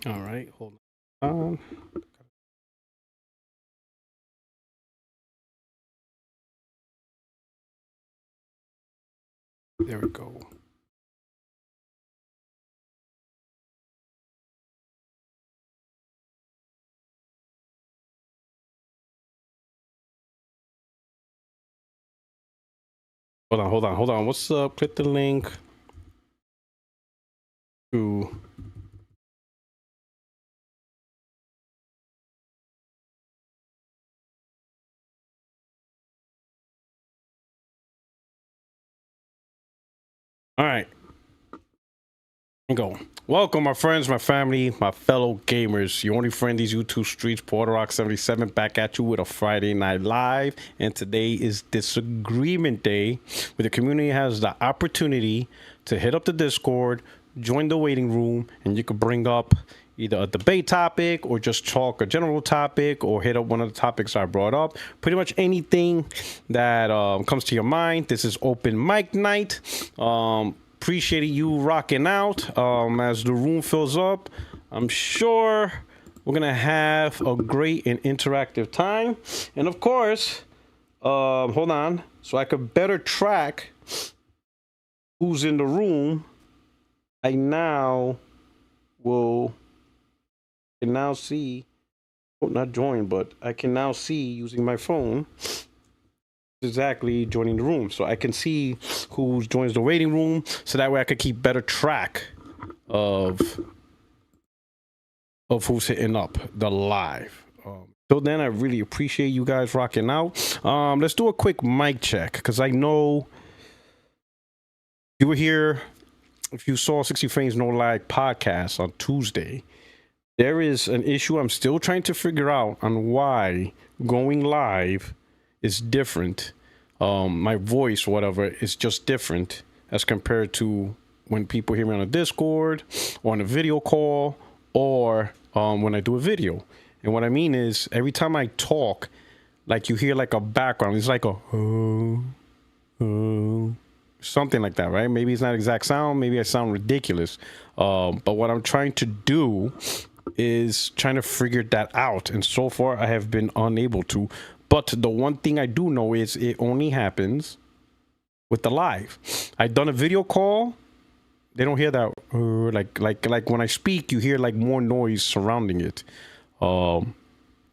All right, hold on. There we go. Hold on. What's up? Click the link to. All right. Go. Welcome, my friends, my family, my fellow gamers. Your only friend these YouTube streets, PUERTOROCK77, back at you with a Friday Night Live. And today is Disagreement Day, where the community has the opportunity to hit up the Discord, join the waiting room, and you can bring up either a debate topic or just talk a general topic or hit up one of the topics I brought up. Pretty much anything that comes to your mind. This is open mic night. Appreciate you rocking out as the room fills up. I'm sure we're gonna have a great and interactive time. And of course, hold on, so I could better track who's in the room. I now can now see, not join, but I can now see using my phone exactly joining the room, so I can see who joins the waiting room, so that way I could keep better track of who's hitting up the live. Till then, I really appreciate you guys rocking out. Let's do a quick mic check, because I know you were here. If you saw 60 Frames No Lag podcast on Tuesday, there is an issue I'm still trying to figure out on why going live is different. My voice, whatever, is just different as compared to when people hear me on a Discord or on a video call or when I do a video. And what I mean is, every time I talk, like you hear like a background, it's like a something like that, right? Maybe it's not exact sound, maybe I sound ridiculous. But what I'm trying to do is trying to figure that out, and so far I have been unable to. But the one thing I do know is it only happens with the live. I've done a video call, they don't hear that like when I speak, you hear like more noise surrounding it.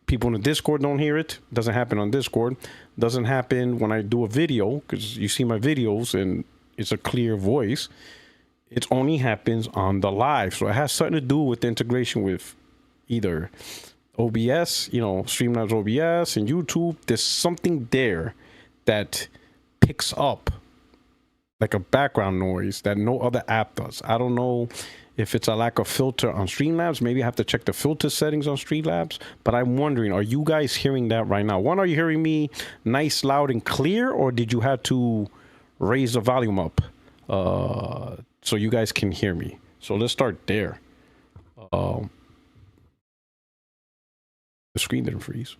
People in the Discord don't hear it. Doesn't happen on Discord. Doesn't happen when I do a video, because you see my videos and it's a clear voice. It only happens on the live. So it has something to do with the integration with either OBS, you know, Streamlabs OBS and YouTube. There's something there that picks up like a background noise that no other app does. I don't know if it's a lack of filter on Streamlabs. Maybe I have to check the filter settings on Streamlabs. But I'm wondering, are you guys hearing that right now? One, are you hearing me nice, loud, and clear, or did you have to raise the volume up so you guys can hear me? So let's start there. The screen didn't freeze.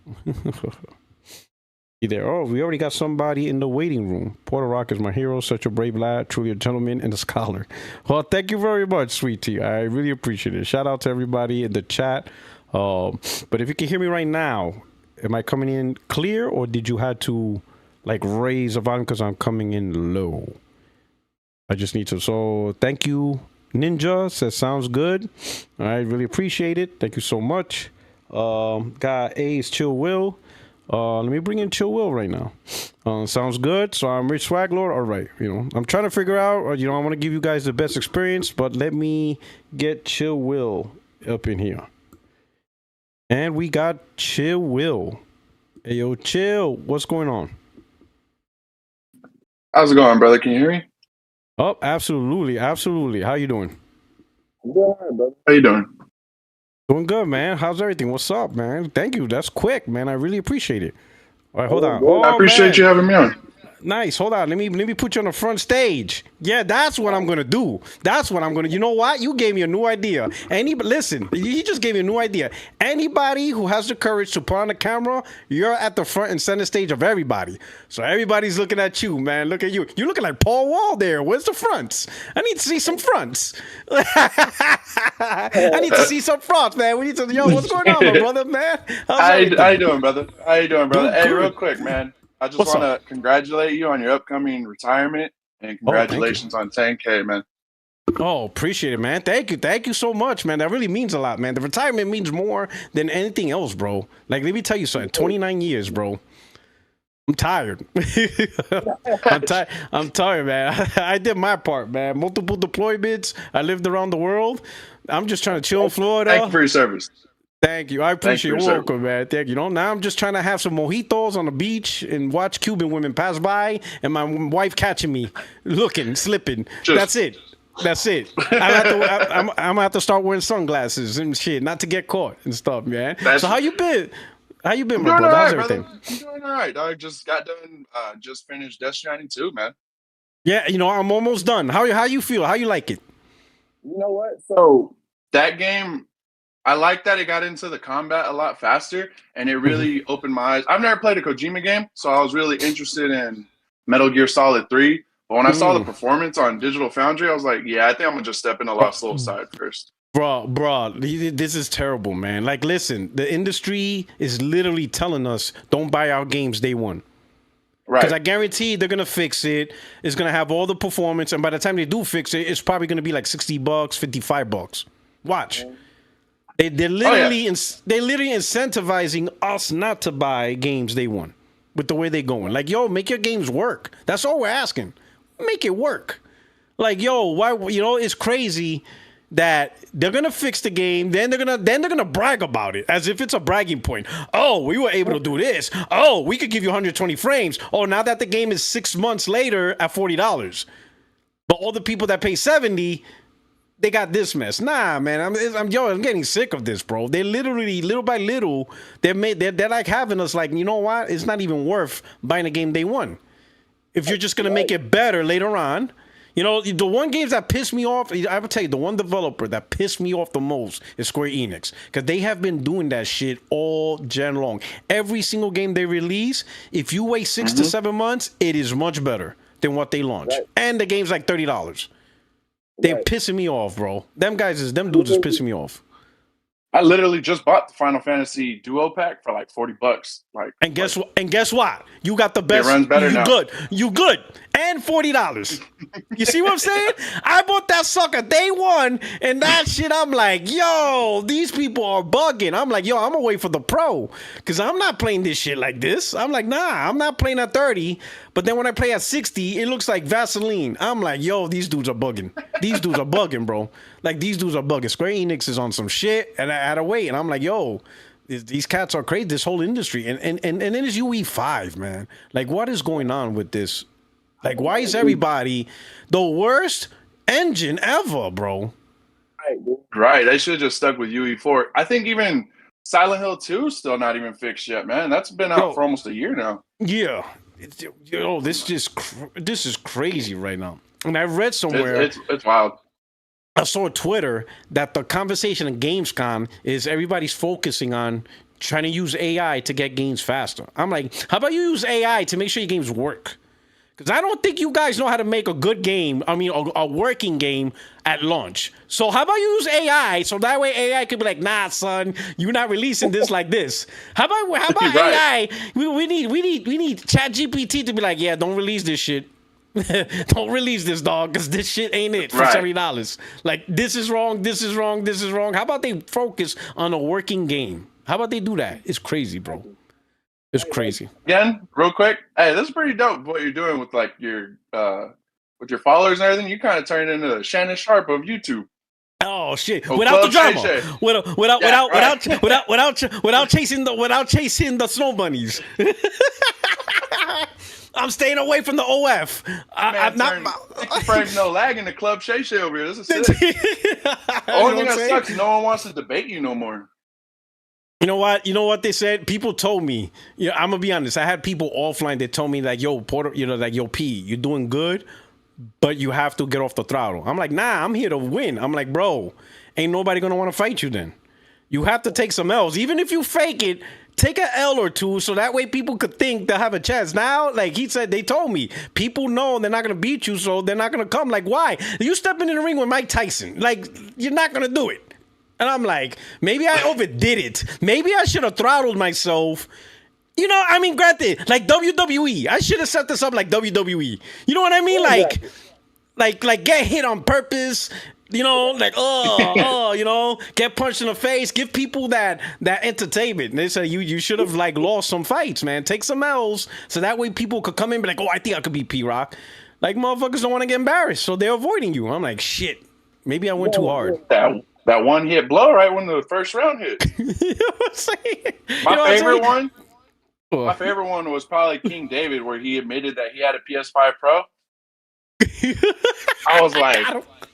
There. Oh, we already got somebody in the waiting room. PUERTOROCK is my hero, such a brave lad, truly a gentleman and a scholar. Well, thank you very much, sweet tea. I really appreciate it. Shout out to everybody in the chat. But if you can hear me right now, am I coming in clear, or did you have to like raise the volume because I'm coming in low? I just need to. So thank you, Ninja. Says sounds good. I really appreciate it. Thank you so much. Got A's Chill Will. Let me bring in Chill Will right now. Sounds good. So I'm Rich Swaglord. All right. You know, I'm trying to figure out, you know, I want to give you guys the best experience, but let me get Chill Will up in here. And we got Chill Will. Hey, yo, Chill. What's going on? How's it going, brother? Can you hear me? Oh, absolutely. Absolutely. How you doing? I'm doing all right, brother. How you doing? Doing good, man. How's everything? What's up, man? Thank you. That's quick, man. I really appreciate it. All right, hold on. I appreciate you having me on. Nice. Hold on. Let me put you on the front stage. Yeah, that's what I'm gonna do. That's what I'm gonna. You know what? You gave me a new idea. Listen, he just gave me a new idea. Anybody who has the courage to put on the camera, you're at the front and center stage of everybody. So everybody's looking at you, man. Look at you. You're looking like Paul Wall there. Where's the fronts? I need to see some fronts. I need to see some fronts, man. We need to. Yo, what's going on, my brother, man? How you doing, brother? How you doing, brother? Hey, Good. real quick, man. I just What's want to congratulate you on your upcoming retirement and congratulations on 10K, man. Oh, appreciate it, man. Thank you so much, man. That really means a lot, man. The retirement means more than anything else, bro. Like, let me tell you something. 29 years, bro. I'm tired. I'm tired, man. I did my part, man. Multiple deployments. I lived around the world. I'm just trying to chill in Florida. Thank you for your service. Thank you. I appreciate it. You're welcome, man. Thank you. Now I'm just trying to have some mojitos on the beach and watch Cuban women pass by and my wife catching me, looking, slipping. That's it. That's it. I'm gonna have to start wearing sunglasses and shit, not to get caught and stuff, man. So how you been? How you been, my brother? How's everything? I'm doing all right, dog. Just got done. Just finished Death Stranding 2, man. Yeah, I'm almost done. How you feel? How you like it? You know what? So that game, I like that it got into the combat a lot faster, and it really opened my eyes. I've never played a Kojima game, so I was really interested in Metal Gear Solid 3. But when I saw the performance on Digital Foundry, I was like, yeah, I think I'm going to just step in the Lost Soul side first. Bro, this is terrible, man. Like, listen, the industry is literally telling us don't buy our games day one. Right. Because I guarantee they're going to fix it. It's going to have all the performance. And by the time they do fix it, it's probably going to be like $60, $55. Watch. They're literally incentivizing us not to buy games day one with the way they're going. Like, yo, make your games work. That's all we're asking. Make it work. Like, yo, why? It's crazy that they're gonna fix the game, then they're gonna brag about it as if it's a bragging point. Oh, we were able to do this. Oh, we could give you 120 frames. Oh, now that the game is 6 months later at $40, but all the people that pay 70, they got this mess. Nah, man, I'm getting sick of this, bro. They literally, little by little, they're like having us like, you know what? It's not even worth buying a game day one if you're just gonna make it better later on. The one games that pissed me off, I would tell you, the one developer that pissed me off the most is Square Enix. Because they have been doing that shit all gen long. Every single game they release, if you wait 6 to 7 months, it is much better than what they launch. Right. And the game's like $30. They're pissing me off, bro. Them dudes is pissing me off. I literally just bought the Final Fantasy Duo Pack for like $40. And guess what? You got the best. It runs better now. You good. And $40. You see what I'm saying? I bought that sucker day one, and that shit, I'm like, yo, these people are bugging. I'm like, yo, I'm gonna wait for the pro, because I'm not playing this shit like this. I'm like, nah, I'm not playing at 30. But then when I play at 60, it looks like Vaseline. I'm like, yo, these dudes are bugging. These dudes are bugging, bro. Like, these dudes are bugging. Square Enix is on some shit, and I had to wait. And I'm like, yo, these cats are crazy, this whole industry. And then it's UE5, man. Like, what is going on with this? Like, why is everybody the worst engine ever, bro? Right. They should have just stuck with UE4. I think even Silent Hill 2 is still not even fixed yet, man. That's been out for almost a year now. Yeah. This is crazy right now. And I read somewhere. It's wild. I saw on Twitter that the conversation in Gamescom is everybody's focusing on trying to use AI to get games faster. I'm like, how about you use AI to make sure your games work? Because I don't think you guys know how to make a good game, a working game at launch. So how about you use AI so that way AI could be like, nah, son, you're not releasing this like this. How about right. AI? We need ChatGPT to be like, yeah, don't release this shit. Don't release this, dog, because this shit ain't it for $70. Like, this is wrong, this is wrong, this is wrong. How about they focus on a working game? How about they do that? It's crazy, bro. It's crazy. Again, real quick. Hey, this is pretty dope what you're doing with like your with your followers and everything. You kind of turned into the Shannon Sharp of YouTube. Oh shit! Without the drama, without chasing the snow bunnies. I'm staying away from the OF. I'm not frames no lag in the club. Shay over here. This is sick. Only thing that sucks, no one wants to debate you no more. You know what? You know what they said? People told me. I'm gonna be honest. I had people offline that told me like, "Yo, Porter, like, yo, P, you're doing good, but you have to get off the throttle." I'm like, "Nah, I'm here to win." I'm like, "Bro, ain't nobody gonna want to fight you then. You have to take some L's, even if you fake it. Take an L or two, so that way people could think they'll have a chance." Now, like he said, they told me people know they're not gonna beat you, so they're not gonna come. Like, why? You stepping in the ring with Mike Tyson, like you're not gonna do it. And I'm like, maybe I overdid it. Maybe I should have throttled myself. You know, I mean, granted, like WWE, I should have set this up like WWE. You know what I mean? Like get hit on purpose. You know, like you know, get punched in the face. Give people that entertainment. And they say you should have like lost some fights, man. Take some L's so that way people could come in and be like, "Oh, I think I could beat P-Rock." Like motherfuckers don't want to get embarrassed, so they're avoiding you. I'm like, shit. Maybe I went too hard. That one hit blow right when the first round hit. You know what I'm saying? My favorite one was probably King David, where he admitted that he had a PS5 Pro. I was like,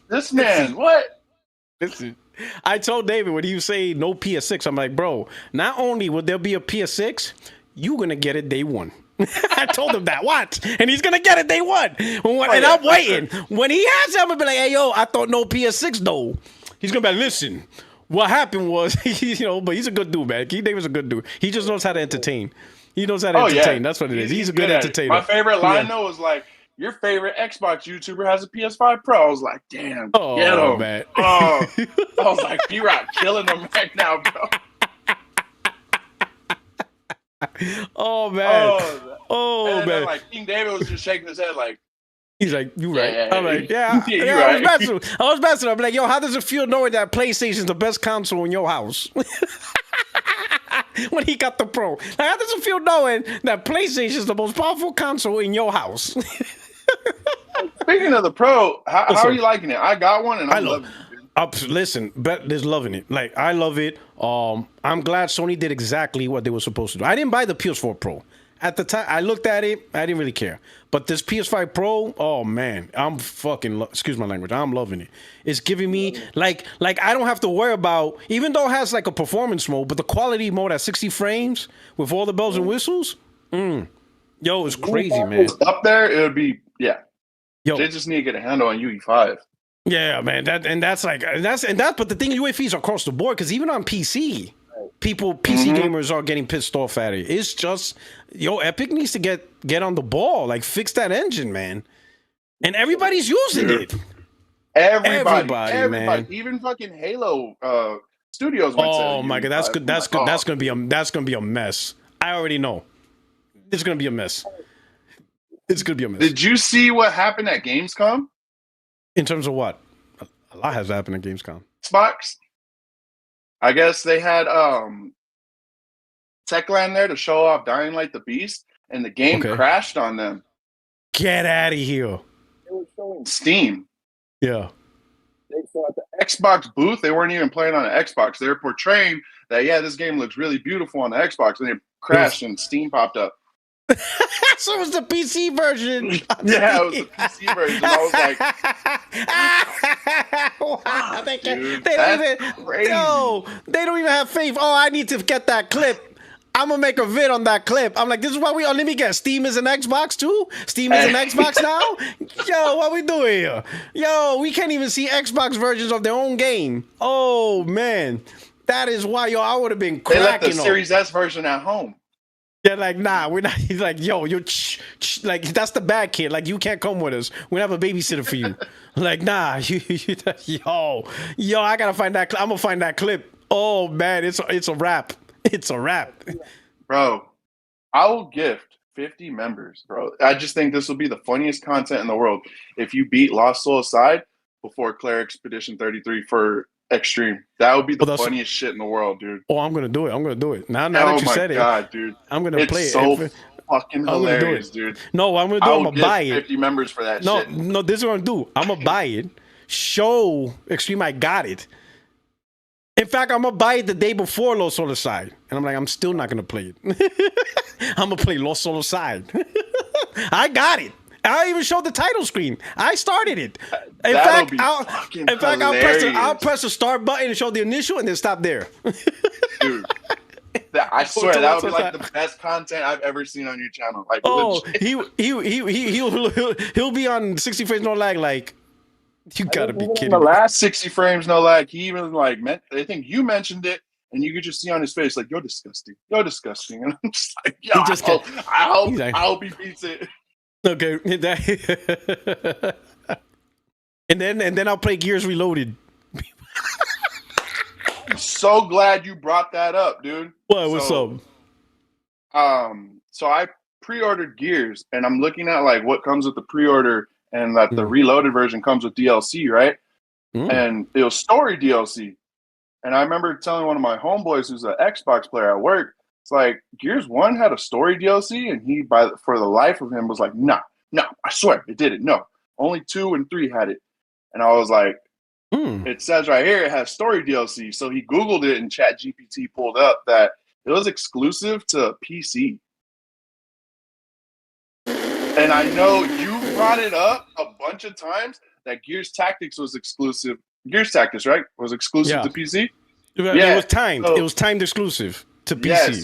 this man, what? Listen, I told David when he was saying no PS6, I'm like, bro, not only will there be a PS6, you're going to get it day one. I told him that. Watch. And he's going to get it day one. And I'm waiting. When he has it, I'm going to be like, "Hey, yo, I thought no PS6, though." He's going to be like, "Listen, what happened was," you know, but he's a good dude, man. King David's a good dude. He just knows how to entertain. He knows how to entertain. That's what it is. He's a good entertainer. My favorite line, though, was like, "Your favorite Xbox YouTuber has a PS5 Pro." I was like, damn, get him. Man. Oh, I was like, P-Rock killing him right now, bro. Oh, man. And man. then, like, King David was just shaking his head like, he's like, "You right." Yeah, I'm like, "Yeah, you're right." right. I was messing up. Like, "Yo, how does it feel knowing that PlayStation's the best console in your house?" When he got the Pro. Like, how does it feel knowing that PlayStation's the most powerful console in your house? Speaking of the Pro, how are you liking it? I got one and I'm loving it. Listen, Bet is loving it. Like, I love it. I'm glad Sony did exactly what they were supposed to do. I didn't buy the PS4 Pro. At the time, I looked at it. I didn't really care. But this PS5 Pro, oh, man, I'm fucking, excuse my language, I'm loving it. It's giving me, like I don't have to worry about, even though it has, like, a performance mode, but the quality mode at 60 frames with all the bells and whistles, yo, it's crazy, man. Up there, it would be, yeah. Yo, they just need to get a handle on UE5. Yeah, man. But the thing, UAVs are across the board, because even on PC, PC gamers are getting pissed off at it. It's just, Epic needs to get on the ball, like fix that engine, man. And everybody's using it. Everybody, man. Even fucking Halo Studios. Oh my god, that's good. That's good. That's gonna be a mess. I already know. It's gonna be a mess. It's gonna be a mess. Did you see what happened at Gamescom? In terms of what? A lot has happened at Gamescom. Xbox. I guess they had Techland there to show off Dying Light the Beast, and the game crashed on them. Get out of here. It was showing Steam. Yeah. So at the Xbox booth, they weren't even playing on an Xbox. They were portraying that, yeah, this game looks really beautiful on the Xbox, and it crashed and Steam popped up. So it was the PC version. Yeah, it was the PC version. I was like, wow, dude, they don't even have faith. Oh, I need to get that clip. I'm gonna make a vid on that clip. I'm like, this is what let me guess. Steam is an Xbox too? Steam is an Xbox now? Yo, what we doing here? Yo, we can't even see Xbox versions of their own game. Oh man. That is why, I would have been cracking. They left the Series S version at home. They're like, nah, we're not. He's like, yo, you're like, that's the bad kid. Like, you can't come with us. We have a babysitter for you. Like, nah, yo, I gotta find that. I'm gonna find that clip. Oh man, it's a wrap. It's a wrap, bro. I will gift 50 members, bro. I just think this will be the funniest content in the world if you beat Lost Soul Aside before Claire Expedition 33 for Extreme. That would be the funniest shit in the world, dude. Oh, I'm gonna do it. Now that you said it, God, dude, I'm gonna play it. It's so fucking hilarious, dude. No, I'm gonna buy it. 50 members for that. No, this is what I'm gonna do. I'm gonna buy it. Show Extreme I got it. In fact, I'm gonna buy it the day before Lost Soul Aside, and I'm like, I'm still not gonna play it. I'm gonna play Lost Soul Aside. I got it. I even showed the title screen. I started it. In fact, I'll press the start button and show the initial and then stop there. Dude, I swear that would be like the best content I've ever seen on your channel. Like, oh, legit. he'll be on 60 frames no lag. Like, you gotta be kidding The me. last 60 frames no lag, he even like meant. I think you mentioned it, and you could just see on his face like, "You're disgusting. You're disgusting." And I'm just like, "Yo, I hope he beats it." Okay, and then I'll play Gears Reloaded. I'm so glad you brought that up, dude. What? What's up? So I pre-ordered Gears, and I'm looking at like what comes with the pre-order, and that the Reloaded version comes with DLC, right? And it was story DLC. And I remember telling one of my homeboys who's an Xbox player at work, it's like Gears 1 had a story DLC, and he, for the life of him, was like, no, I swear it didn't. No, only 2 and 3 had it. And I was like, it says right here it has story DLC. So he Googled it, and ChatGPT pulled up that it was exclusive to PC. And I know you brought it up a bunch of times that Gears Tactics was exclusive. Gears Tactics, right? Was exclusive to PC? Yeah, it was timed. It was timed exclusive to PC.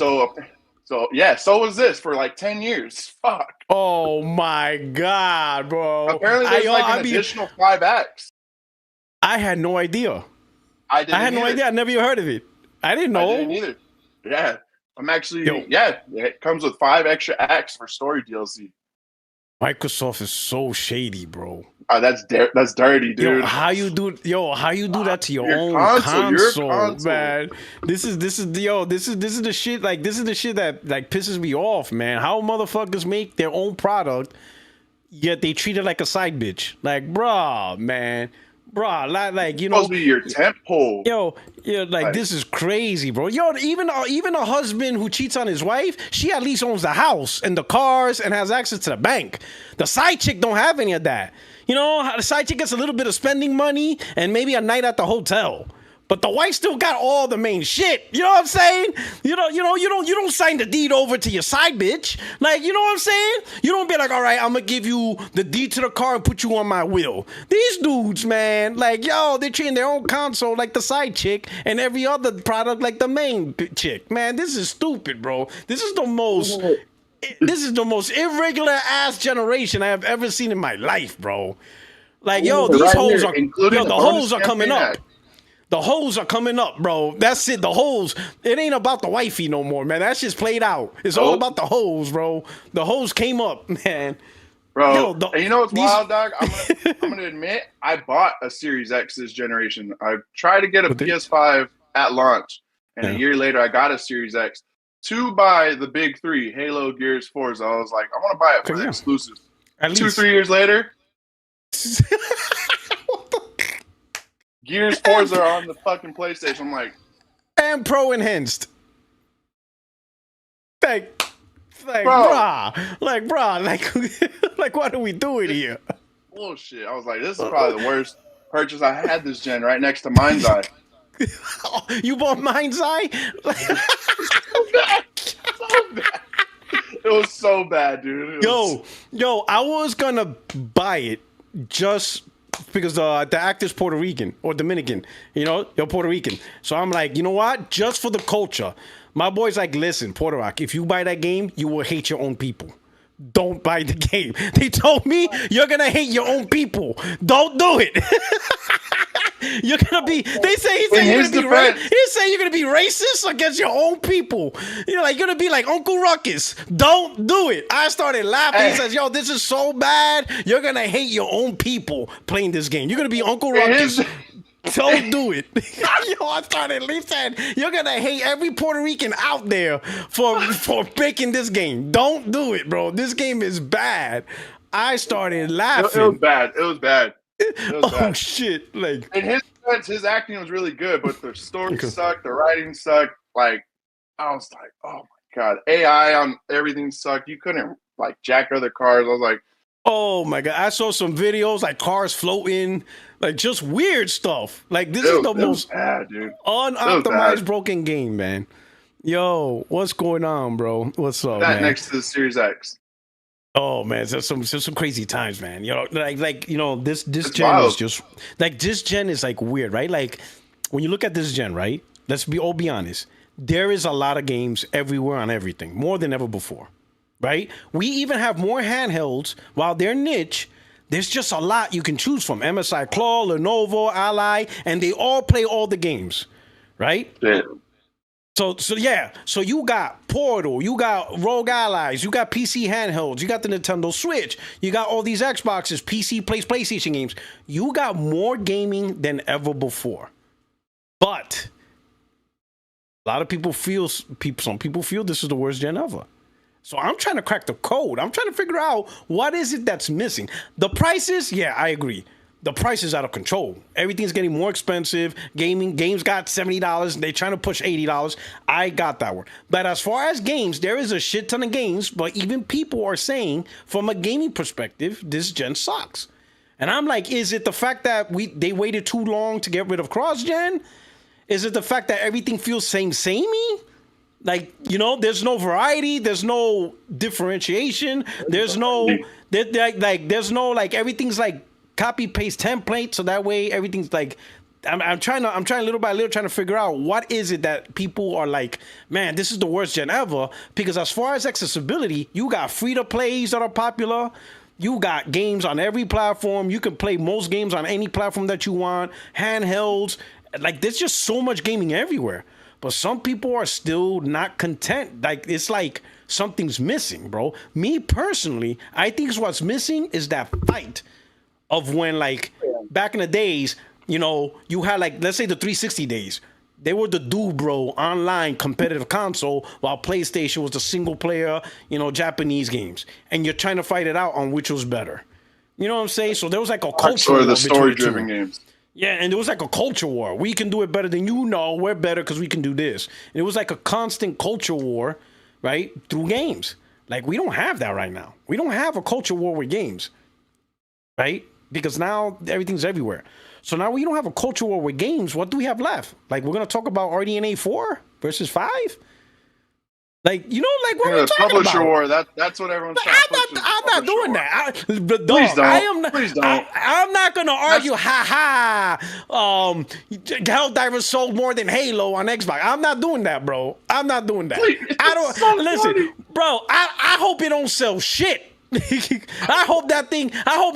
Yeah, so was this for like 10 years. Fuck. Oh my god, bro. Apparently there's an additional 5 acts. I had no idea. I had no idea. I never even heard of it. I didn't know. I didn't either. Yeah. I'm actually, it comes with 5 extra acts for story DLC. Microsoft is so shady, bro. That's dirty, dude. Yo, how you do that to your own console, man? This is the shit. Like, this is the shit that like pisses me off, man. How motherfuckers make their own product, yet they treat it like a side bitch. Like, bruh, man. Bro, like, you know, supposed to be your temp pole. Yo, like this is crazy, bro. Yo, even a husband who cheats on his wife, she at least owns the house and the cars and has access to the bank. The side chick don't have any of that. You know, the side chick gets a little bit of spending money and maybe a night at the hotel. But the wife still got all the main shit. You know what I'm saying? You don't sign the deed over to your side bitch. Like, you know what I'm saying? You don't be like, all right, I'm gonna give you the deed to the car and put you on my will. These dudes, man, like, yo, they're treating their own console like the side chick and every other product like the main chick. Man, this is stupid, bro. This is the most irregular ass generation I have ever seen in my life, bro. Like, yo, these hoes are, the hoes are coming up. The hoes are coming up, bro. That's it. The hoes. It ain't about the wifey no more, man. That shit's played out. It's all about the hoes, bro. The hoes came up, man. Bro, and you know what's wild, dog? I'm gonna admit, I bought a Series X this generation. I tried to get a PS5 at launch, and a year later, I got a Series X to buy the big 3, Halo, Gears, Forza. I was like, I want to buy it for the exclusives. 2-3 years later, Gears, Forza are on the fucking PlayStation. I'm like, and Pro enhanced. Like, bruh, like, what are we doing here? Bullshit. I was like, this is probably the worst purchase I had this gen, right next to Mind's Eye. You bought Mind's Eye? So bad. It was so bad, dude. Yo, I was gonna buy it just because the actor's Puerto Rican or Dominican, you know, you're Puerto Rican. So I'm like, you know what? Just for the culture. My boy's like, listen, Puerto Rock, if you buy that game, you will hate your own people. Don't buy the game. They told me you're gonna hate your own people. Don't do it. You're gonna be. He say you're gonna be racist against your own people. You're gonna be like Uncle Ruckus. Don't do it. I started laughing. He says, "Yo, this is so bad. You're gonna hate your own people playing this game. You're gonna be Uncle Ruckus." Don't do it. Yo, I started saying, you're gonna hate every Puerto Rican out there for making this game. Don't do it, bro. This game is bad. I started laughing. It was bad. It was bad. Oh shit! Like, in his defense, his acting was really good, but the story sucked. The writing sucked. Like, I was like, oh my god, AI on everything sucked. You couldn't like jack other cars. I was like, oh my god! I saw some videos like cars floating, like just weird stuff. Like, this is the most bad, dude. Unoptimized broken game, man. Yo, what's going on, bro? What's up, man? Next to the Series X. Oh man, there's some crazy times, man. You know, like you know, this gen is just like, this gen is like weird, right? Like, when you look at this gen, right? Let's be honest. there is a lot of games everywhere on everything, more than ever before, right? We even have more handhelds. While they're niche, there's just a lot you can choose from. MSI Claw, Lenovo, Ally, and they all play all the games, right? Yeah. So you got Portal, you got ROG Allies, you got PC handhelds, you got the Nintendo Switch, you got all these Xboxes, PC plays PlayStation games. You got more gaming than ever before. But a lot of people feel, some people feel this is the worst gen ever. So I'm trying to crack the code. I'm trying to figure out what is it that's missing. The prices, yeah, I agree. The price is out of control. Everything's getting more expensive. Games got $70. They're trying to push $80. I got that one. But as far as games, there is a shit ton of games. But even people are saying, from a gaming perspective, this gen sucks. And I'm like, is it the fact that they waited too long to get rid of cross-gen? Is it the fact that everything feels samey? Like, you know, there's no variety. There's no differentiation. There's no, there's no, like, everything's like, copy paste template, so that way everything's like I'm trying little by little trying to figure out what is it that people are like, man, this is the worst gen ever. Because as far as accessibility, you got free to plays that are popular, you got games on every platform, you can play most games on any platform that you want, handhelds, like there's just so much gaming everywhere. But some people are still not content. Like it's like something's missing, bro. Me personally, I think what's missing is that fight of when, like, back in the days, you know, you had, like, let's say the 360 days. They were the bro online competitive console, while PlayStation was the single player, you know, Japanese games. And you're trying to fight it out on which was better. You know what I'm saying? So there was like a culture war. The story-driven games. Yeah, and it was like a culture war. We can do it better than you. No, we're better because we can do this. And it was like a constant culture war, right, through games. Like, we don't have that right now. We don't have a culture war with games, right? Because now everything's everywhere. So now we don't have a culture war with games. What do we have left? Like, we're going to talk about RDNA 4 versus 5? Like, you know, like, what are we talking publisher about? War, that's what everyone's trying to push. I'm not doing that. Please don't. Please don't. I'm not going to argue, Helldivers sold more than Halo on Xbox. I'm not doing that, bro. I'm not doing that. Please, listen, funny. Bro, I hope it don't sell shit. I hope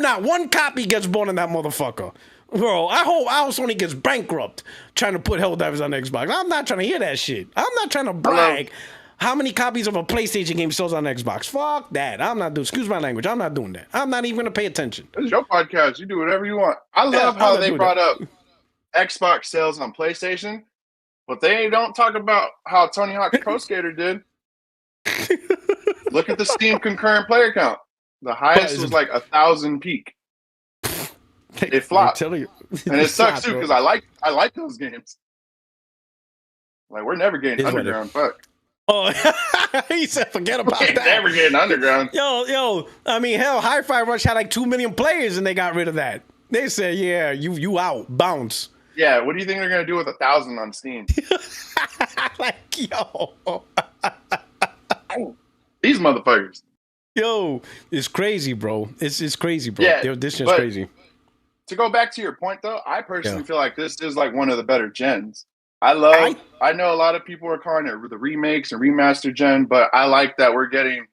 not one copy gets bought in that motherfucker. Bro, I hope Sony gets bankrupt trying to put Helldivers on Xbox. I'm not trying to hear that shit. I'm not trying to brag how many copies of a PlayStation game sells on Xbox. Fuck that. I'm not doing, excuse my language, I'm not doing that. I'm not even going to pay attention. This is your podcast. You do whatever you want. I love how they brought up Xbox sales on PlayStation, but they don't talk about how Tony Hawk's Pro Skater did. Look at the Steam concurrent player count. The highest was like 1,000 peak. It flopped, and it sucks too because I like those games. Like, we're never getting underground. Fuck. Oh, he said, forget about that. Never getting underground. Yo. I mean, hell, Hi-Fi Rush had like 2 million players, and they got rid of that. They said, yeah, you out, bounce. Yeah, what do you think they're gonna do with 1,000 on Steam? Like, yo. These motherfuckers. Yo, it's crazy, bro. It's crazy, bro. Yeah, this shit's crazy. To go back to your point, though, I personally feel like this is like one of the better gens. I know a lot of people are calling it the remakes and remaster gen, but I like that we're getting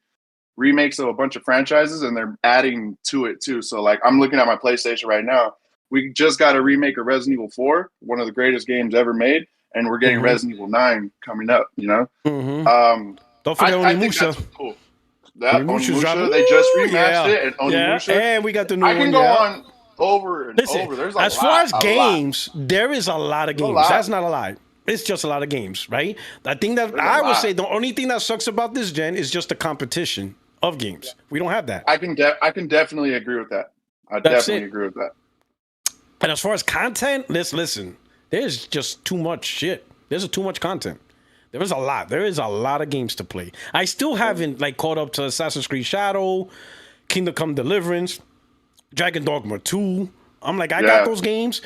remakes of a bunch of franchises and they're adding to it too. So, like, I'm looking at my PlayStation right now. We just got a remake of Resident Evil 4, one of the greatest games ever made, and we're getting Resident Evil 9 coming up, you know? Don't forget I think that's cool. That Onimusha, they just rematched it, and Onimusha. And we got the new one. I can go on over and over. There's as far as games, there is a lot of games. That's not a lie. It's just a lot of games, right? I think that I would say the only thing that sucks about this gen is just the competition of games. We don't have that. I can definitely agree with that. I definitely agree with that. And as far as content, listen, there's just too much shit. There's too much content. There is a lot. There is a lot of games to play. I still haven't caught up to Assassin's Creed Shadow, Kingdom Come Deliverance, Dragon Dogma 2. I'm like, I got those games.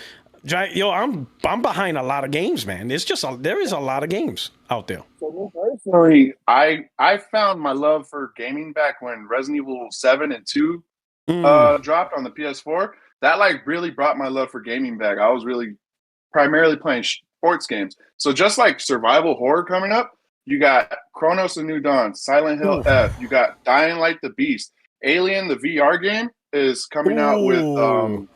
Yo, I'm behind a lot of games, man. It's just there is a lot of games out there. So personally, I found my love for gaming back when Resident Evil 7 and 2 dropped on the PS4. That really brought my love for gaming back. I was really primarily playing sports games. So just like survival horror coming up, you got Chronos: The New Dawn, Silent Hill F, you got Dying Light the Beast, Alien the VR game is coming out with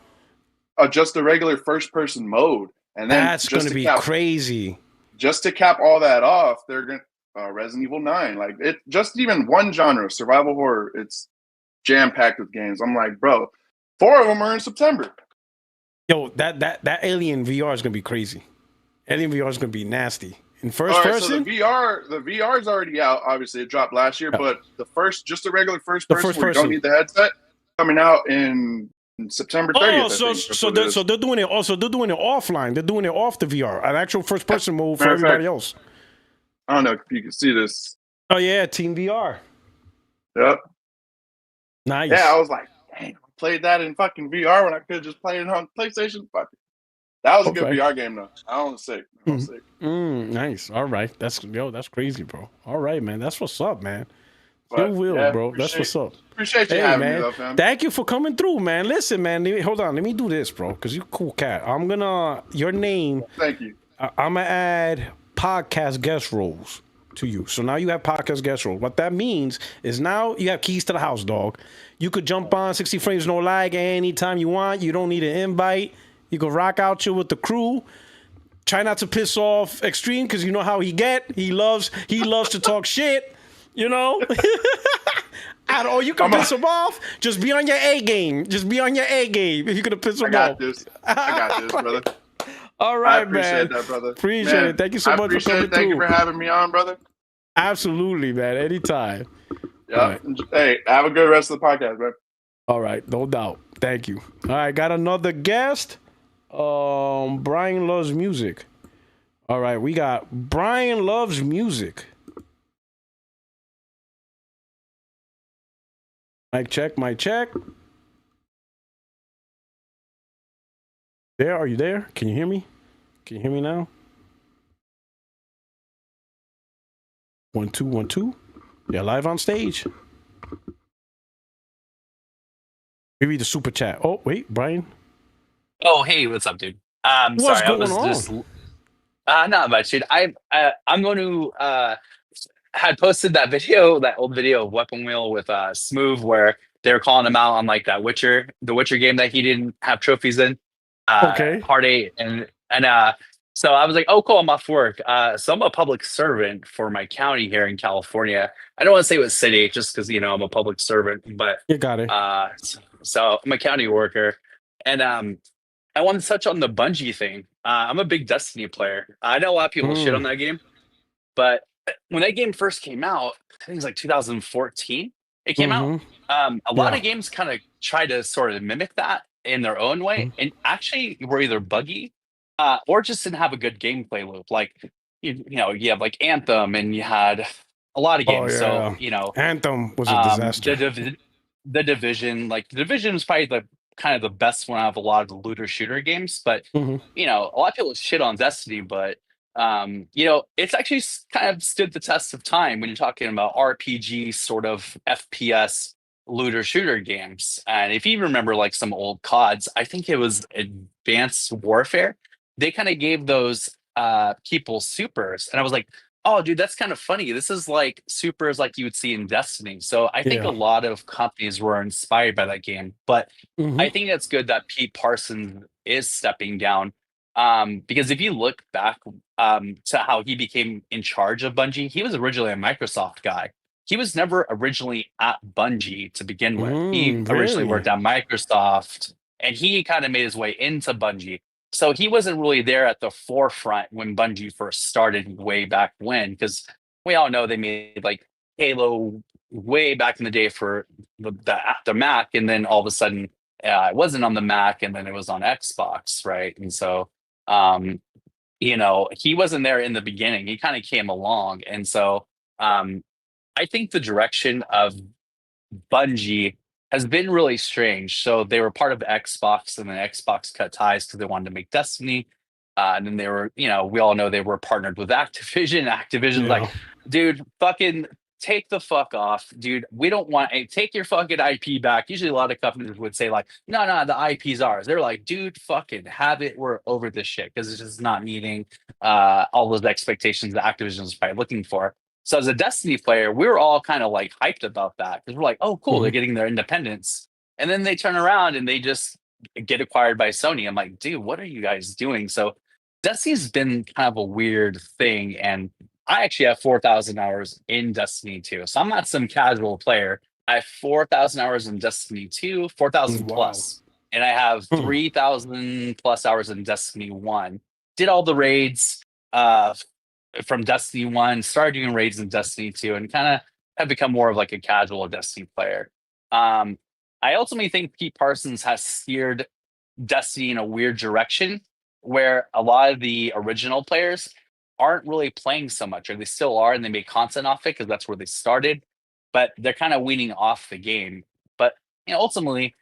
just a regular first person mode, and then that's gonna be crazy. Just to cap all that off, they're gonna Resident Evil 9, like it just even one genre, survival horror, it's jam packed with games. I'm like, bro, 4 of them are in September. Yo, that Alien VR is gonna be crazy. Alien VR is gonna be nasty. In first person, so the VR is already out. Obviously, it dropped last year, but just a regular first person, where you don't need the headset, coming out in September 30th. Oh, so they're doing it. Also, they're doing it offline. They're doing it off the VR, an actual first person mode for everybody else. I don't know if you can see this. Oh yeah, Team VR. Yep. Nice. Yeah, I was like, dang, I played that in fucking VR when I could just play it on PlayStation. That was a good VR game though. I was sick. Nice. All right. That's crazy, bro. All right, man. That's what's up, man. But, bro. That's what's up. Appreciate you having me though, fam. Thank you for coming through, man. Listen, man. Hold on. Let me do this, bro, because you're a cool cat. I'm gonna your name. Thank you. I'm gonna add podcast guest roles to you. So now you have podcast guest roles. What that means is now you have keys to the house, dog. You could jump on 60 frames no lag anytime you want. You don't need an invite. You can rock out you with the crew. Try not to piss off Extreme, because you know how he get. He loves to talk shit, you know. Or you can piss him off. Just be on your A game. Just be on your A game if you're gonna piss him off. I got this, brother. All right, man. I appreciate that, brother. Appreciate it. Thank you so much for coming through. Thank you for having me on, brother. Absolutely, man. Anytime. Yeah. Right. Hey, have a good rest of the podcast, man. All right, no doubt. Thank you. All right, got another guest. Brian Loves Music. All right, we got Brian Loves Music. Mic check, mic check. Are you there? Can you hear me? Can you hear me now? 1 2 1 2. Yeah, live on stage. Maybe the super chat. Oh, wait, Brian. Oh, hey, what's up, dude? What's sorry, going I was on? just not much, dude. I'm going to had posted that old video of Weapon Wheel with Smooth, where they were calling him out on like the Witcher game that he didn't have trophies in. Okay. Part 8, and so I was like, oh, cool, I'm off work. So I'm a public servant for my county here in California. I don't want to say what city, just because I'm a public servant, but you got it. So I'm a county worker, and I want to touch on the Bungie thing. I'm a big Destiny player. I know a lot of people shit on that game, but when that game first came out, I think it was like 2014. It came out. A lot of games kind of try to sort of mimic that in their own way, and actually were either buggy or just didn't have a good gameplay loop. Like you have like Anthem, and you had a lot of games. So Anthem was a disaster. The Division, the Division was probably the kind of the best one out of a lot of the looter shooter games. But a lot of people shit on Destiny, but it's actually kind of stood the test of time when you're talking about RPG sort of FPS looter shooter games. And if you remember like some old CODs, I think it was Advanced Warfare, they kind of gave those people supers, and I was like, oh dude, that's kind of funny. This is like supers like you would see in Destiny. So I think a lot of companies were inspired by that game, but I think it's good that Pete Parsons is stepping down, because if you look back to how he became in charge of Bungie, he was originally a Microsoft guy. He was never originally at Bungie to begin with. He originally worked at Microsoft, and he kind of made his way into Bungie. So he wasn't really there at the forefront when Bungie first started way back when, because we all know they made like Halo way back in the day for the Mac, and then all of a sudden it wasn't on the Mac, and then it was on Xbox, right? And so he wasn't there in the beginning. He kind of came along, and so I think the direction of Bungie has been really strange. So they were part of Xbox, and then Xbox cut ties because they wanted to make Destiny. And then they were, we all know they were partnered with Activision. Activision's like, dude, fucking take the fuck off, dude. We don't want take your fucking IP back. Usually a lot of companies would say like, no, the IP's ours. They're like, dude, fucking have it. We're over this shit because it's just not meeting all those expectations that Activision is probably looking for. So as a Destiny player, we were all kind of like hyped about that because we're like, oh, cool, they're getting their independence. And then they turn around and they just get acquired by Sony. I'm like, dude, what are you guys doing? So Destiny's been kind of a weird thing. And I actually have 4,000 hours in Destiny 2. So I'm not some casual player. I have 4,000 hours in Destiny 2, 4,000 plus. And I have 3,000 plus hours in Destiny 1. Did all the raids from Destiny 1, started doing raids in Destiny 2, and kind of have become more of like a casual Destiny player. I ultimately think Pete Parsons has steered Destiny in a weird direction where a lot of the original players aren't really playing so much, or they still are, and they make content off it because that's where they started. But they're kind of weaning off the game. But ultimately,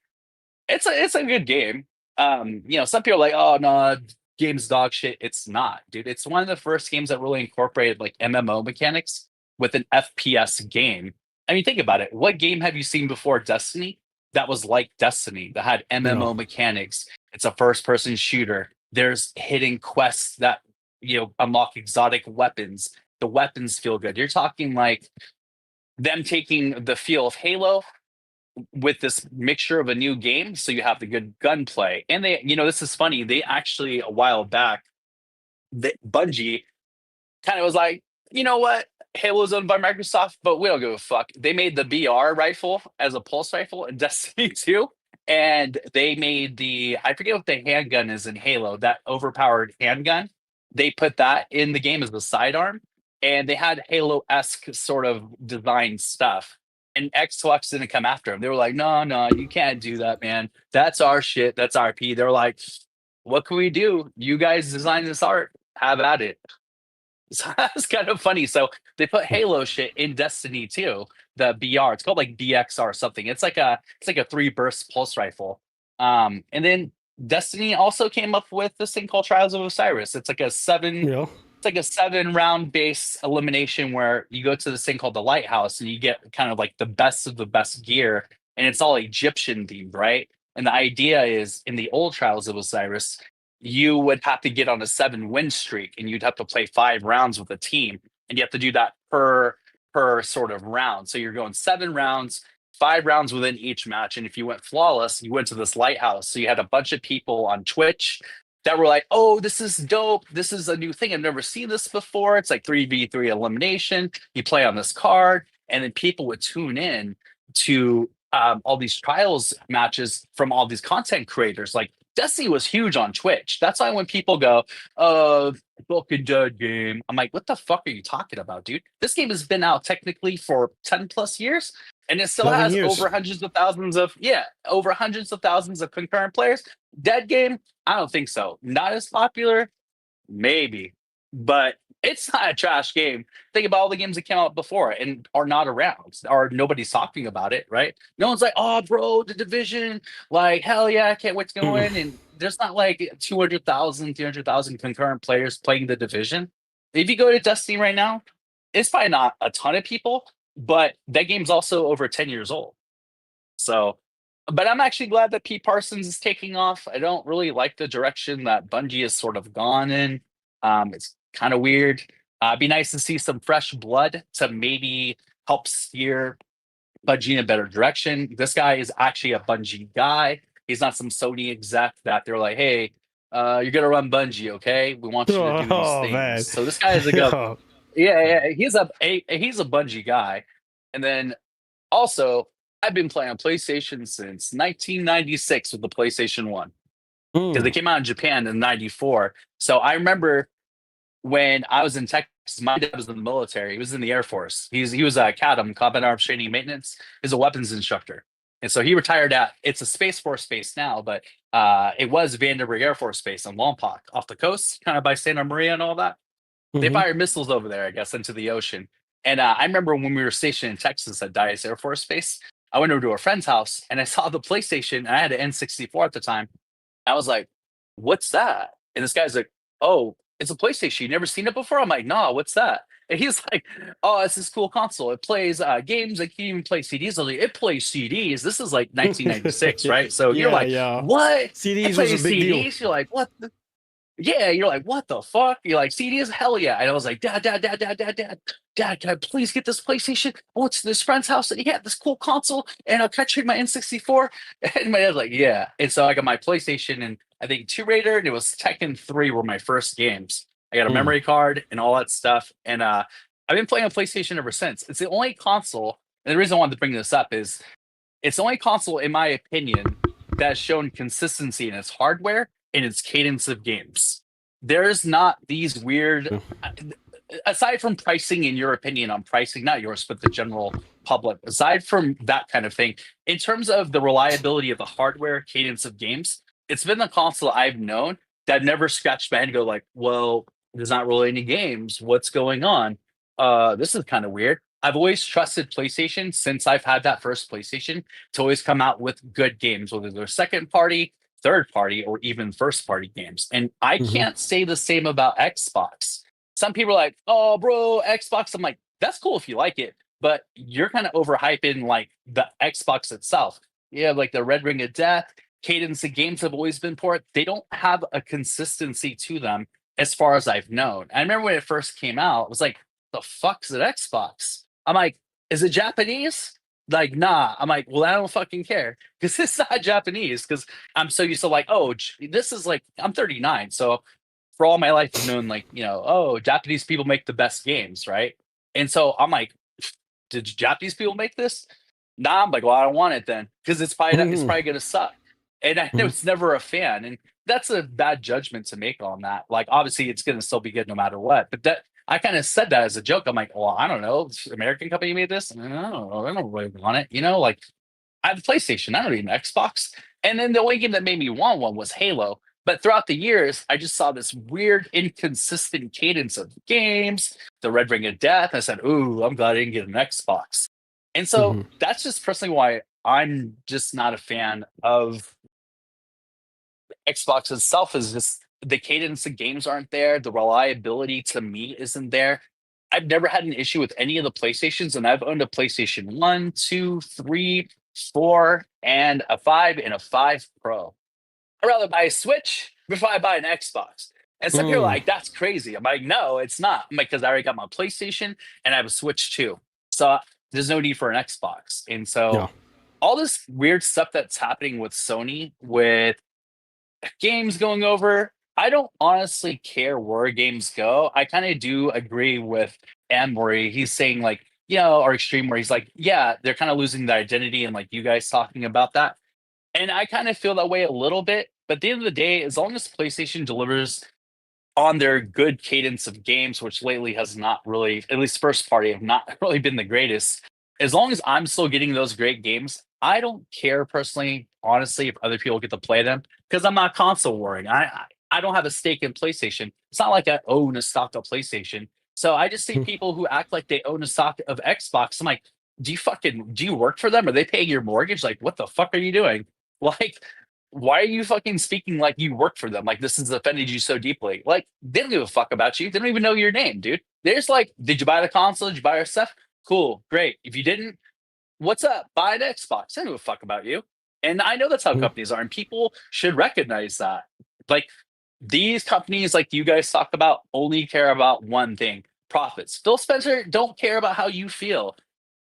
it's a good game. Some people are like, oh no, game's dog shit. It's not, dude. It's one of the first games that really incorporated like MMO mechanics with an FPS game. I mean, think about it. What game have you seen before Destiny that was like Destiny, that had MMO mechanics? It's a first-person shooter. There's hidden quests that unlock exotic weapons. The weapons feel good. You're talking like them taking the feel of Halo with this mixture of a new game, so you have the good gunplay. And they, this is funny. They actually a while back, Bungie kind of was like, you know what? Halo's owned by Microsoft, but we don't give a fuck. They made the BR rifle as a pulse rifle in Destiny 2. And they made I forget what the handgun is in Halo, that overpowered handgun. They put that in the game as the sidearm. And they had Halo-esque sort of design stuff. And Xbox didn't come after them. They were like, no, you can't do that, man. That's our shit. That's RP. They're like, what can we do? You guys design this art. Have at it. So that's kind of funny. So they put Halo shit in Destiny 2, the BR. It's called like BXR or something. It's like a 3-burst pulse rifle. And then Destiny also came up with this thing called Trials of Osiris. It's like a 7-round base elimination where you go to this thing called the Lighthouse and you get kind of like the best of the best gear, and it's all Egyptian themed, right? And the idea is in the old Trials of Osiris, you would have to get on a 7-win streak and you'd have to play 5 rounds with a team, and you have to do that per sort of round. So you're going 7 rounds, 5 rounds within each match. And if you went flawless, you went to this Lighthouse. So you had a bunch of people on Twitch that were like, oh, this is dope. This is a new thing. I've never seen this before. It's like 3v3 elimination. You play on this card, and then people would tune in to all these trials matches from all these content creators. Like Destiny was huge on Twitch. That's why when people go, fucking dead game, I'm like, what the fuck are you talking about, dude? This game has been out technically for 10 plus years. And it still has over hundreds of thousands of concurrent players. Dead game? I don't think so. Not as popular? Maybe. But it's not a trash game. Think about all the games that came out before and are not around, or nobody's talking about it, right? No one's like, oh, bro, The Division, like, hell yeah, I can't wait to go in. And there's not like 200,000, 300,000 concurrent players playing The Division. If you go to Destiny right now, it's probably not a ton of people, but that game's also over 10 years old. So, but I'm actually glad that Pete Parsons is taking off. I don't really like the direction that Bungie has sort of gone in. It's kind of weird. It'd be nice to see some fresh blood to maybe help steer Bungie in a better direction. This guy is actually a Bungie guy. He's not some Sony exec that they're like, hey, you're going to run Bungie, okay? We want you to do these things. Man. So this guy is like he's a Bungie guy. And then also, I've been playing on PlayStation since 1996 with the PlayStation 1. Because they came out in Japan in 94. So I remember when I was in Texas, my dad was in the military. He was in the Air Force. He was a CADM, Combat Arms Training and Maintenance. He's a weapons instructor. And so he retired it's a Space Force base now, but it was Vandenberg Air Force Base in Lompoc off the coast, kind of by Santa Maria and all that. They fired missiles over there, I guess, into the ocean. And I remember when we were stationed in Texas at Dyess Air Force Base, I went over to a friend's house and I saw the PlayStation, and I had an N64 at the time. I was like, what's that? And this guy's like, oh, it's a PlayStation. You never seen it before? I'm like, nah, what's that? And he's like, oh, it's this cool console. It plays games. It can even play CDs. I was like, it plays CDs. This is like 1996, right? So you're Yeah, like, yeah. what? It CDs was a plays big deal. CDs? You're like, what? Yeah, you're like, what the fuck? You're like, CDs? Hell yeah. And I was like, Dad, can I please get this PlayStation? I went to this friend's house and he had this cool console and I'll catch my N64. And my dad's like, yeah. And so I got my PlayStation and I think Tomb Raider and it was Tekken 3 were my first games. I got a Mm. memory card and all that stuff. And I've been playing on PlayStation ever since. It's the only console, and the reason I wanted to bring this up is it's the only console, in my opinion, that has shown consistency in its hardware and its cadence of games. There's not these weird, aside from pricing, in your opinion on pricing, not yours, but the general public, aside from that kind of thing, in terms of the reliability of the hardware cadence of games, it's been the console I've known that never scratched my head and go like, well, there's not really any games. What's going on? This is kind of weird. I've always trusted PlayStation since I've had that first PlayStation to always come out with good games, whether they're second party, third party, or even first party games. And I Mhm. can't say the same about Xbox. Some people are like, oh, bro, Xbox. I'm like, that's cool if you like it, but you're kind of overhyping like the Xbox itself. Yeah, like the Red Ring of Death, cadence of games have always been poor. They don't have a consistency to them as far as I've known. I remember when it first came out, it was like, the fuck's an Xbox? I'm like, is it Japanese? Like, nah. I'm like, well, I don't fucking care because it's not Japanese. Because I'm so used to like, oh, this is like, I'm 39, so for all my life, I've known like, oh, Japanese people make the best games, right? And so I'm like, did Japanese people make this? Nah. I'm like, well, I don't want it then because it's Mhm. probably gonna suck. And I Mhm. was never a fan, and that's a bad judgment to make on that. Like, obviously, it's gonna still be good no matter what. But that I kind of said that as a joke. I'm like, well, I don't know. This American company made this. I don't know. I don't really want it. Like I have a PlayStation. I don't need an Xbox. And then the only game that made me want one was Halo. But throughout the years, I just saw this weird, inconsistent cadence of games, the Red Ring of Death. I said, ooh, I'm glad I didn't get an Xbox. And so Mhm. that's just personally why I'm just not a fan of Xbox itself. Is just the cadence of games aren't there. The reliability to me isn't there. I've never had an issue with any of the PlayStations, and I've owned a PlayStation 1, 2, 3, 4, and a 5 and a 5 Pro. I'd rather buy a Switch before I buy an Xbox. And some people are Mm. like, that's crazy. I'm like, no, it's not. I'm like, because I already got my PlayStation and I have a Switch too. So there's no need for an Xbox. And Yeah. so all this weird stuff that's happening with Sony with games going over, I don't honestly care where games go. I kind of do agree with M where he's saying like, or Extreme where he's like, yeah, they're kind of losing their identity and like you guys talking about that. And I kind of feel that way a little bit. But at the end of the day, as long as PlayStation delivers on their good cadence of games, which lately has not really, at least first party, have not really been the greatest. As long as I'm still getting those great games, I don't care personally, honestly, if other people get to play them because I'm not console warring. I don't have a stake in PlayStation. It's not like I own a stock of PlayStation. So I just see people who act like they own a stock of Xbox. I'm like, do you work for them? Are they paying your mortgage? Like, what the fuck are you doing? Like, why are you fucking speaking like you work for them? Like this has offended you so deeply. Like they don't give a fuck about you. They don't even know your name, dude. They're just like, did you buy the console? Did you buy our stuff? Cool, great. If you didn't, what's up? Buy an Xbox. They don't give a fuck about you. And I know that's how Mhm. companies are, and people should recognize that. Like these companies, like you guys talk about, only care about one thing: profits. Phil Spencer don't care about how you feel.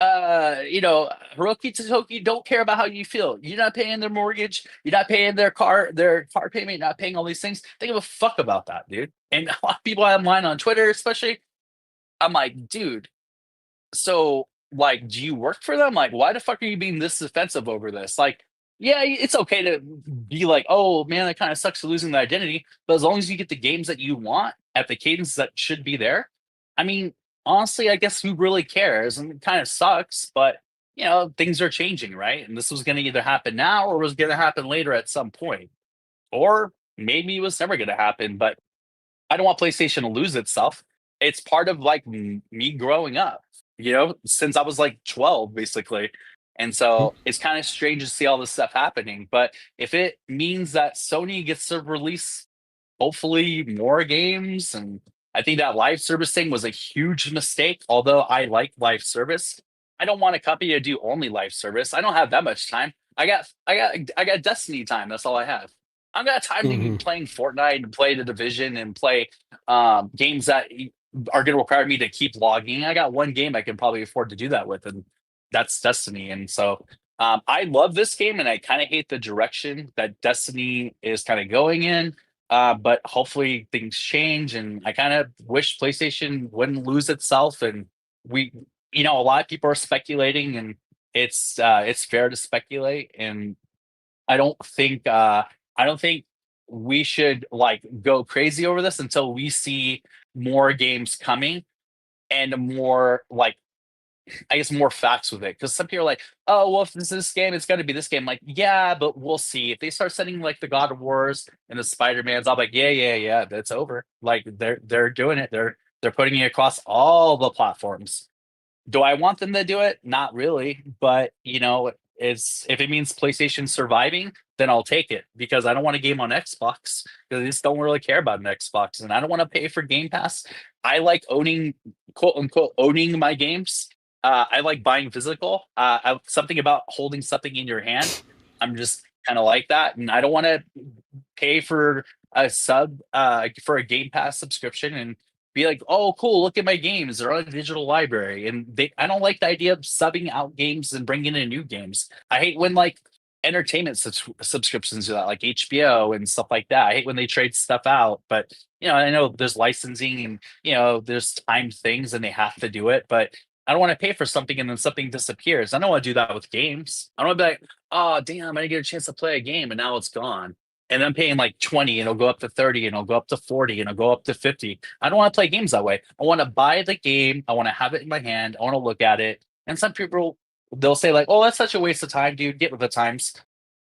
Hiroki Totoki don't care about how you feel. You're not paying their mortgage. You're not paying their car payment. You're not paying all these things. They give a fuck about that, dude. And a lot of people online on Twitter, especially, I'm like, dude, so like, do you work for them? Like, why the fuck are you being this defensive over this? Like, yeah, it's okay to be like, oh man, that kind of sucks for losing the identity. But as long as you get the games that you want at the cadence that should be there, I mean, honestly, I guess who really cares? And it kind of sucks, but things are changing, right? And this was going to either happen now or was going to happen later at some point, or maybe it was never going to happen. But I don't want PlayStation to lose itself. It's part of like me growing up, since I was like 12, basically. And so it's kind of strange to see all this stuff happening. But if it means that Sony gets to release hopefully more games. And I think that live service thing was a huge mistake. Although I like live service, I don't want a company to do only live service. I don't have that much time. I got Destiny time. That's all I have. I've got time to be Hmm. playing Fortnite and play the Division and play games that are going to require me to keep logging. I got one game I can probably afford to do that with, and that's Destiny. And so I love this game, and I kind of hate the direction that Destiny is kind of going in. But hopefully things change, and I kind of wish PlayStation wouldn't lose itself. And we, a lot of people are speculating, and it's fair to speculate. And I don't think we should like go crazy over this until we see more games coming and more like I guess more facts with it. Because some people are like, oh well, if this is this game, it's gonna be this game. Like, yeah, but we'll see. If they start sending like the God of Wars and the Spider-Mans, I'll be like, yeah, that's over. Like they're doing it. They're putting it across all the platforms. Do I want them to do it? Not really, but it's if it means PlayStation surviving, then I'll take it because I don't want a game on Xbox because I just don't really care about an Xbox and I don't want to pay for Game Pass. I like owning, quote unquote, owning my games. I like buying physical. Something about holding something in your hand. I'm just kind of like that, and I don't want to pay for a sub for a Game Pass subscription and be like, oh, cool, look at my games. They're on a digital library. And I don't like the idea of subbing out games and bringing in new games. I hate when like entertainment subscriptions do that, like HBO and stuff like that. I hate when they trade stuff out. But, I know there's licensing and, there's timed things and they have to do it. But I don't want to pay for something and then something disappears. I don't want to do that with games. I don't want to be like, oh, damn, I didn't get a chance to play a game and now it's gone and I'm paying like 20 and it'll go up to 30 and it'll go up to 40 and it'll go up to 50. I don't want to play games that way. I want to buy the game. I want to have it in my hand. I want to look at it. And some people, they'll say like, oh, that's such a waste of time, dude. Get with the times.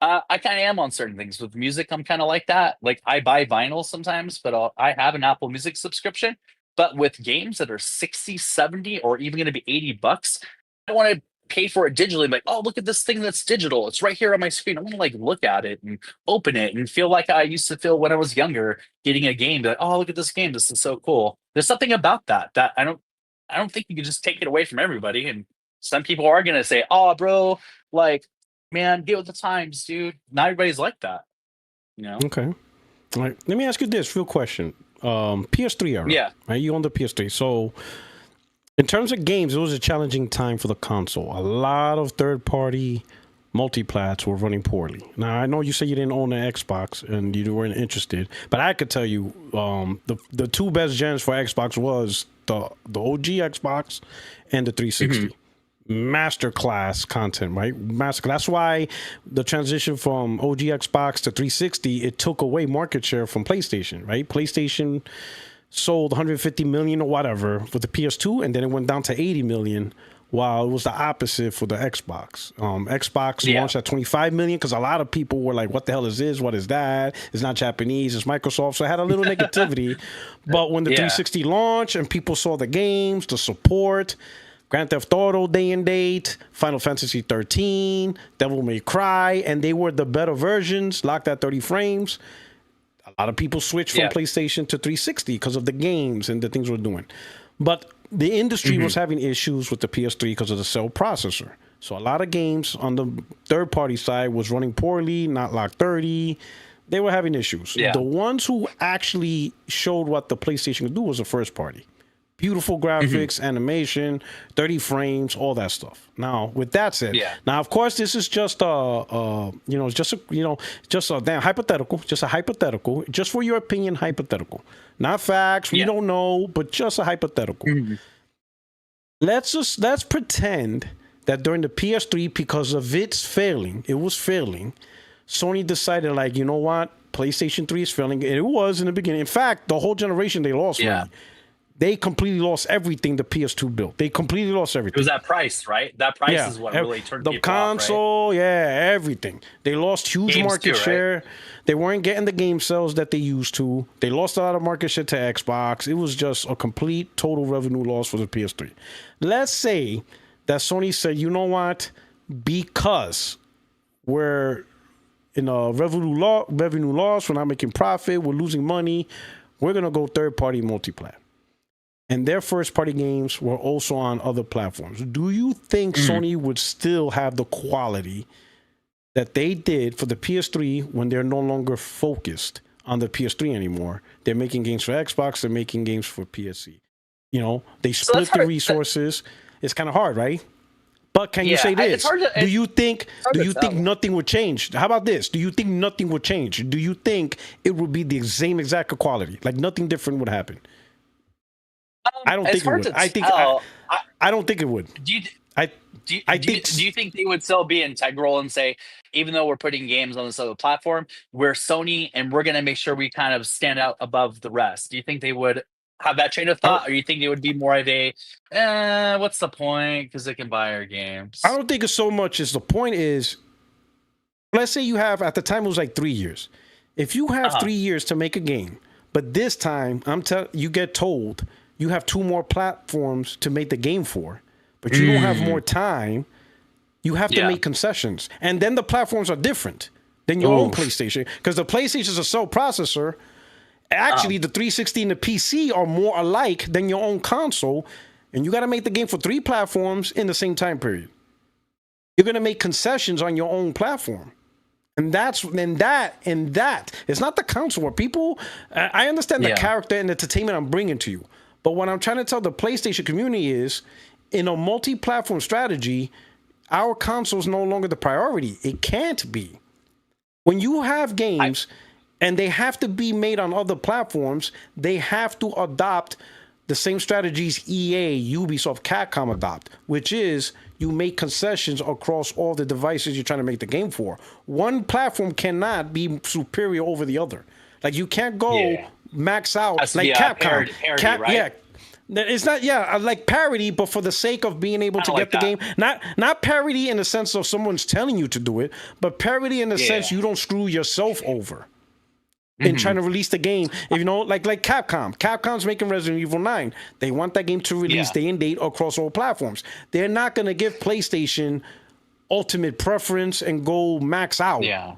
I kind of am on certain things. With music, I'm kind of like that. Like I buy vinyl sometimes, but I have an Apple Music subscription. But with games that are 60, 70, or even going to be $80, I want to pay for it digitally. Like, oh, look at this thing that's digital. It's right here on my screen. I want to like look at it and open it and feel like I used to feel when I was younger, getting a game. Like, oh, look at this game. This is so cool. There's something about that I don't think you can just take it away from everybody. And some people are gonna say, oh, bro, like, man, get with the times, dude. Not everybody's like that. Okay. All right. Let me ask you this real question. PS3 era. Yeah. Right? You on the PS3. So in terms of games, it was a challenging time for the console. A lot of third-party multiplats were running poorly. Now, I know you say you didn't own an Xbox and you weren't interested, but I could tell you the two best gens for Xbox was the OG Xbox and the 360. Masterclass content, right? That's why the transition from OG Xbox to 360, it took away market share from PlayStation, right? PlayStation sold 150 million or whatever for the PS2, and then it went down to 80 million, while it was the opposite for the Xbox. Xbox launched at 25 million because a lot of people were like, what the hell is this? What is that? It's not Japanese, it's Microsoft. So it had a little negativity. But when the 360 launched and people saw the games, the support, Grand Theft Auto day and date, Final Fantasy 13, Devil May Cry, and they were the better versions, locked at 30 frames. A lot of people switched from PlayStation to 360 because of the games and the things we're doing. But the industry was having issues with the PS3 because of the cell processor. So a lot of games on the third-party side was running poorly, not locked 30. They were having issues. The ones who actually showed what the PlayStation could do was the first party. Beautiful graphics, animation, 30 frames, all that stuff. Now, with that said, now of course this is just just a damn hypothetical, just a hypothetical, just for your opinion, hypothetical, not facts. We don't know, but just a hypothetical. Let's pretend that during the PS3, because of it was failing. Sony decided, like, you know what, PlayStation 3 is failing. It was in the beginning. In fact, the whole generation they lost. Money. They completely lost everything the PS2 built. They completely lost everything. It was that price, right? That price is what really turned the people console, off, right? Everything. They lost huge Games market too, share. Right? They weren't getting the game sales that they used to. They lost a lot of market share to Xbox. It was just a complete total revenue loss for the PS3. Let's say that Sony said, you know what? Because we're revenue loss. We're not making profit. We're losing money. We're gonna go third-party multiplat. And their first-party games were also on other platforms. Do you think Sony would still have the quality that they did for the PS3 when they're no longer focused on the PS3 anymore? They're making games for Xbox. They're making games for PSC. You know, they split the resources. It's kind of hard, right? But can you say this? Do you think nothing would change? How about this? Do you think nothing would change? Do you think it would be the same exact quality? Like nothing different would happen? I don't think it would. I don't think it would. Do you think they would still be integral and say, even though we're putting games on this other platform, we're Sony and we're going to make sure we kind of stand out above the rest? Do you think they would have that train of thought, or you think it would be more of a, what's the point? Because they can buy our games. I don't think it's so much as the point is, let's say you have, at the time it was like 3 years. If you have 3 years to make a game, but this time you get told you have 2 more platforms to make the game for, but you don't have more time, you have to make concessions. And then the platforms are different than your own PlayStation, because the PlayStation is a cell processor. Actually, the 360 and the PC are more alike than your own console, and you got to make the game for 3 platforms in the same time period. You're going to make concessions on your own platform. And that it's not the console where people, I understand the character and the entertainment I'm bringing to you, but what I'm trying to tell the PlayStation community is, in a multi-platform strategy, our console is no longer the priority. It can't be. When you have games and they have to be made on other platforms, they have to adopt the same strategies EA, Ubisoft, Capcom adopt, which is you make concessions across all the devices you're trying to make the game for. One platform cannot be superior over the other. Like, you can't go max out like Capcom. Parity, right? Yeah. It's not, like parity, but for the sake of being able to get the game. Not parity in the sense of someone's telling you to do it, but parity in the sense you don't screw yourself over in trying to release the game. If you know, like Capcom. Capcom's making Resident Evil 9. They want that game to release day and date across all platforms. They're not going to give PlayStation ultimate preference and go max out. Yeah.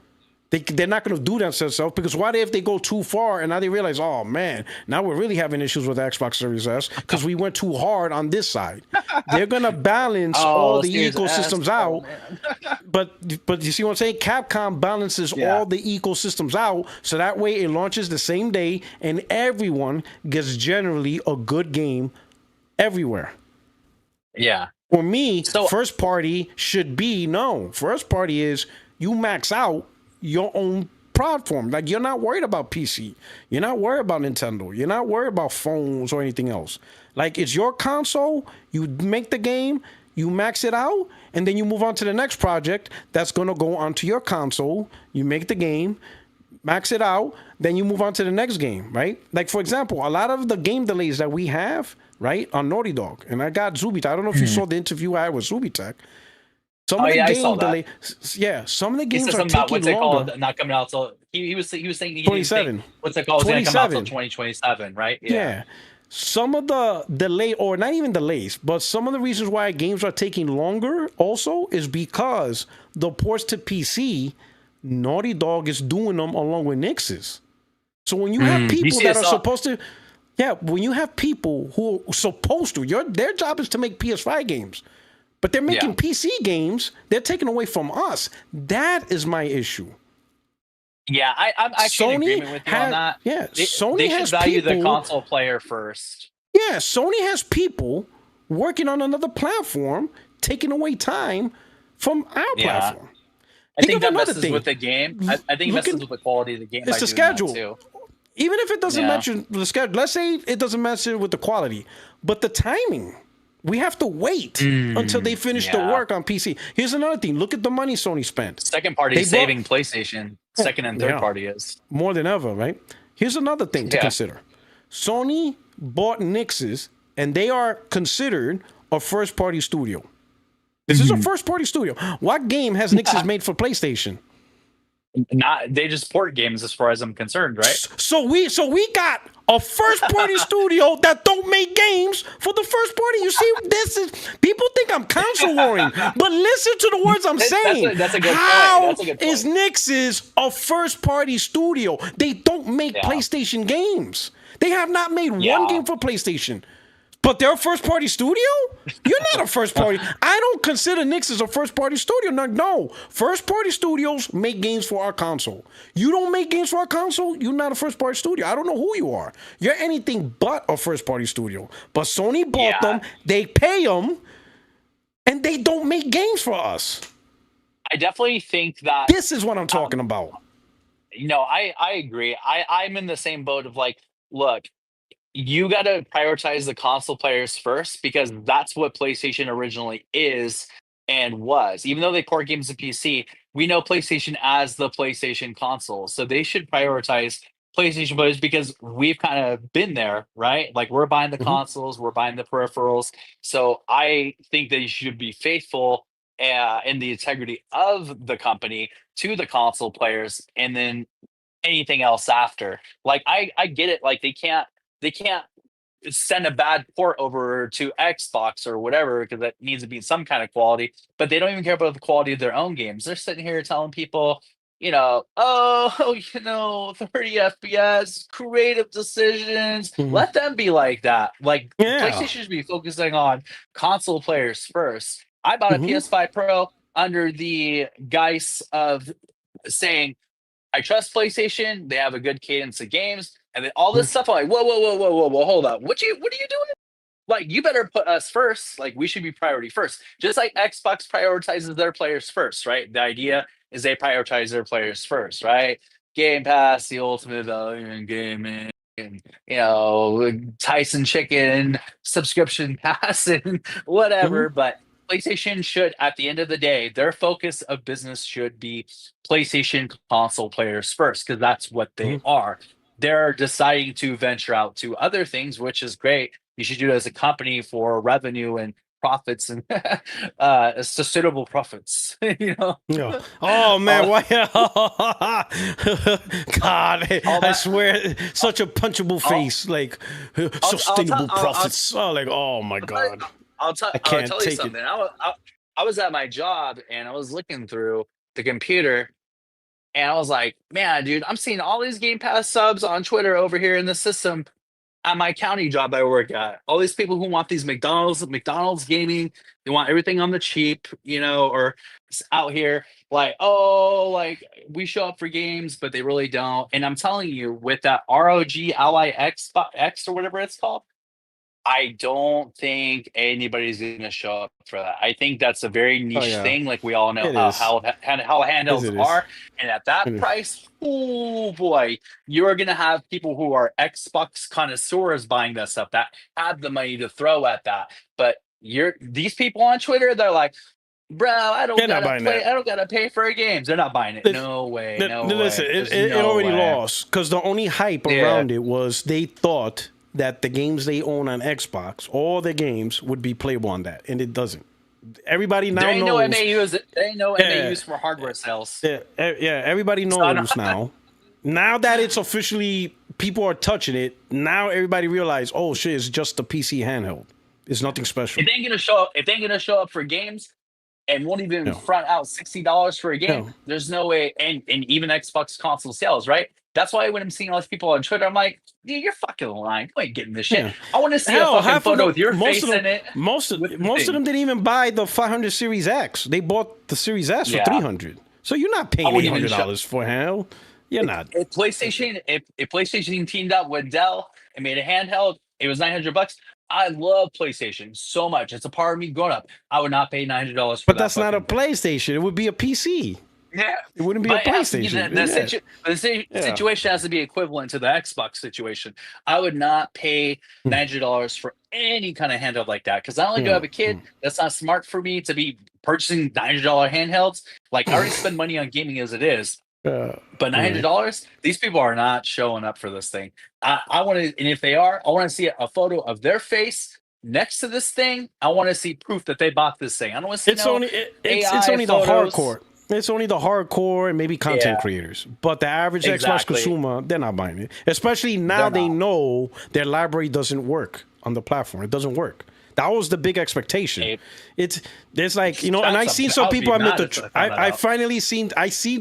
They're not going to do that to themselves, because what if they go too far and now they realize, oh man, now we're really having issues with Xbox Series S because we went too hard on this side. They're going to balance all the ecosystems out. But you see what I'm saying? Capcom balances all the ecosystems out, so that way it launches the same day and everyone gets generally a good game everywhere. Yeah. For me, first party should be, first party is you max out your own platform. Like, you're not worried about PC. You're not worried about Nintendo. You're not worried about phones or anything else. Like, it's your console. You make the game, you max it out, and then you move on to the next project that's going to go onto your console. You make the game, max it out, then you move on to the next game, right? Like, for example, a lot of the game delays that we have, right, on Naughty Dog, and I got Zubitech. I don't know if you saw the interview I had with Zubitech. Some of the game delay, some of the games are taking longer. Not coming out till he was saying 27. What's it called? It's going to come out till 2027, right? Yeah. Some of the delay, or not even delays, but some of the reasons why games are taking longer also is because the ports to PC, Naughty Dog is doing them along with Nixxies. So when you have people that are supposed to, when you have people who are supposed to, their job is to make PS5 games. But they're making PC games. They're taking away from us. That is my issue. Yeah, I'm actually in agreement with you on that. Yeah, Sony they has should value people, the console player first. Yeah, Sony has people working on another platform, taking away time from our platform. I think that messes with the game. I think it messes with the quality of the game. It's the schedule. Even if it doesn't mention the schedule, let's say it doesn't mess with the quality, but the timing. We have to wait until they finish the work on PC. Here's another thing. Look at the money Sony spent. Second party saving PlayStation. Second and third party is. More than ever, right? Here's another thing to consider. Sony bought Nixxies, and they are considered a first-party studio. This is a first-party studio. What game has Nixxies made for PlayStation? They just port games as far as I'm concerned, right? So we got a first-party studio that don't make games for the first party. You see, this is people think I'm console warring, but listen to the words I'm saying. That's a good point. How That's a good point. is Nixxies a first-party studio? They don't make PlayStation games. They have not made one game for PlayStation. But they're a first-party studio? You're not a first-party. I don't consider Nixxies a first-party studio. No. First-party studios make games for our console. You don't make games for our console, you're not a first-party studio. I don't know who you are. You're anything but a first-party studio. But Sony bought them, they pay them, and they don't make games for us. I definitely think that... This is what I'm talking about. I agree. I'm in the same boat of like, look, you got to prioritize the console players first because that's what PlayStation originally is and was. Even though they port games to PC, we know PlayStation as the PlayStation console. So they should prioritize PlayStation players because we've kind of been there, right? Like we're buying the consoles, we're buying the peripherals. So I think they should be faithful in the integrity of the company to the console players and then anything else after. Like I get it. Like they can't send a bad port over to Xbox or whatever because that needs to be some kind of quality, but they don't even care about the quality of their own games. They're sitting here telling people, 30 FPS, creative decisions. Let them be like that. Like PlayStation should be focusing on console players first. I bought a PS5 Pro under the guise of saying, I trust PlayStation. They have a good cadence of games. And then all this stuff, I'm like, whoa, hold up. What are you doing? Like, you better put us first. Like, we should be priority first. Just like Xbox prioritizes their players first, right? The idea is they prioritize their players first, right? Game Pass, the ultimate value in gaming, and, Tyson Chicken, subscription pass, and whatever. But PlayStation should, at the end of the day, their focus of business should be PlayStation console players first, because that's what they are. They're deciding to venture out to other things, which is great. You should do it as a company for revenue and profits and sustainable profits. Oh man, why? God, I swear, such a punchable face, like sustainable profits. Oh my God. I'll tell you something. I was at my job and I was looking through the computer and I was like, man, dude, I'm seeing all these Game Pass subs on Twitter over here in the system at my county job I work at. All these people who want these McDonald's gaming, they want everything on the cheap, or out here like, we show up for games, but they really don't. And I'm telling you, with that ROG Ally X or whatever it's called, I don't think anybody's going to show up for that. I think that's a very niche thing. Like we all know how handhelds are. And at that price, oh boy, you're going to have people who are Xbox connoisseurs buying that stuff that have the money to throw at that. But these people on Twitter, they're like, bro, I don't gotta pay for games. They're not buying it. No way. Listen, it already lost because the only hype around it was they thought that the games they own on Xbox, all the games would be playable on that, and it doesn't. Everybody now knows. There ain't no MAUs for hardware sales. Everybody knows now. Now that it's officially, people are touching it, now everybody realize, oh shit, it's just a PC handheld. It's nothing special. If they ain't gonna show up for games and won't even front out $60 for a game, there's no way. And even Xbox console sales, right? That's why when I'm seeing all these people on Twitter, I'm like, dude, you're fucking lying. You ain't getting this shit. I want to see a fucking photo with your face in it. Most of them didn't even buy the 500 Series X. They bought the Series S for $300. So you're not paying $800 for handheld. You're not. If PlayStation teamed up with Dell and made a handheld, it was $900. I love PlayStation so much. It's a part of me growing up. I would not pay $900 for that. But that's not a PlayStation. It would be a PC. Yeah, it wouldn't be a PlayStation. The situation has to be equivalent to the Xbox situation. I would not pay $900 for any kind of handheld like that because I only do have a kid. That's not smart for me to be purchasing $900 handhelds. Like I already spend money on gaming as it is. But $900, these people are not showing up for this thing. I want to, and if they are, I want to see a photo of their face next to this thing. I want to see proof that they bought this thing. I don't want to see it's only the hardcore. It's only the hardcore and maybe content Yeah. creators. But the average Xbox Exactly. consumer, they're not buying it. Especially now they know their library doesn't work on the platform. It doesn't work. That was the big expectation. There's like, you know, and I seen some people admit the truth. I finally seen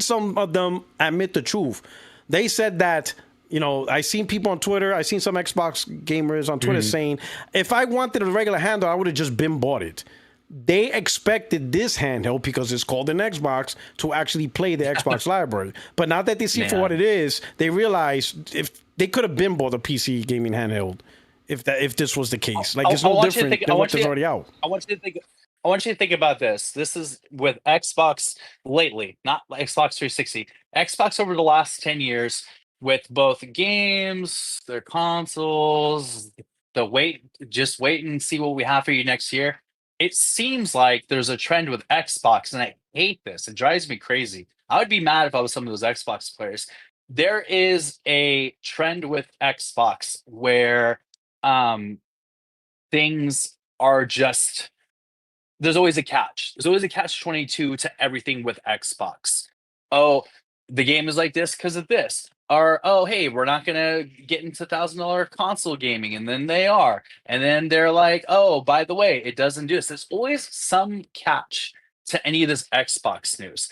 some of them admit the truth. They said that, you know, I seen people on Twitter, I seen some Xbox gamers on Twitter saying, if I wanted a regular handle, I would have just been bought it. They expected this handheld, because it's called an Xbox, to actually play the Xbox library. But now that they see for what it is, they realize if they could have been bought a PC gaming handheld if this was the case. Like, it's no different than what's already out. I want you to think about this. This is with Xbox lately, not Xbox 360. Xbox over the last 10 years with both games, their consoles, just wait and see what we have for you next year. It seems like there's a trend with Xbox, and I hate this. It drives me crazy. I would be mad if I was some of those Xbox players. There is a trend with Xbox where things are just, there's always a catch. There's always a catch 22 to everything with Xbox. Oh, the game is like this because of this. Or, oh, hey, we're not going to get into $1,000 console gaming. And then they are. And then they're like, oh, by the way, it doesn't do this. There's always some catch to any of this Xbox news.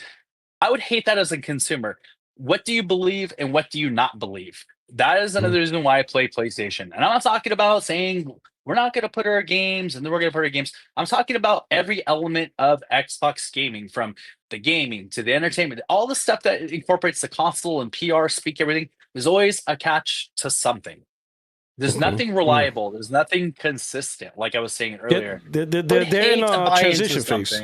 I would hate that as a consumer. What do you believe and what do you not believe? That is another reason why I play PlayStation. And I'm not talking about saying we're not going to put our games and then we're going to put our games. I'm talking about every element of Xbox gaming, from the gaming to the entertainment, all the stuff that incorporates the console and PR, speak, everything. There's always a catch to something. There's nothing reliable. There's nothing consistent, like I was saying earlier. They're in a transition phase.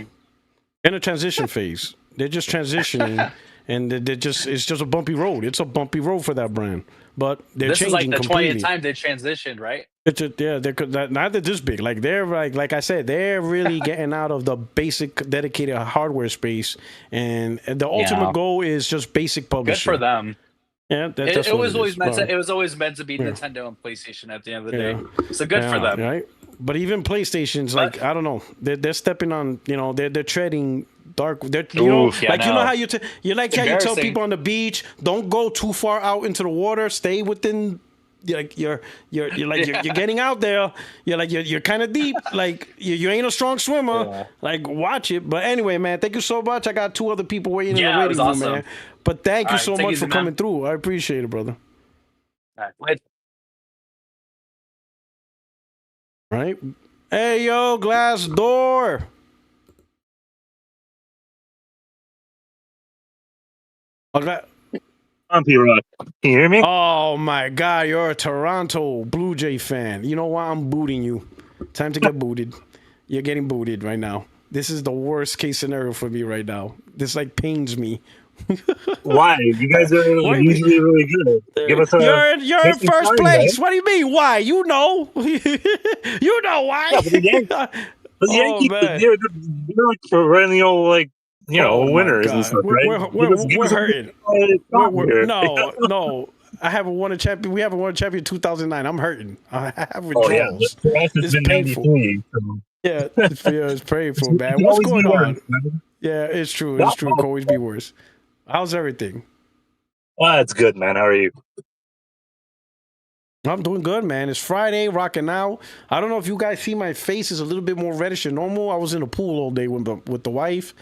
In a transition phase. They're just transitioning, and it's just a bumpy road. It's a bumpy road for that brand. But they're changing completely. This is like the 20th time they transitioned, right? Not that this big. Like, they're like I said, they're really getting out of the basic dedicated hardware space, and the ultimate goal is just basic publishing. Good for them. Yeah, it was always meant to be Nintendo and PlayStation at the end of the day. So good for them, right? But even PlayStation's like, I don't know, they're stepping on, you know, they're treading dark. You know how you tell people on the beach, don't go too far out into the water, stay within. You're getting out there. You're kind of deep. Like you ain't a strong swimmer. Yeah. Like, watch it. But anyway, man, thank you so much. I got 2 other people waiting in the waiting room, man. But thank you so much for coming through. I appreciate it, brother. Right. Hey, yo, glass door. P-Rock. Can you hear me? Oh my God, you're a Toronto Blue Jay fan. You know why I'm booting you? Time to get booted. You're getting booted right now. This is the worst case scenario for me right now. This like pains me. Why? You guys are usually really good. Give us you're in first place. Right? What do you mean? Why? You know. You know why? Yeah, but the Yankees, they're like perennial, like, you know, winners and stuff, right? We're hurting. No. I haven't won a champion. We haven't won a champion in 2009. I'm hurting. I have withdrawals. It's painful. Yeah, it's painful, man. What's going on? Yeah, it's true. It's true. It can always be worse. How's everything? Well, it's good, man. How are you? I'm doing good, man. It's Friday, rocking out. I don't know if you guys see my face is a little bit more reddish than normal. I was in the pool all day with the wife.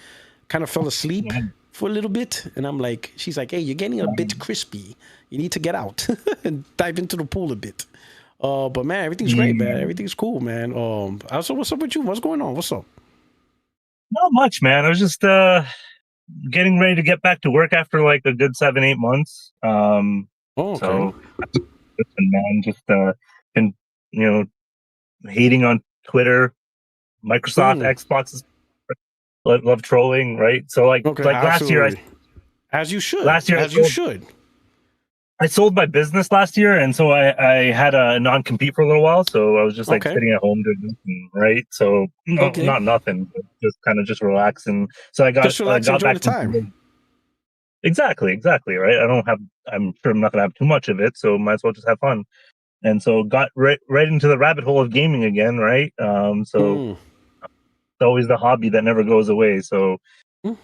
Kind of fell asleep for a little bit, and I'm like, she's like, hey, you're getting a bit crispy. You need to get out and dive into the pool a bit. But man, everything's great, man. Everything's cool, man. So what's up with you? What's going on? What's up? Not much, man. I was just getting ready to get back to work after like a good 7-8 months. So man, just been, you know, hating on Twitter, Microsoft, Xbox. Love trolling, right? So like last year, as you should. I sold my business last year, and so I had a non-compete for a little while. So I was just like sitting at home doing nothing, right? So not nothing, but just kind of just relaxing. So I got back the time. Exactly, right? I'm sure I'm not gonna have too much of it, so might as well just have fun. And so got right into the rabbit hole of gaming again, right? It's always the hobby that never goes away. So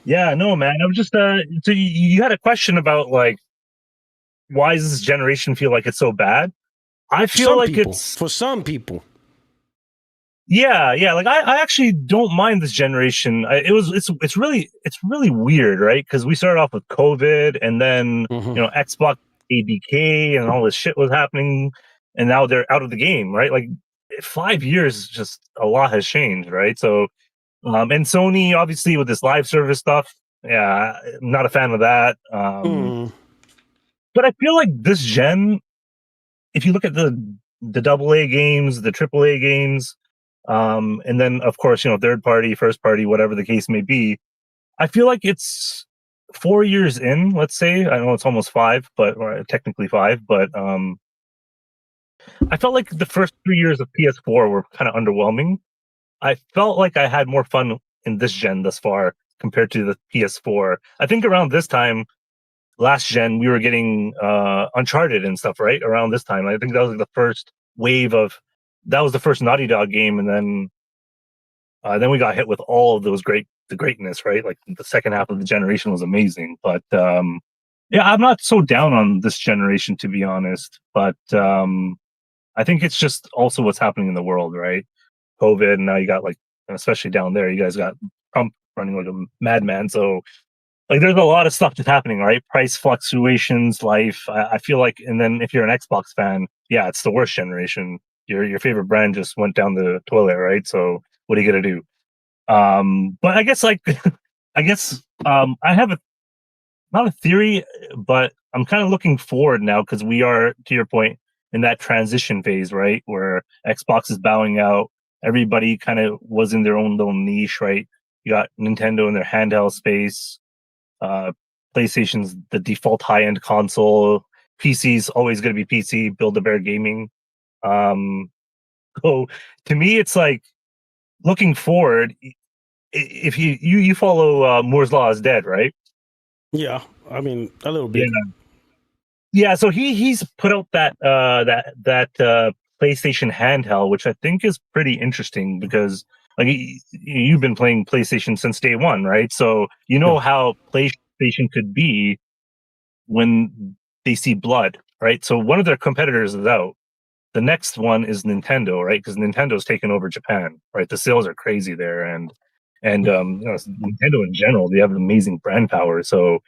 Yeah, no, man. I was just so you had a question about like why does this generation feel like it's so bad? I feel Some like people, for some people. Yeah. Like I actually don't mind this generation. It's really weird, right? Because we started off with COVID, and then Xbox ABK and all this shit was happening, and now they're out of the game, right? Like 5 years, just a lot has changed, right? So, and Sony obviously with this live service stuff, yeah, I'm not a fan of that. But I feel like this gen, if you look at the AA games, the AAA games, and then of course third party, first party, whatever the case may be, I feel like it's 4 years in. Let's say I know it's almost 5, but or technically 5, but I felt like the first 3 years of PS4 were kind of underwhelming. I felt like I had more fun in this gen thus far compared to the PS4. I think around this time last gen we were getting Uncharted and stuff, right? Around this time, I think that was like the first wave of that was the first Naughty Dog game, and then we got hit with all of those the greatness, right? Like the second half of the generation was amazing, but yeah, I'm not so down on this generation, to be honest. But I think it's just also what's happening in the world, right? COVID, and now you got like, especially down there, you guys got Trump running like a madman, so like there's a lot of stuff that's happening, right? Price fluctuations, life. I feel like, and then if you're an Xbox fan, yeah, it's the worst generation. Your favorite brand just went down the toilet, right? So what are you gonna do? But I guess like I have not a theory, but I'm kind of looking forward now because we are, to your point, in that transition phase, right? Where Xbox is bowing out. Everybody kind of was in their own little niche, right? You got Nintendo in their handheld space. PlayStation's the default high-end console. PC's always going to be PC, Build-A-Bear gaming. So to me, it's like looking forward. If you follow Moore's Law is Dead, right? Yeah, I mean a little bit. Yeah. So he's put out that PlayStation handheld, which I think is pretty interesting because like you've been playing PlayStation since day one, right? So you know how PlayStation could be when they see blood, right? So one of their competitors is out. The next one is Nintendo, right? Because Nintendo's taken over Japan, right? The sales are crazy there, and Nintendo in general, they have amazing brand power. So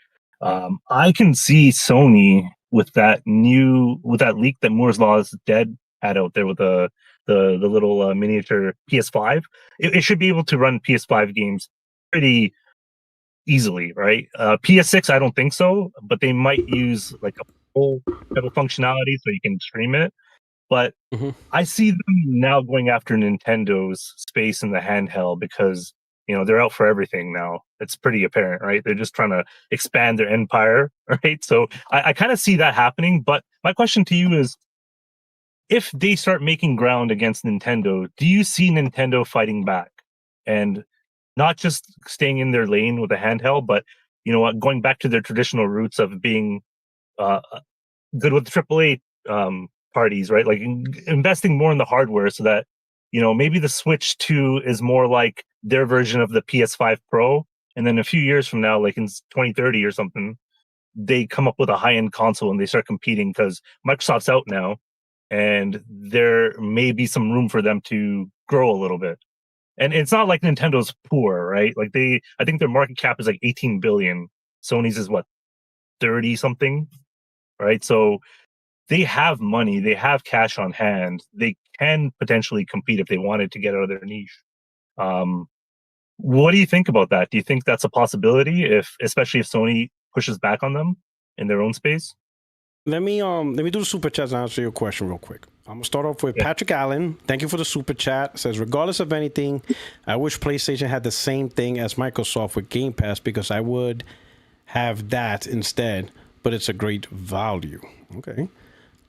I can see Sony with that leak that Moore's Law is Dead had out there with the little miniature PS5. It should be able to run PS5 games pretty easily, right? PS6, I don't think so, but they might use like a full type of functionality so you can stream it. But I see them now going after Nintendo's space in the handheld because they're out for everything now. It's pretty apparent, right? They're just trying to expand their empire, right? So I kind of see that happening. But my question to you is, if they start making ground against Nintendo, do you see Nintendo fighting back and not just staying in their lane with a handheld, but going back to their traditional roots of being good with the AAA parties, right? Like investing more in the hardware so that maybe the Switch 2 is more like their version of the PS5 Pro, and then a few years from now, like in 2030 or something, they come up with a high-end console and they start competing because Microsoft's out now, and there may be some room for them to grow a little bit. And it's not like Nintendo's poor, right? Like I think their market cap is like 18 billion. Sony's is what, 30 something, right? So they have money, they have cash on hand, they can potentially compete if they wanted to get out of their niche. What do you think about that? Do you think that's a possibility, especially if Sony pushes back on them in their own space? Let me do the super chats and answer your question real quick. I'm gonna start off with Patrick Allen. Thank you for the super chat. It says, regardless of anything, I wish PlayStation had the same thing as Microsoft with Game Pass because I would have that instead, but it's a great value. Okay.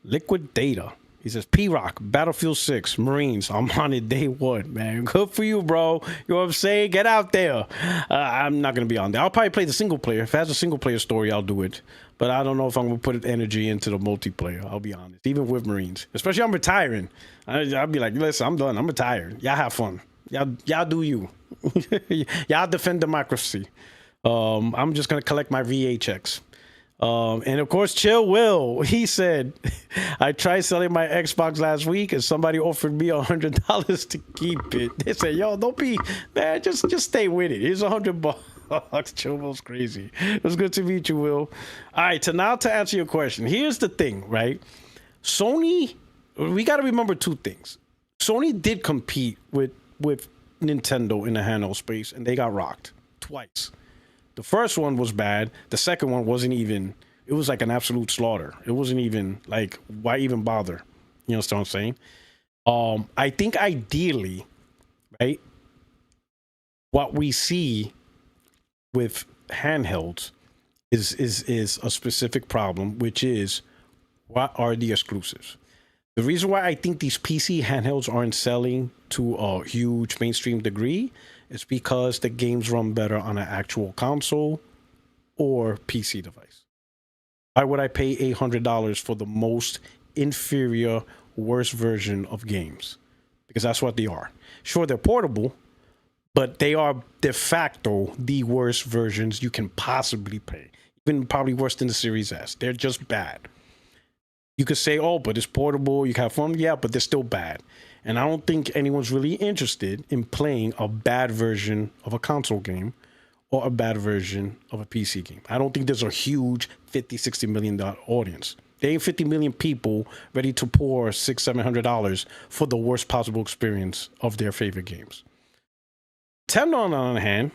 Liquid Data. He says, P-Rock, Battlefield 6, Marines. I'm on it day one, man. Good for you, bro. You know what I'm saying? Get out there. I'm not going to be on there. I'll probably play the single player. If it has a single player story, I'll do it. But I don't know if I'm going to put energy into the multiplayer. I'll be honest. Even with Marines. Especially I'm retiring. I'll be like, listen, I'm done. I'm retired. Y'all have fun. Y'all do you. Y'all defend democracy. I'm just gonna collect my VA checks. And of course, Chill Will, he said, I tried selling my Xbox last week and somebody offered me $100 to keep it. They said, yo, don't be, man, just stay with it. Here's $100. Chill Will's crazy. It was good to meet you, Will. All right, so now to answer your question, here's the thing, right? Sony, we got to remember two things. Sony did compete with Nintendo in the handheld space, and they got rocked twice. The first one was bad. The second one wasn't even, it was like an absolute slaughter. It wasn't even like, why even bother? You know what I'm saying? I think ideally, right, what we see with handhelds is a specific problem, which is what are the exclusives? The reason why I think these PC handhelds aren't selling to a huge mainstream degree is because the games run better on an actual console or PC device. Why would I pay $800 for the most inferior, worst version of games? Because that's what they are. Sure, they're portable, but they are de facto the worst versions you can possibly pay. Even probably worse than the Series S. They're just bad. You could say, oh, but it's portable, you can have fun. Yeah, but they're still bad. And I don't think anyone's really interested in playing a bad version of a console game or a bad version of a PC game. I don't think there's a huge $50-60 million audience. There ain't 50 million people ready to pour $600-700 for the worst possible experience of their favorite games. Nintendo, on the other hand,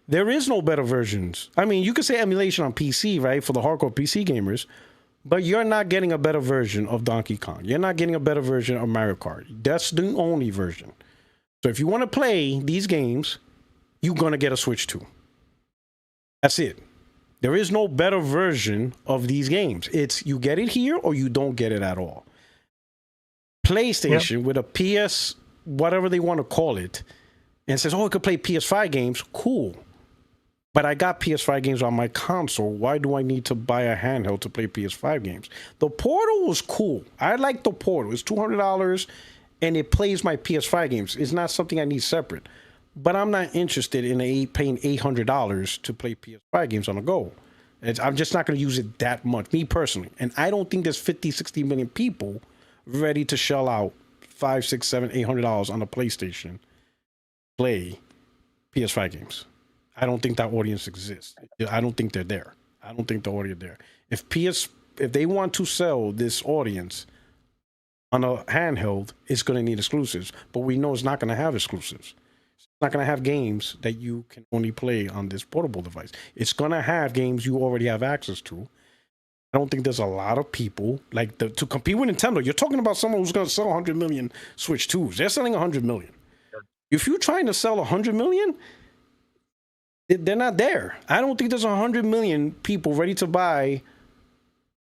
there is no better versions. I mean, you could say emulation on PC, right, for the hardcore PC gamers, but you're not getting a better version of Donkey Kong. You're not getting a better version of Mario Kart. That's the only version. So if you want to play these games, you're going to get a Switch 2. That's it. There is no better version of these games. It's you get it here or you don't get it at all. PlayStation with a PS, whatever they want to call it, and says, oh, I could play PS5 games. Cool. But I got PS5 games on my console. Why do I need to buy a handheld to play PS5 games? The Portal was cool. I like the Portal. It's $200 and it plays my PS5 games. It's not something I need separate. But I'm not interested in paying $800 to play PS5 games on the go. I'm just not going to use it that much, me personally. And I don't think there's 50-60 million people ready to shell out $500, $600, $700, $800 on the PlayStation play PS5 games. I don't think that audience exists. I don't think they're there. I don't think the audience there. If they want to sell this audience on a handheld, it's going to need exclusives. But we know it's not going to have exclusives. It's not going to have games that you can only play on this portable device. It's going to have games you already have access to. I don't think there's a lot of people like to compete with Nintendo. You're talking about someone who's going to sell 100 million Switch 2s. They're selling 100 million. If you're trying to sell 100 million, they're not there. I don't think there's 100 million people ready to buy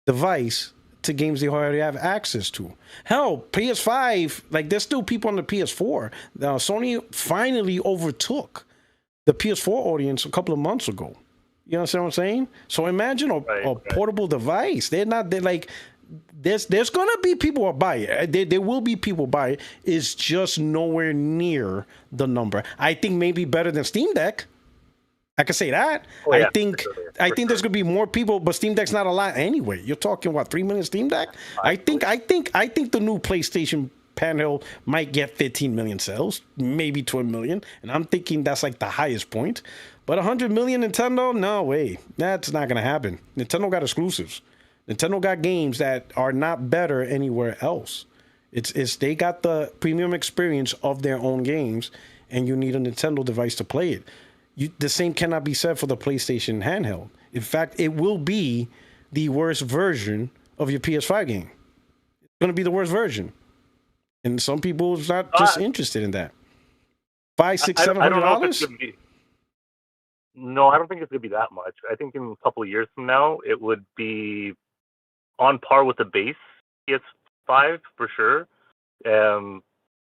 device to games they already have access to. Hell, PS5, like there's still people on the PS4. Sony finally overtook the PS4 audience a couple of months ago. You understand what I'm saying? So imagine a portable device. They're like, there's gonna be people who buy it. There will be people buy it. It's just nowhere near the number. I think maybe better than Steam Deck. I can say that. Oh, yeah, I think there's gonna be more people, but Steam Deck's not a lot anyway. You're talking what, 3 million Steam Deck? I think the new PlayStation handheld might get 15 million sales, maybe 12 million, and I'm thinking that's like the highest point. But 100 million Nintendo? No way. That's not gonna happen. Nintendo got exclusives. Nintendo got games that are not better anywhere else. It's they got the premium experience of their own games, and you need a Nintendo device to play it. The same cannot be said for the PlayStation handheld. In fact, it will be the worst version of your PS5 game. It's going to be the worst version. And some people are not just interested in that. $500, $600, $700? No, I don't think it's going to be that much. I think in a couple of years from now, it would be on par with the base PS5 for sure,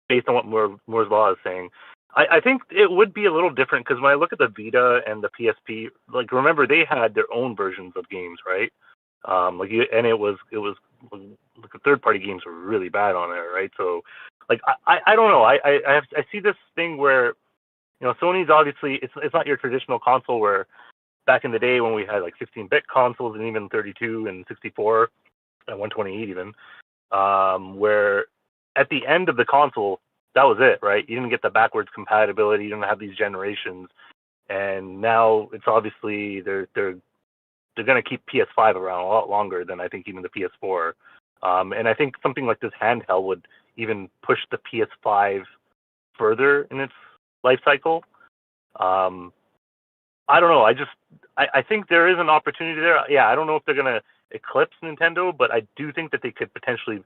based on what Moore's Law is saying. I think it would be a little different because when I look at the Vita and the PSP, like remember they had their own versions of games, right? It was like the third-party games were really bad on there, right? So, like I don't know. I see this thing where, you know, Sony's obviously it's not your traditional console where back in the day when we had like 16-bit consoles and even 32 and 64 and 128 even, where at the end of the console, that was it, right? You didn't get the backwards compatibility. You didn't have these generations. And now it's obviously they're going to keep PS5 around a lot longer than I think even the PS4. And I think something like this handheld would even push the PS5 further in its life cycle. I don't know. I think there is an opportunity there. Yeah, I don't know if they're going to eclipse Nintendo, but I do think that they could potentially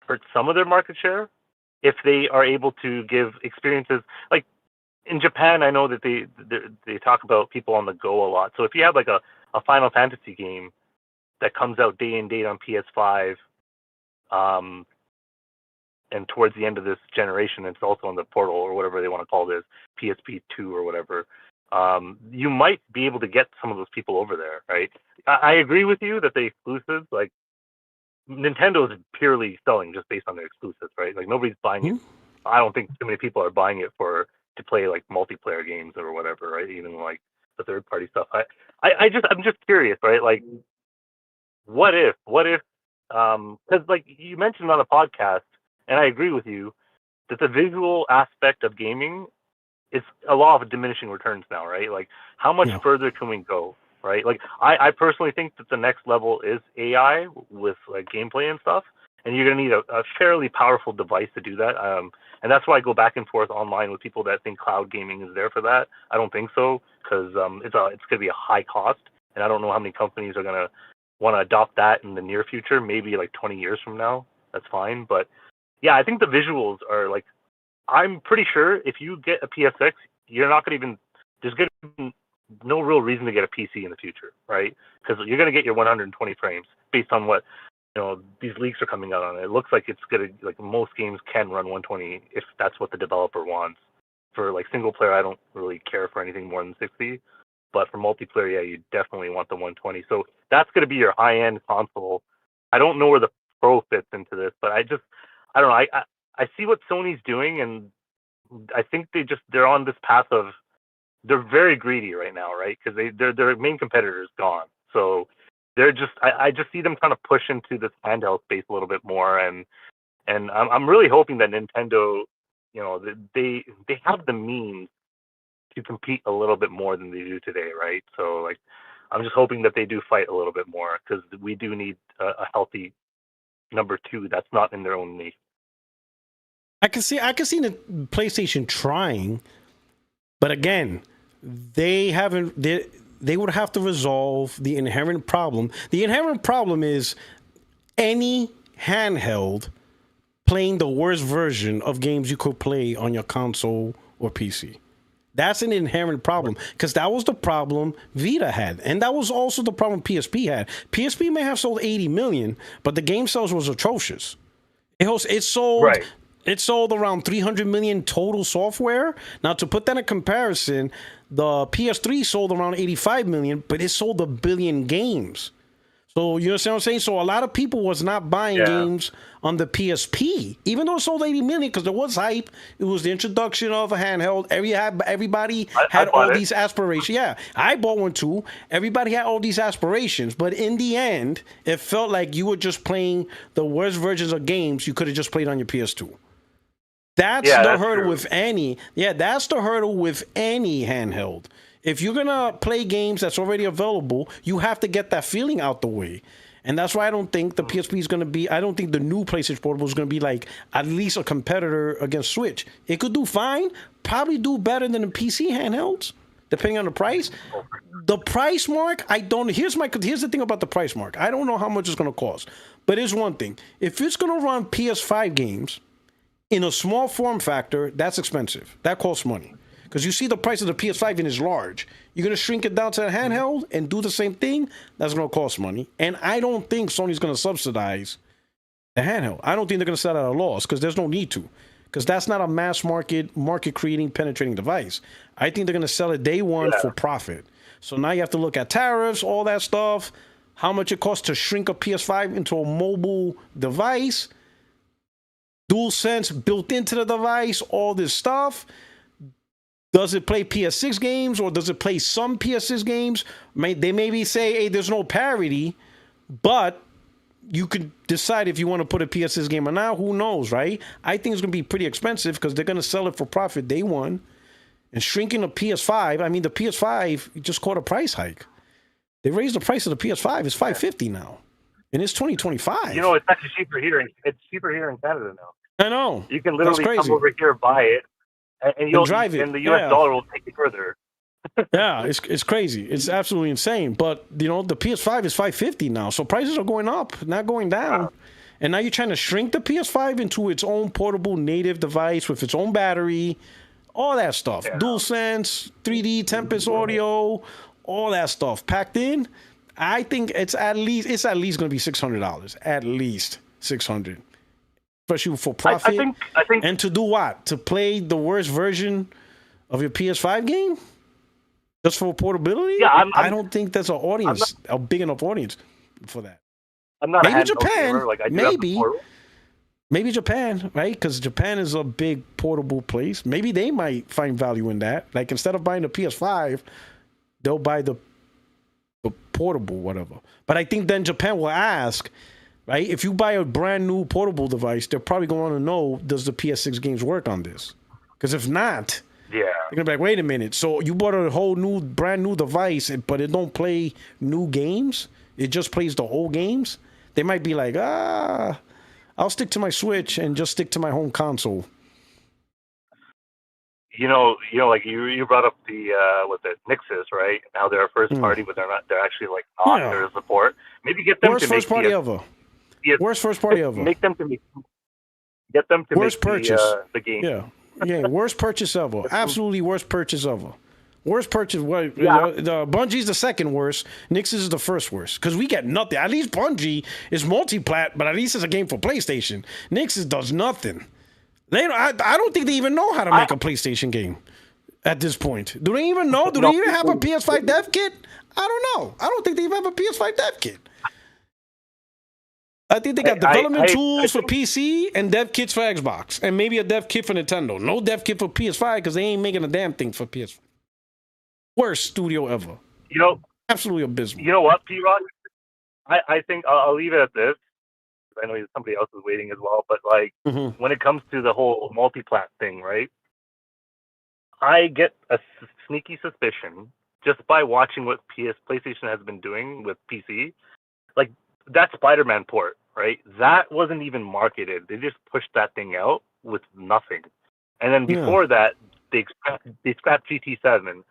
hurt some of their market share if they are able to give experiences. Like in Japan, I know that they talk about people on the go a lot. So if you have like a Final Fantasy game that comes out day and date on PS5, and towards the end of this generation, it's also on the Portal or whatever they want to call this, PSP2 or whatever, you might be able to get some of those people over there, right? I agree with you that the exclusives, like Nintendo is purely selling just based on their exclusives, right? Like nobody's buying it. I don't think too many people are buying it to play like multiplayer games or whatever, right? Even like the third party stuff. I'm just curious, right? Like, what if, because like you mentioned on the podcast, and I agree with you that the visual aspect of gaming is a law of diminishing returns now, right? Like, how much further can we go, right? Like, I personally think that the next level is AI with like gameplay and stuff, and you're gonna need a fairly powerful device to do that. And that's why I go back and forth online with people that think cloud gaming is there for that. I don't think so, because it's gonna be a high cost, and I don't know how many companies are gonna want to adopt that in the near future. Maybe like 20 years from now, that's fine. But yeah, I think the visuals are like, I'm pretty sure if you get a PSX, you're not going to even, there's going to be no real reason to get a PC in the future, right? Because you're going to get your 120 frames based on what, these leaks are coming out on it. It looks like it's going to, like most games can run 120 if that's what the developer wants. For like single player, I don't really care for anything more than 60. But for multiplayer, yeah, you definitely want the 120. So that's going to be your high-end console. I don't know where the Pro fits into this, but I don't know. I see what Sony's doing, and I think they're on this path of, they're very greedy right now, right? Because their main competitor is gone. So they're I just see them trying to push into this handheld space a little bit more, and I'm really hoping that Nintendo, they have the means to compete a little bit more than they do today, right? So like, I'm just hoping that they do fight a little bit more, because we do need a healthy number two that's not in their own niche. I can see the PlayStation trying, but again, they would have to resolve the inherent problem. The inherent problem is any handheld playing the worst version of games you could play on your console or PC. That's an inherent problem, because that was the problem Vita had, and that was also the problem PSP had. PSP may have sold 80 million, but the game sales was atrocious. It sold around 300 million total software. Now, to put that in comparison, the PS3 sold around 85 million, but it sold 1 billion games. So you understand what I'm saying? So a lot of people was not buying games on the PSP, even though it sold 80 million, because there was hype. It was the introduction of a handheld. Everybody had all these aspirations. Yeah, I bought one too. Everybody had all these aspirations, but in the end, it felt like you were just playing the worst versions of games you could have just played on your PS2. That's the hurdle with any. Yeah, that's the hurdle with any handheld. If you're gonna play games that's already available, you have to get that feeling out the way. And that's why I don't think the PSP is going to be, I don't think the new PlayStation Portable is going to be like at least a competitor against Switch. It could do fine, probably do better than the PC handhelds, depending on the price. The price mark, I don't, here's the thing about the price mark. I don't know how much it's going to cost. But here's one thing. If it's going to run PS5 games in a small form factor, that's expensive. That costs money. Because you see the price of the PS5 and it's large. You're going to shrink it down to a handheld and do the same thing, that's going to cost money. And I don't think Sony's going to subsidize the handheld. I don't think they're going to sell it at a loss, because there's no need to. Because that's not a mass market creating, penetrating device. I think they're going to sell it day one for profit. So now you have to look at tariffs, all that stuff, how much it costs to shrink a PS5 into a mobile device, DualSense built into the device, all this stuff. Does it play PS6 games or does it play some PS6 games? They maybe say, hey, there's no parity, but you could decide if you want to put a PS6 game or not. Who knows, right? I think it's going to be pretty expensive because they're going to sell it for profit day one. And shrinking the PS5, I mean, the PS5 just caught a price hike. They raised the price of the PS5. It's $550 now. And it's 2025. You know, it's actually cheaper here. It's cheaper here in Canada now. I know. You can literally come over here, buy it, and you'll drive it. And the US dollar will take you further. Yeah, it's crazy. It's absolutely insane. But the PS5 is $550 now, so prices are going up, not going down. Wow. And now you're trying to shrink the PS5 into its own portable native device with its own battery, all that stuff. Yeah. DualSense, 3D Tempest audio, all that stuff packed in. I think it's at least going to be $600. At least $600, especially for profit. I think, and to do what? To play the worst version of your PS5 game? Just for portability? Yeah, I don't think that's a big enough audience for that. I'm not maybe a Japan. Gamer. Like, Maybe Japan, right? Because Japan is a big portable place. Maybe they might find value in that. Like instead of buying the PS5, they'll buy the portable whatever. But I think then Japan will ask, right? If you buy a brand new portable device, they're probably going to want to know, does the PS6 games work on this? Because if not, yeah, they're gonna be like, wait a minute. So you bought a whole new, brand new device, but it don't play new games. It just plays the old games. They might be like, I'll stick to my Switch and just stick to my home console. You know, like you brought up the Nixxies, right? Now they're a first party, but they're actually like not their support. Maybe get them worst to make first party ever. Worst first party ever. Make them to get them to worst make purchase. The game. Yeah, worst purchase ever. Absolutely worst purchase ever. Worst purchase. Yeah. The Bungie's the second worst. Nixxies is the first worst because we get nothing. At least Bungie is multiplat, but at least it's a game for PlayStation. Nixxies does nothing. They don't, I don't think they even know how to make a PlayStation game at this point. Do they even know? Do they even have a PS5 dev kit? I don't know. I don't think they even have a PS5 dev kit. I think they got development tools for PC and dev kits for Xbox, and maybe a dev kit for Nintendo. No dev kit for PS5 because they ain't making a damn thing for PS5. Worst studio ever. Absolutely abysmal. You know what, P-Rock? I think I'll leave it at this. I know somebody else is waiting as well, but like when it comes to the whole multiplat thing, right? I get a sneaky suspicion just by watching what PlayStation has been doing with PC. Like that Spider-Man port, right? That wasn't even marketed. They just pushed that thing out with nothing. And then before that, they scrapped GT7.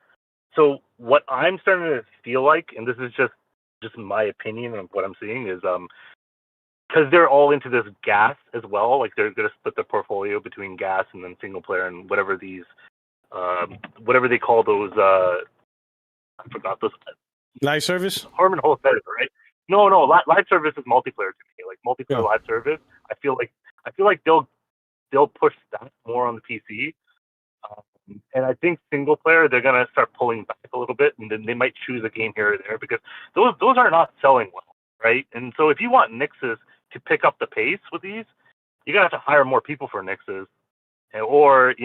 So what I'm starting to feel like, and this is just my opinion of what I'm seeing, is because they're all into this gas as well. Like they're going to split the portfolio between gas and then single player and whatever these, whatever they call those. I forgot those. Live service. Harmon whole set, right? No. Live service is multiplayer to me. Like multiplayer live service. I feel like they'll push that more on the PC. And I think single player, they're gonna start pulling back a little bit, and then they might choose a game here or there because those are not selling well, right? And so if you want Nixxies to pick up the pace with these, you're gonna have to hire more people for Nixxies, or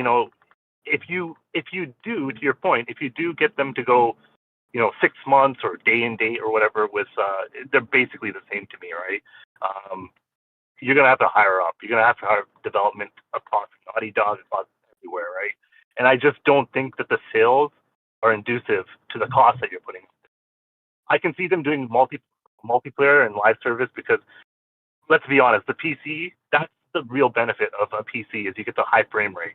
if you do, to your point, if you do get them to go, 6 months or day and date or whatever, with they're basically the same to me, right? You're gonna have to hire up. You're gonna have to hire development across Naughty Dog, across everywhere, right? And I just don't think that the sales are inducive to the cost that you're putting. I can see them doing multiplayer and live service because, let's be honest, the PC, that's the real benefit of a PC is you get the high frame rates.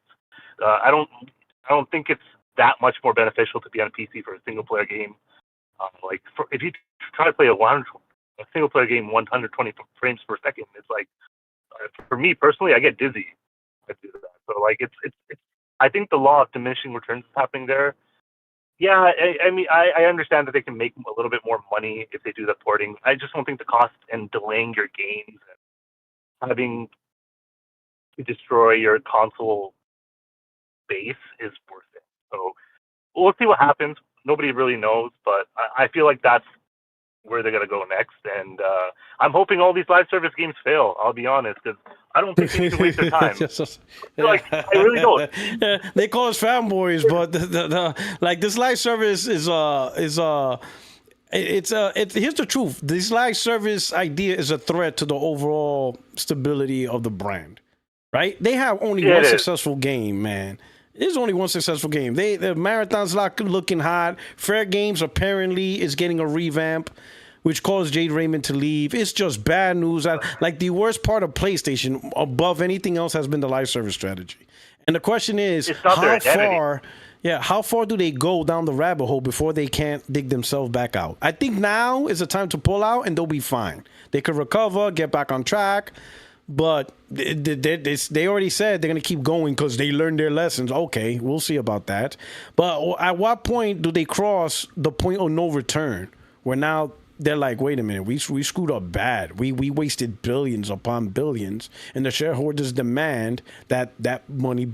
I don't think it's that much more beneficial to be on a PC for a single player game. If you try to play a single player game 120 frames per second, it's like, for me personally, I get dizzy. I do that. So like it's I think the law of diminishing returns is happening there. Yeah, I mean, I understand that they can make a little bit more money if they do the porting. I just don't think the cost and delaying your games and having to destroy your console base is worth it. So we'll see what happens. Nobody really knows, but I feel like that's where they're gonna go next. And I'm hoping all these live service games fail. I'll be honest, because I don't think they need to waste their time. Like, I really don't. Yeah, they call us fanboys, but like this live service is here's the truth. This live service idea is a threat to the overall stability of the brand, right? They have only one successful game, man. There's only one successful game. The Marathon's looking hot. Fair Games apparently is getting a revamp, which caused Jade Raymond to leave. It's just bad news. Like, the worst part of PlayStation, above anything else, has been the live service strategy. And the question is, how far do they go down the rabbit hole before they can't dig themselves back out? I think now is the time to pull out, and they'll be fine. They could recover, get back on track. But they already said they're going to keep going because they learned their lessons. Okay, we'll see about that. But at what point do they cross the point of no return, where now they're like, wait a minute, we screwed up bad. We wasted billions upon billions, and the shareholders demand that money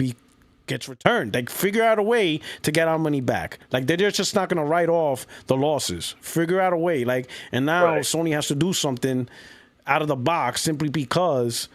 gets returned. Like, figure out a way to get our money back. Like, they're just not going to write off the losses. Figure out a way. Like, and now Sony has to do something out of the box simply because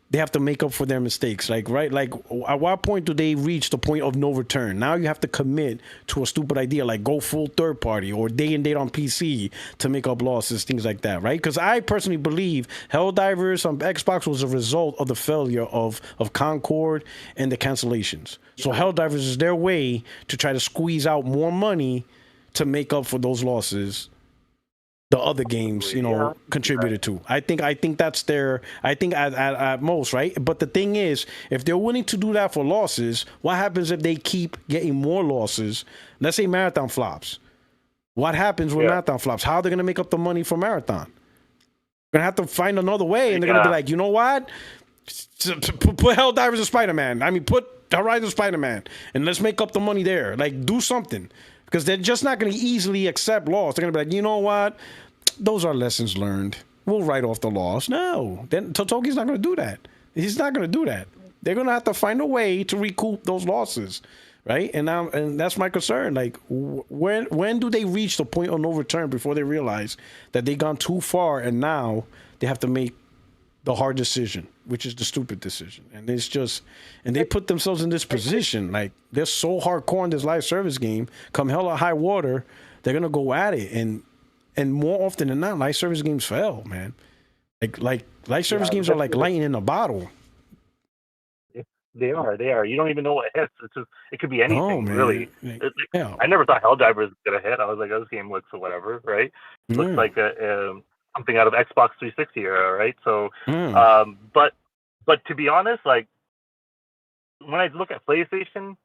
they have to make up for their mistakes. Like, right? Like, at what point do they reach the point of no return? Now you have to commit to a stupid idea, like go full third party or day and date on PC to make up losses, things like that, right? Because I personally believe Helldivers on Xbox was a result of the failure of Concord and the cancellations. So Helldivers is their way to try to squeeze out more money to make up for those losses the other games, contributed to. I think that's their, at most, right? But the thing is, if they're willing to do that for losses, what happens if they keep getting more losses? Let's say Marathon flops. What happens when Marathon flops? How are they going to make up the money for Marathon? They're going to have to find another way, and they're going to be like, you know what? Put Helldivers and Spider-Man. I mean, put Horizon Spider-Man, and let's make up the money there. Like, do something. Because they're just not going to easily accept loss. They're going to be like, you know what? Those are lessons learned. We'll write off the loss. No. Then Totogi's not going to do that. He's not going to do that. They're going to have to find a way to recoup those losses, right? And that's my concern. Like, when do they reach the point of no return before they realize that they've gone too far and now they have to make the hard decision, which is the stupid decision? And it's just, and they put themselves in this position. Like, they're so hardcore in this live service game. Come hell or high water, they're gonna go at it. And more often than not, live service games fail, man. Like live service games are like lightning in a bottle. They are. You don't even know what hits. It could be anything, really. I never thought Helldivers was gonna hit. I was like, oh, this game looks whatever, right? Looks like something out of Xbox 360 era, right? So, but to be honest, like, when I look at PlayStation,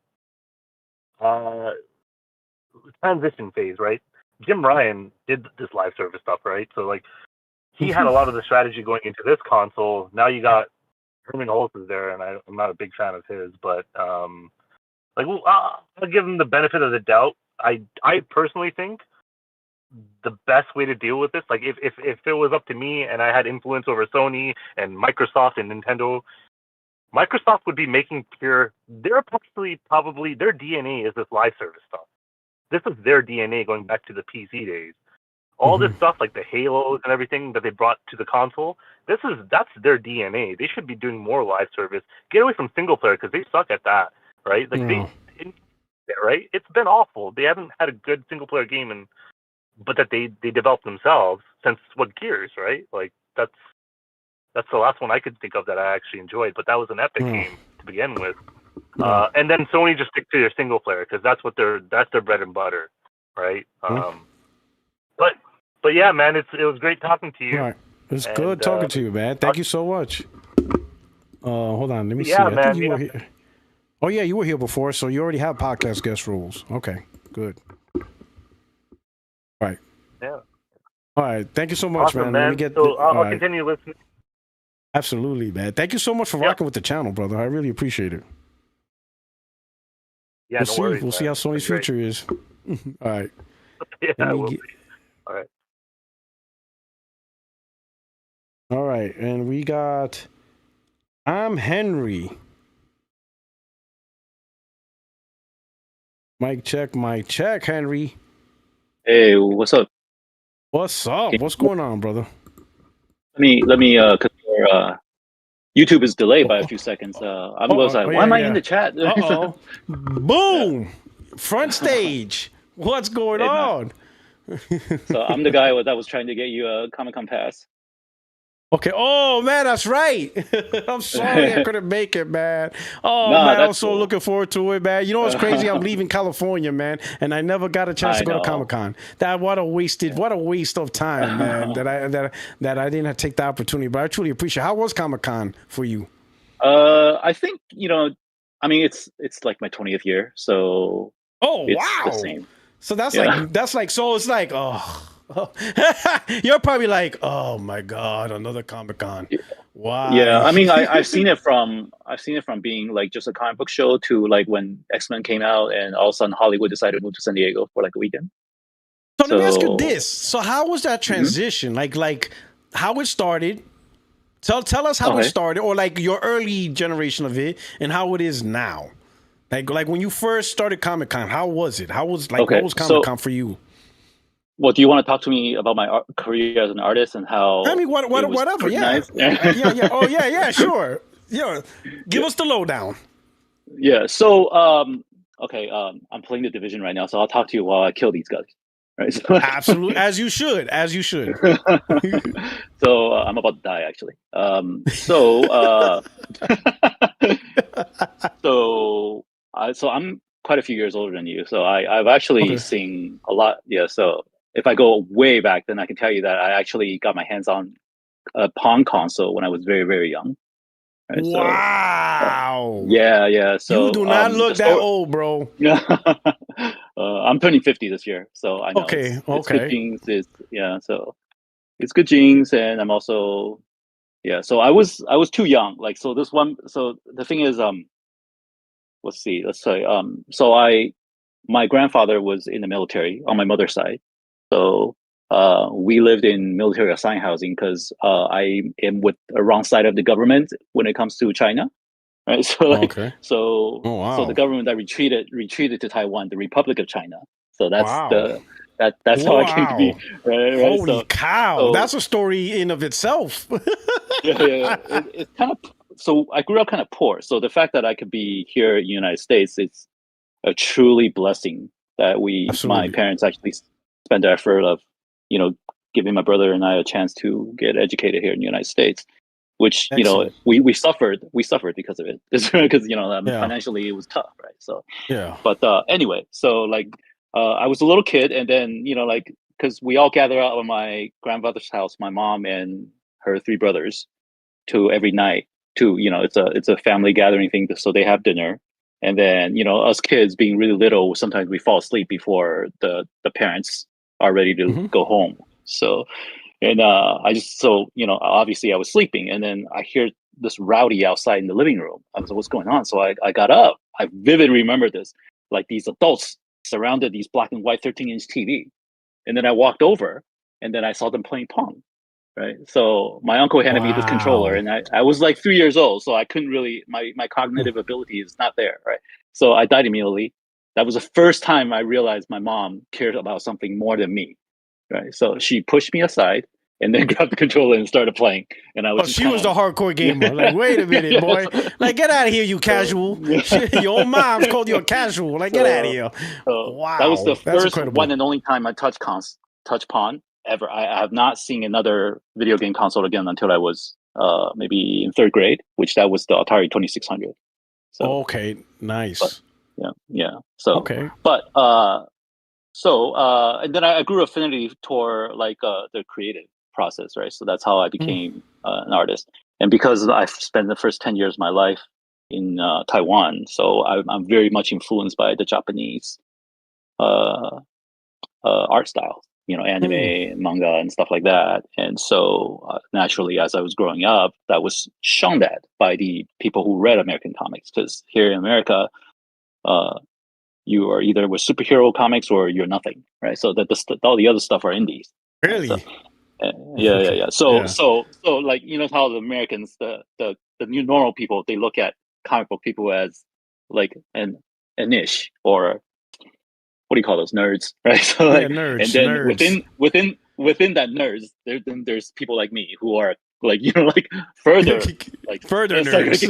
transition phase, right? Jim Ryan did this live service stuff, right? So, like, he had a lot of the strategy going into this console. Now you got Herman Hulse is there, and I'm not a big fan of his, but I'll give him the benefit of the doubt. I personally think the best way to deal with this, like, if it was up to me and I had influence over Sony and Microsoft and Nintendo, Microsoft would be making sure they're probably their DNA is this live service stuff. This is their DNA going back to the PC days. All this stuff, like the Halos and everything that they brought to the console, that's their DNA. They should be doing more live service. Get away from single player, because they suck at that, right? Like, right? It's been awful. They haven't had a good single player game, but that they developed themselves since Gears, right? Like, that's the last one I could think of that I actually enjoyed. But that was an epic game to begin with. And then Sony just stick to their single player, because that's their bread and butter, right? But yeah, man, it was great talking to you. Right. It's good talking to you, man. Thank you so much. Hold on, let me see. Man, I think you were here. Oh yeah, you were here before, so you already have podcast guest rules. Okay, good. All right. Yeah. All right. Thank you so much, awesome, man. Let me get. I'll continue listening. Absolutely, man. Thank you so much for rocking with the channel, brother. I really appreciate it. Yeah, We'll see how Sony's future is. All right. Yeah, we'll see. All right. All right, and we got I'm Henry. Mic check, Henry. Hey, what's up? What's up? What's going on, brother? Let me, because YouTube is delayed by a few seconds. I'm going like, why am I in the chat? Boom! Front stage. What's going on? So I'm the guy that was trying to get you a Comic-Con pass. Okay. Oh man, that's right. I'm sorry I couldn't make it, man. Oh Nah, man, I'm so cool. looking forward to it, man. You know what's crazy? I'm leaving California, man, and I never got a chance to go to Comic-Con. What a waste of time, man. that I didn't take the opportunity. But I truly appreciate it. How was Comic-Con for you? I think, I mean, it's like my 20th year, so wow. The same. So that's like so it's like you're probably like, oh my god, another Comic-Con. Why? Yeah, I mean, I've seen it from being like just a comic book show to like when X-Men came out and all of a sudden Hollywood decided to move to San Diego for like a weekend. So let me ask you this: so how was that transition? Like how it started? Tell us how it started, or like your early generation of it, and how it is now. Like when you first started Comic-Con, how was it? What was Comic-Con for you? Well, do you want to talk to me about my career as an artist and how? I mean, whatever. Yeah. Yeah. Oh, yeah. Sure. Yeah. Give us the lowdown. Yeah. So, okay. I'm playing the Division right now, so I'll talk to you while I kill these guys. Right. So, absolutely, as you should. So I'm about to die, actually. So I'm quite a few years older than you. So I've actually seen a lot. Yeah. So if I go way back, then I can tell you that I actually got my hands on a Pong console when I was very, very young. Right? Wow. So, yeah. So you do not look that old, bro. I'm turning 50 this year, so I know it's good genes. So it's good genes, and I'm also So I was too young. Like so the thing is let's say my grandfather was in the military on my mother's side. So we lived in military assigned housing because I am with the wrong side of the government when it comes to China. Right. So so the government that retreated to Taiwan, the Republic of China. So that's that's how I came to be. Right? Holy cow. That's a story in of itself. Yeah. It's kind of so I grew up kind of poor. So the fact that I could be here in the United States, it's a truly blessing that my parents actually spent the effort of, giving my brother and I a chance to get educated here in the United States, which, we suffered because of it. Because, financially it was tough. Right. So, but anyway, so like, I was a little kid and then, because we all gather out at my grandmother's house, my mom and her 3 brothers every night it's a family gathering thing. So they have dinner. And then, us kids being really little, sometimes we fall asleep before the parents are ready to go home. So, and obviously I was sleeping and then I hear this rowdy outside in the living room. I was like, what's going on? So I got up. I vividly remember this, like these adults surrounded these black and white 13-inch TV. And then I walked over and then I saw them playing Pong. Right. So my uncle handed me this controller and I was like 3 years old. So I couldn't really, my cognitive ability is not there. Right. So I died immediately. That was the first time I realized my mom cared about something more than me. Right. So she pushed me aside and then grabbed the controller and started playing. And I was she was the hardcore gamer. Like, wait a minute, boy. Like, get out of here, you casual. Your own mom's called you a casual. Like, get out of here. Wow. That was the first one and only time I touched Pong ever. I have not seen another video game console again until I was maybe in 3rd grade, which that was the Atari 2600. So okay, nice. But, yeah. So but and then I grew affinity toward like the creative process, right? So that's how I became an artist. And because I've spent the first 10 years of my life in Taiwan, so I'm very much influenced by the Japanese art style. Anime, manga, and stuff like that. And so naturally, as I was growing up, that was shown at by the people who read American comics. Because here in America, you are either with superhero comics or you're nothing, right? So that all the other stuff are indies. Really? Right? So, yeah. So like how the Americans, the new normal people, they look at comic book people as like a niche or what do you call those nerds, right? So like, nerds. And then nerds. within that nerds, then there's people like me who are like, you know, like further nerds.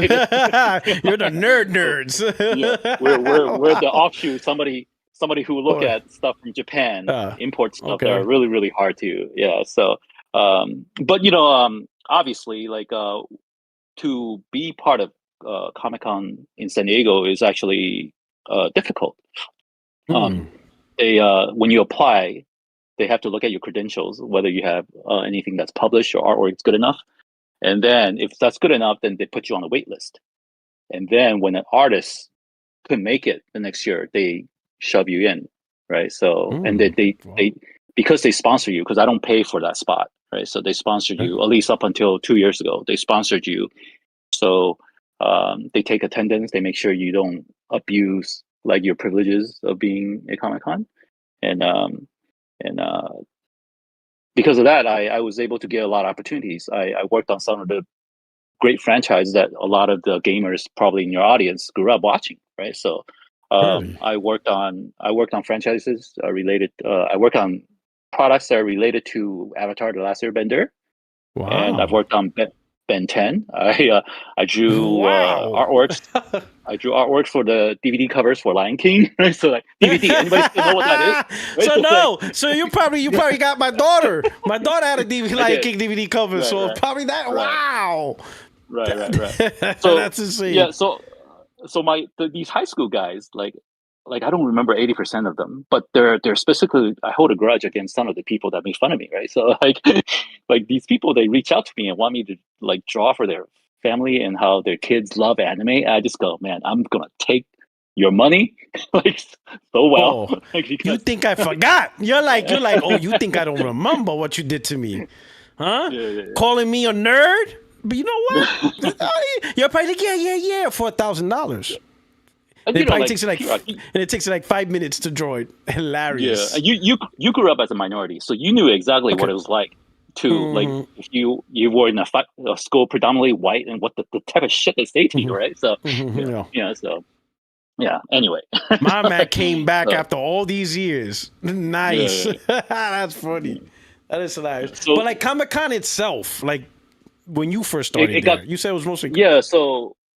You're the nerds. Yeah, we're the offshoot. Somebody who look at stuff from Japan, import stuff that are really, really hard to. Yeah. So, but you know, obviously, like to be part of Comic-Con in San Diego is actually difficult. They when you apply, they have to look at your credentials, whether you have anything that's published or artwork is good enough. And then if that's good enough, then they put you on a wait list. And then when an artist couldn't make it the next year, they shove you in, right? So and they because they sponsor you, because I don't pay for that spot, right? So they sponsored you, at least up until 2 years ago. They sponsored you. So they take attendance, they make sure you don't abuse like your privileges of being a Comic-Con. And because of that, I was able to get a lot of opportunities. I worked on some of the great franchises that a lot of the gamers probably in your audience grew up watching, right? So I worked on franchises related. I worked on products that are related to Avatar: The Last Airbender. Wow. And I've worked on Ben 10. I drew artworks. I drew artwork for the DVD covers for Lion King. Right? So like DVD, anybody still know what that is? Right? So you probably got my daughter. My daughter had a Lion King DVD cover, probably that. Right. Wow. Right. So that's insane. Yeah. So these high school guys, like I don't remember 80% of them, but they're specifically, I hold a grudge against some of the people that make fun of me, right? So like these people, they reach out to me and want me to like draw for their family and how their kids love anime. I just go, man, I'm gonna take your money like so well. Oh, you think I forgot? You're like, oh, you think I don't remember what you did to me, huh? Yeah. Calling me a nerd? But you know what? You're probably like, yeah, for $1,000. It probably takes it like 5 minutes to draw it. Hilarious. Yeah, you grew up as a minority, so you knew exactly what it was like to like if you were in a school predominantly white and what the type of shit they say to you, right? So Anyway, my man came back after all these years. Nice. Yeah. That's funny. That is hilarious. So, but like Comic-Con itself, like when you first started there, you said it was mostly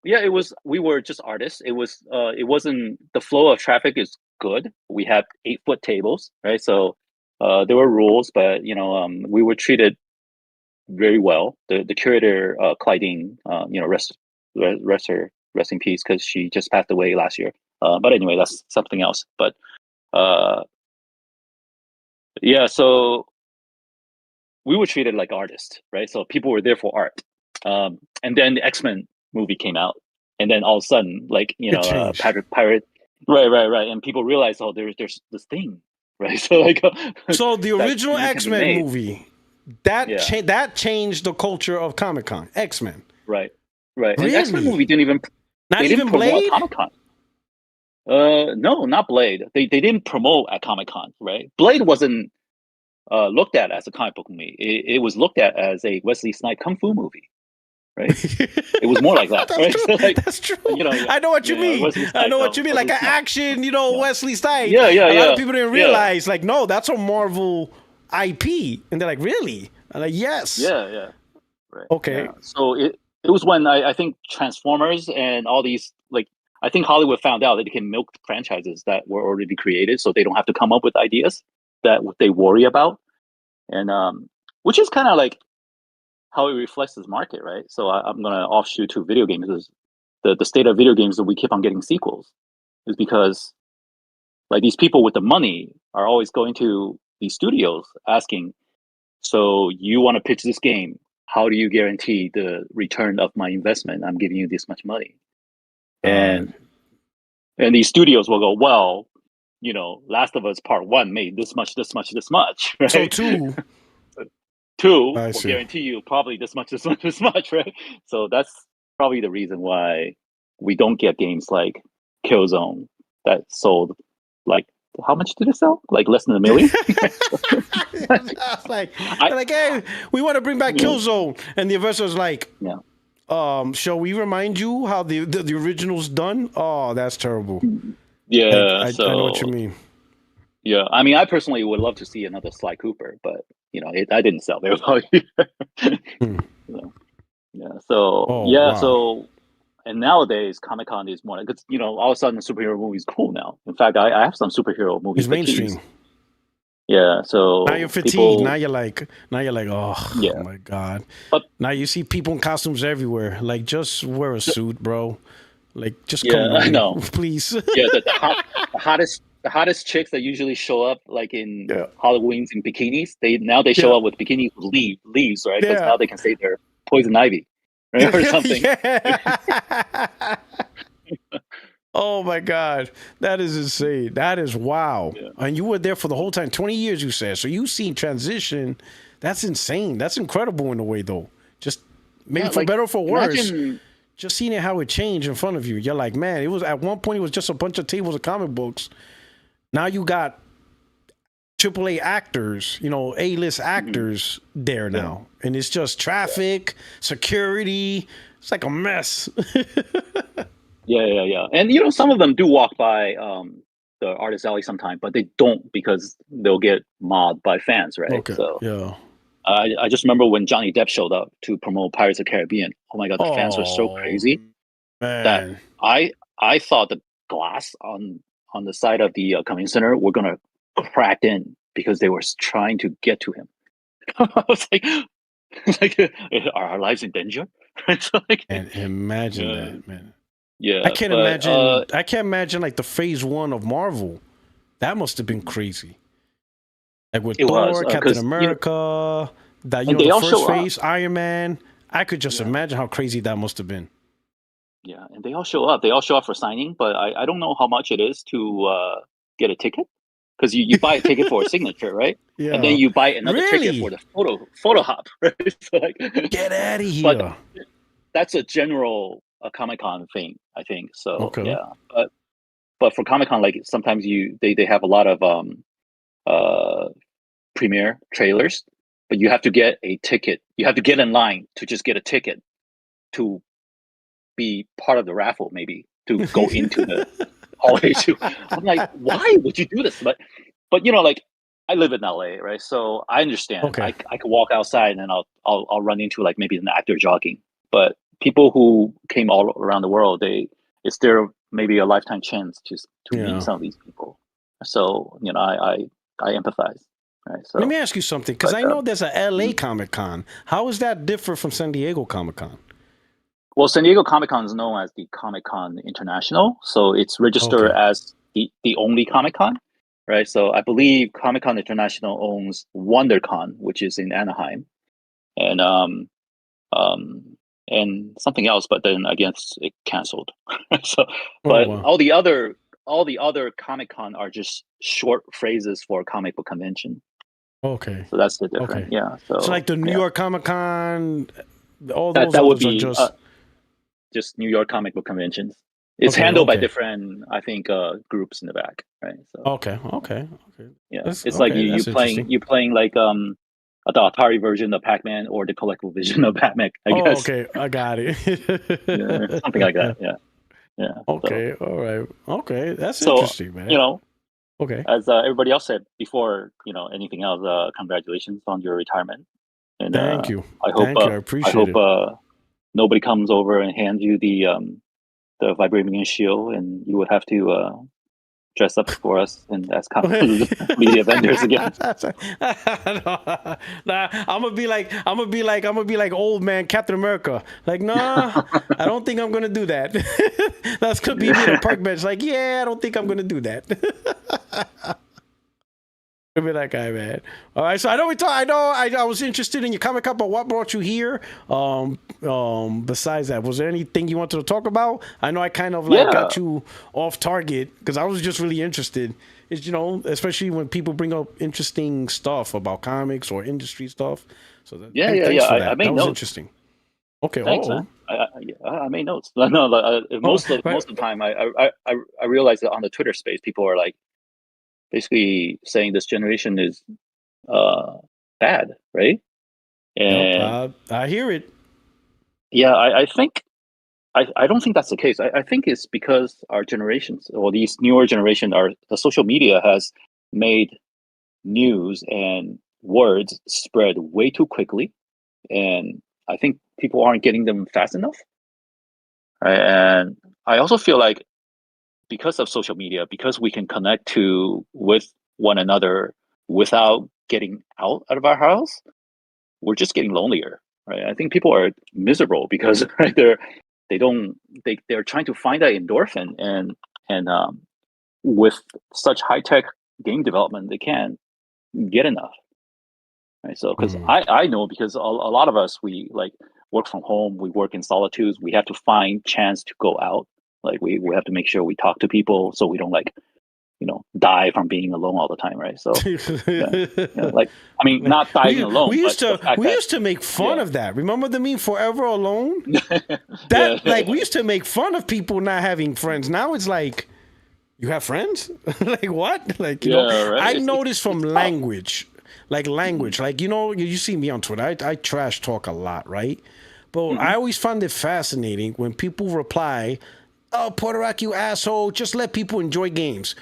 it was. We were just artists. It was. It wasn't. The flow of traffic is good. We had 8-foot tables, right? So there were rules, but we were treated very well. The curator, Clydine, rest in peace, because she just passed away last year. But anyway, that's something else. But so we were treated like artists, right? So people were there for art. And then the X-Men movie came out, and then all of a sudden, like Pirate, right, and people realized, oh, there's this thing, right? So like, so the original X-Men movie that changed the culture of Comic-Con. X-Men, right. Really? And X-Men movie didn't promote Blade? Comic-Con. No, not Blade. They didn't promote at Comic-Con, right? Blade wasn't looked at as a comic book movie. It was looked at as a Wesley Snipes kung fu movie. Right, it was more like that. That's right? true. So like, that's true. I know what you mean. I know what you mean. Like an action, Wesley Snipes. Yeah. A lot of people didn't realize, like, no, that's a Marvel IP, and they're like, really? I'm like, yes. Yeah. Right. Okay. Yeah. So it was when I think Transformers and all these, like, I think Hollywood found out that they can milk franchises that were already created, so they don't have to come up with ideas that they worry about, and which is kind of like how it reflects this market, right? So I'm going to offshoot to video games. Is the state of video games that we keep on getting sequels is because like these people with the money are always going to these studios asking, so you want to pitch this game, how do you guarantee the return of my investment? I'm giving you this much money. And these studios will go, well, Last of Us Part 1 made this much, right? So 2 will guarantee you probably this much, right? So that's probably the reason why we don't get games like Killzone that sold like, how much did it sell? Like less than $1 million. Hey, we want to bring back Killzone, and the investor's like, shall we remind you how the original's done? Oh, that's terrible. Yeah, I know what you mean. Yeah, I mean, I personally would love to see another Sly Cooper, but I didn't sell very well either. Yeah. So wow. So and nowadays Comic-Con is more like, it's, all of a sudden superhero movies cool now. In fact, I have some superhero movies. It's mainstream. Yeah, so now you're fatigued. Now you're like, oh my god. But now you see people in costumes everywhere. Like, just wear a suit, bro. Like, just come on, I know. Please. Yeah, the hottest chicks that usually show up like in Halloweens in bikinis. They show up with bikinis with leaves, right? Because now they can say they're poison ivy, right, or something. Oh my god, that is insane. That is wow. Yeah. And you were there for the whole time, 20 years, you said. So you've seen transition. That's insane. That's incredible in a way, though. Just maybe for better or for worse. Just seeing it, how it changed in front of you. You're like, man, it was at one point it was just a bunch of tables of comic books. Now you got AAA actors, A-list actors there now, and it's just traffic, security. It's like a mess. Yeah. And some of them do walk by the artist alley sometime, but they don't because they'll get mobbed by fans, right? Okay. So yeah. I just remember when Johnny Depp showed up to promote Pirates of the Caribbean. Oh my god, the fans were so crazy that I thought the glass on the side of the convention center were gonna crack in because they were trying to get to him. I was like, are our lives in danger? So and imagine that, man. Yeah, I can't imagine. I can't imagine like the phase 1 of Marvel. That must have been crazy. Like with Thor, Captain America, the first phase, Iron Man. I could just imagine how crazy that must have been. Yeah, and they all show up. They all show up for signing, but I don't know how much it is to get a ticket, because you buy a ticket for a signature, right? Yeah. And then you buy another ticket for the photo hop, right? So get out of here. But that's a general Comic-Con thing, I think. So yeah, but for Comic-Con, like sometimes they have a lot of premiere trailers, but you have to get a ticket. You have to get in line to just get a ticket to be part of the raffle, maybe to go into the hallway too. I'm like, why would you do this? But like I live in LA, right? So I understand. Okay. I could walk outside and I'll run into like maybe an actor jogging, but people who came all around the world, it's their maybe a lifetime chance to meet some of these people. So I empathize. Right, so let me ask you something, because I know there's a LA Comic-Con. How is that different from San Diego Comic-Con? Well, San Diego Comic-Con is known as the Comic-Con International, so it's registered as the only Comic-Con, right? So I believe Comic-Con International owns WonderCon, which is in Anaheim, and something else, but then I guess it canceled. So, but all the other Comic-Con are just short phrases for comic book convention. Okay. So that's the difference. Okay. Yeah. So like the New York Comic-Con, all that those would be just New York comic book conventions. It's handled by different, I think, groups in the back, right? So Okay. Yeah, it's like you playing like the Atari version of Pac-Man or the collectible version of Batman, I guess. Okay, I got it. Yeah, something like that. Yeah. Okay. So, all right. Okay, that's interesting, man. Okay. As everybody else said before, anything else, congratulations on your retirement. And thank you. I hope I appreciate it. Nobody comes over and hands you the vibranium shield, and you would have to dress up for us and as media vendors again. Nah, I'm gonna be like old man Captain America. Like, nah, I don't think I'm gonna do that. That's gonna be me at a park bench. Like, yeah, I don't think I'm gonna do that. Be that guy, man. All right, so I was interested in your Comic-Con, but what brought you here? Besides that, was there anything you wanted to talk about? I know I kind of got you off target because I was just really interested. Is especially when people bring up interesting stuff about comics or industry stuff. So that, I made that notes. Was interesting. Okay. Thanks, man. I made notes. No, most of the time, I realized that on the Twitter space, people are like, basically saying this generation is bad, right? And I hear it. Yeah, I think I don't think that's the case. I think it's because our generations, or these newer generation, the social media has made news and words spread way too quickly, and I think people aren't getting them fast enough. Right? And I also feel like because of social media, because we can connect with one another without getting out of our house, we're just getting lonelier. Right? I think people are miserable because right, they're trying to find that endorphin, and with such high tech game development, they can't get enough. Right? So because I know, because a lot of us, we like work from home, we work in solitudes, we have to find chance to go out. Like we have to make sure we talk to people so we don't die from being alone all the time, right? So like, I mean, not dying alone. We used to make fun of that. Remember the meme "Forever Alone"? Like we used to make fun of people not having friends. Now it's like, you have friends? Like what? Like you know, right? I noticed from language. Like you see me on Twitter. I trash talk a lot, right? But I always find it fascinating when people reply, "Oh, Puerto Rock, you asshole! Just let people enjoy games."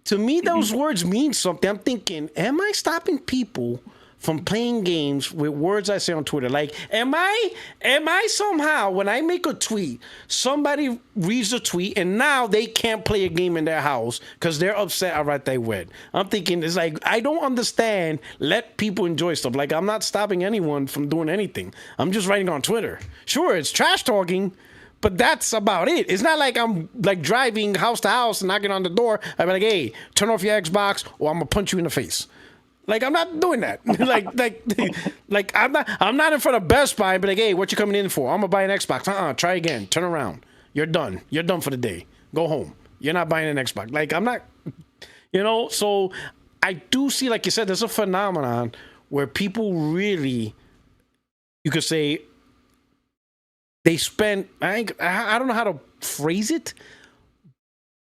To me, those words mean something. I'm thinking, am I stopping people from playing games with words I say on Twitter? Like, am I somehow, when I make a tweet, somebody reads the tweet and now they can't play a game in their house because they're upset about their wed? I'm thinking, it's like, I don't understand. Let people enjoy stuff. Like, I'm not stopping anyone from doing anything. I'm just writing on Twitter. Sure, it's trash talking, but that's about it. It's not like I'm like driving house to house and knocking on the door. I'm like, hey, turn off your Xbox or I'm gonna punch you in the face. Like, I'm not doing that. like I'm not in front of Best Buy and be like, hey, what you coming in for? I'm gonna buy an Xbox. Try again. Turn around. You're done. You're done for the day. Go home. You're not buying an Xbox. Like, I'm not, so I do see, like you said, there's a phenomenon where people really, you could say, they spend, I don't know how to phrase it,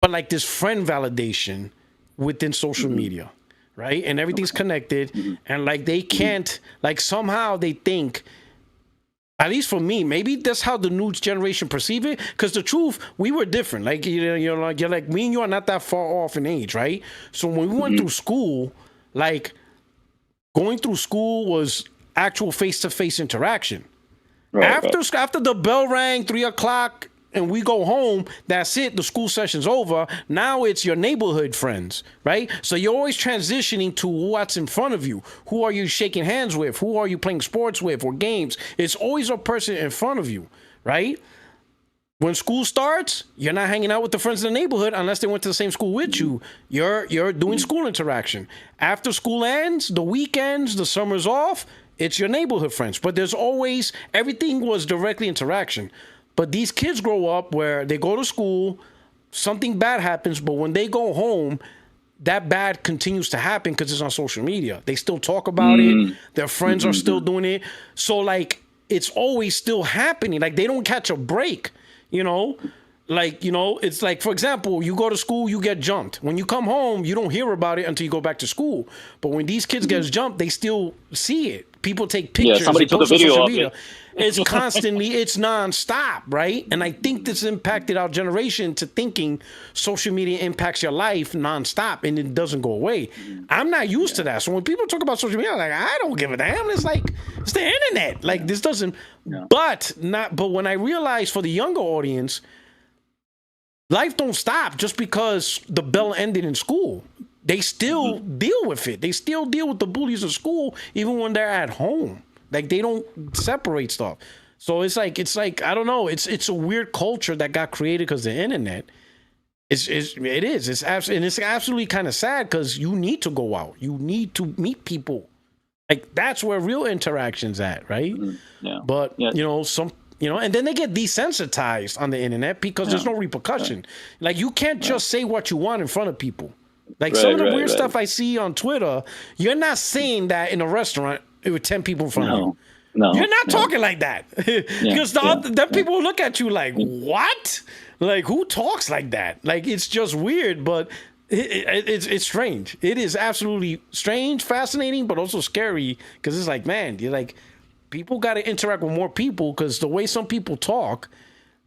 but like this friend validation within social media, right? And everything's connected, and like they can't, like somehow they think, at least for me, maybe that's how the new generation perceive it. Because the truth, we were different. Like you're like me and you are not that far off in age, right? So when we went through school, like going through school was actual face-to-face interaction. After the bell rang 3 o'clock and we go home, that's it. The school session's over. Now it's your neighborhood friends, right? So you're always transitioning to what's in front of you. Who are you shaking hands with? Who are you playing sports with or games? It's always a person in front of you, right? When school starts, you're not hanging out with the friends in the neighborhood unless they went to the same school with you. You're doing school interaction. After school ends, the weekends, the summer's off, it's your neighborhood friends. But there's always, everything was directly interaction. But these kids grow up where they go to school, something bad happens, but when they go home, that bad continues to happen because it's on social media. They still talk about it. Their friends are still doing it. So, like, it's always still happening. Like, they don't catch a break, Like, it's like, for example, you go to school, you get jumped. When you come home, you don't hear about it until you go back to school. But when these kids get jumped, they still see it. People take pictures. Somebody took a video of it. It's constantly, it's nonstop, right? And I think this impacted our generation to thinking social media impacts your life nonstop and it doesn't go away. I'm not used to that. So when people talk about social media, I'm like, I don't give a damn. It's like, it's the internet. Like, this doesn't, but when I realized for the younger audience, life don't stop just because the bell ended in school. They still deal with it. They still deal with the bullies in school even when they're at home. Like, they don't separate stuff. So it's like I don't know. It's a weird culture that got created because of the internet. It is. It's absolutely kind of sad because you need to go out. You need to meet people. Like, that's where real interaction's at, right? Yeah. But and then they get desensitized on the internet because there's no repercussion. Like, you can't just say what you want in front of people. Like, some of the weird stuff I see on Twitter, you're not saying that in a restaurant with 10 people in front of you. No, you're not talking like that. Because then people will look at you like, what? Like, who talks like that? Like, it's just weird, but it's strange. It is absolutely strange, fascinating, but also scary because it's like, man, you're like, people got to interact with more people because the way some people talk,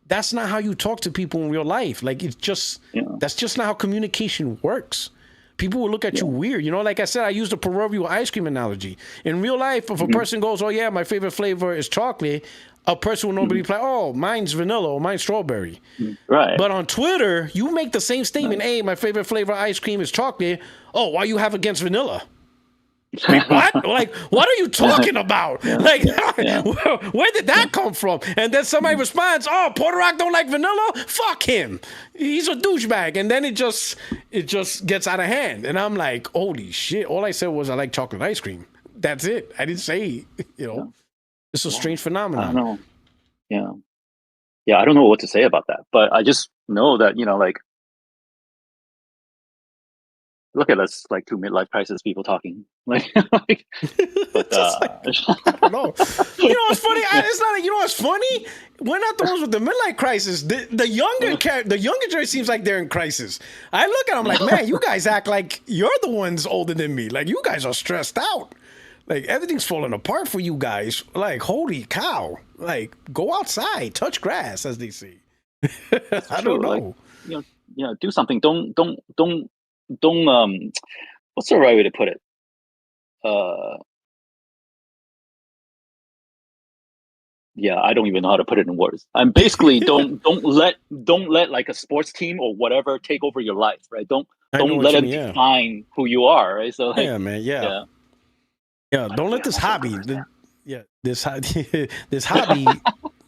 that's not how you talk to people in real life. Like, it's just, that's just not how communication works. people will look at you weird. You know, like I said, I used the proverbial ice cream analogy. In real life, if a person goes, "Oh yeah, my favorite flavor is chocolate," a person will normally be like, "Oh, mine's vanilla or mine's strawberry." Right. But on Twitter, you make the same statement, "Hey, my favorite flavor of ice cream is chocolate." "Oh, why you have against vanilla?" Like, what? Like, what are you talking about? Like, where did that come from? And then somebody responds, "Oh, Puerto Rock don't like vanilla? Fuck him. He's a douchebag." And then it just gets out of hand. And I'm like, holy shit. All I said was I like chocolate ice cream. That's it. I didn't say, it's a strange phenomenon. I don't know. Yeah, I don't know what to say about that. But I just know that, like, look at us, like two midlife crisis people talking. But, I don't know. You know what's funny? It's not. You know what's funny? We're not the ones with the midlife crisis. The younger generation seems like they're in crisis. I look at them like, man, you guys act like you're the ones older than me. Like you guys are stressed out. Like everything's falling apart for you guys. Like holy cow! Like go outside, touch grass, as they say. I don't know. Like, do something. Don't what's the right way to put it? I don't even know how to put it in words. I'm basically don't let like a sports team or whatever take over your life, right? Don't let them define who you are, right? So like, don't let this hobby this hobby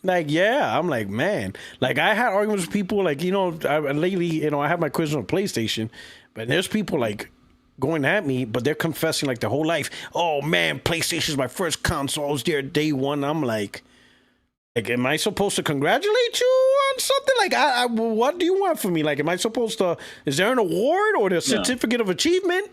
like I'm like, man, like I had arguments with people like lately I have my quiz on PlayStation, but there's people like going at me, but they're confessing like their whole life, "Oh man, PlayStation's my first console, I was there day one." I'm like, am I supposed to congratulate you on something? Like, what do you want from me? Like, am I supposed to, is there an award or the certificate of achievement?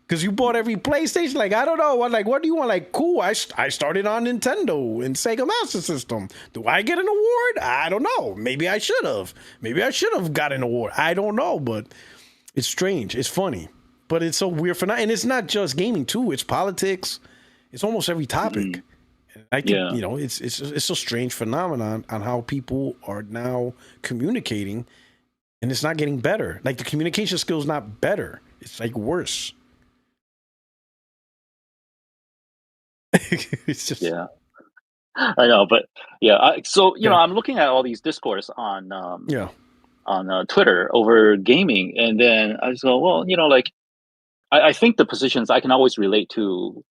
Because you bought every PlayStation? Like, I don't know. What do you want? Like, cool, I started on Nintendo and Sega Master System. Do I get an award? I don't know. Maybe I should have. Maybe I should have got an award. I don't know, but it's strange. It's funny. But it's so weird for now. And it's not just gaming, too. It's politics. It's almost every topic. I think, it's a strange phenomenon on how people are now communicating, and it's not getting better. Like, the communication skills not better. It's, like, worse. It's just... Yeah. I know, but, I'm looking at all these discourse on Twitter over gaming, and then I just go, well, like, I think the positions, I can always relate to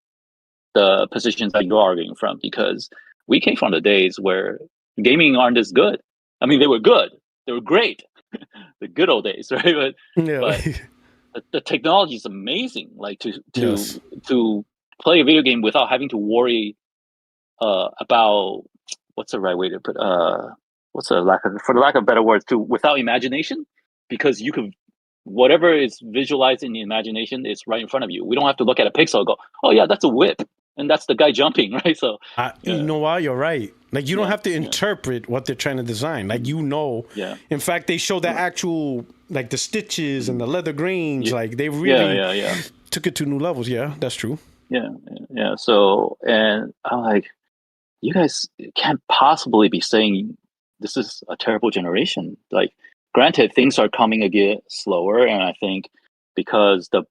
the positions that you're arguing from, because we came from the days where gaming aren't as good. I mean, they were good. They were great. The good old days, right? But the technology is amazing. Like to play a video game without having to worry about, what's the right way to put for the lack of better words, without imagination, because you can, whatever is visualized in the imagination is right in front of you. We don't have to look at a pixel and go, "Oh yeah, that's a whip, and that's the guy jumping," right? So you know what? You're right. Like you don't have to interpret what they're trying to design. Like in fact, they show the actual like the stitches and the leather grains. Like they really took it to new levels. Yeah, that's true. Yeah. So, and I'm like, you guys can't possibly be saying this is a terrible generation. Like, granted, things are coming again slower, and I think because the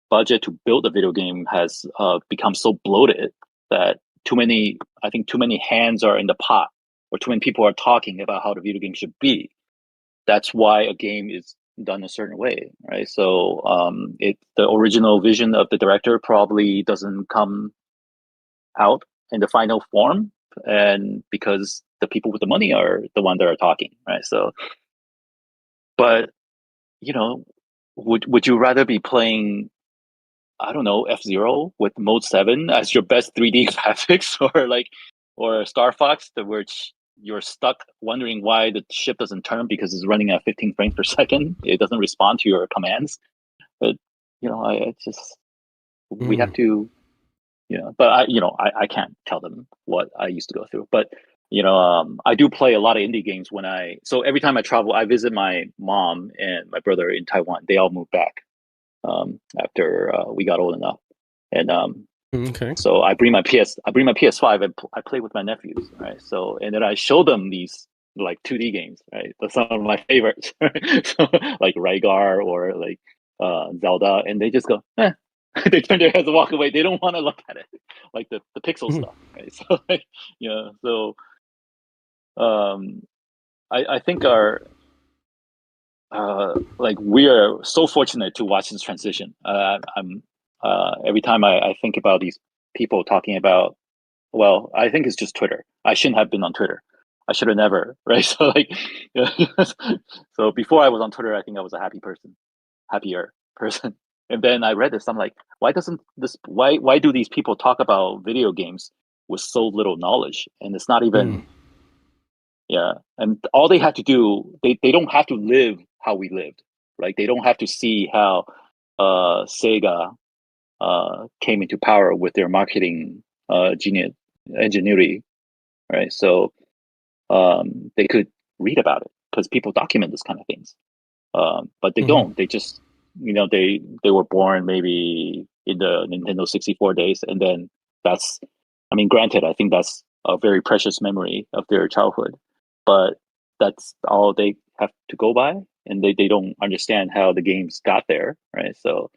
budget to build a video game has become so bloated that too many hands are in the pot, or too many people are talking about how the video game should be. That's why a game is done a certain way, right? So the original vision of the director probably doesn't come out in the final form, and because the people with the money are the ones that are talking, right? So, but would you rather be playing, I don't know, F-Zero with Mode 7 as your best 3D graphics, or Star Fox, which you're stuck wondering why the ship doesn't turn because it's running at 15 frames per second. It doesn't respond to your commands. But we have to, but I can't tell them what I used to go through. But I do play a lot of indie games so every time I travel, I visit my mom and my brother in Taiwan. They all moved back after we got old enough, and so I bring my PS5 and I play with my nephews, right? So, and then I show them these like 2D games, right? That's some of my favorites, so, like Rygar or like Zelda, and they just go, eh. They turn their heads and walk away. They don't want to look at it, like the pixel stuff, right? So, like, I think our like we are so fortunate to watch this transition. I'm every time I think about these people talking about, well, I think it's just Twitter. I shouldn't have been on Twitter. I should have never, right? So like, so before I was on Twitter, I think I was a happier person. And then I read this. I'm like, why do these people talk about video games with so little knowledge? And it's not even, and all they have to do, they don't have to live how we lived, right? They don't have to see how Sega came into power with their marketing ingenuity, right? So they could read about it because people document this kind of things, but they don't. They just, they were born maybe in the Nintendo 64 days, and then that's, I mean, granted, I think that's a very precious memory of their childhood, but that's all they have to go by, and they don't understand how the games got there, right? So,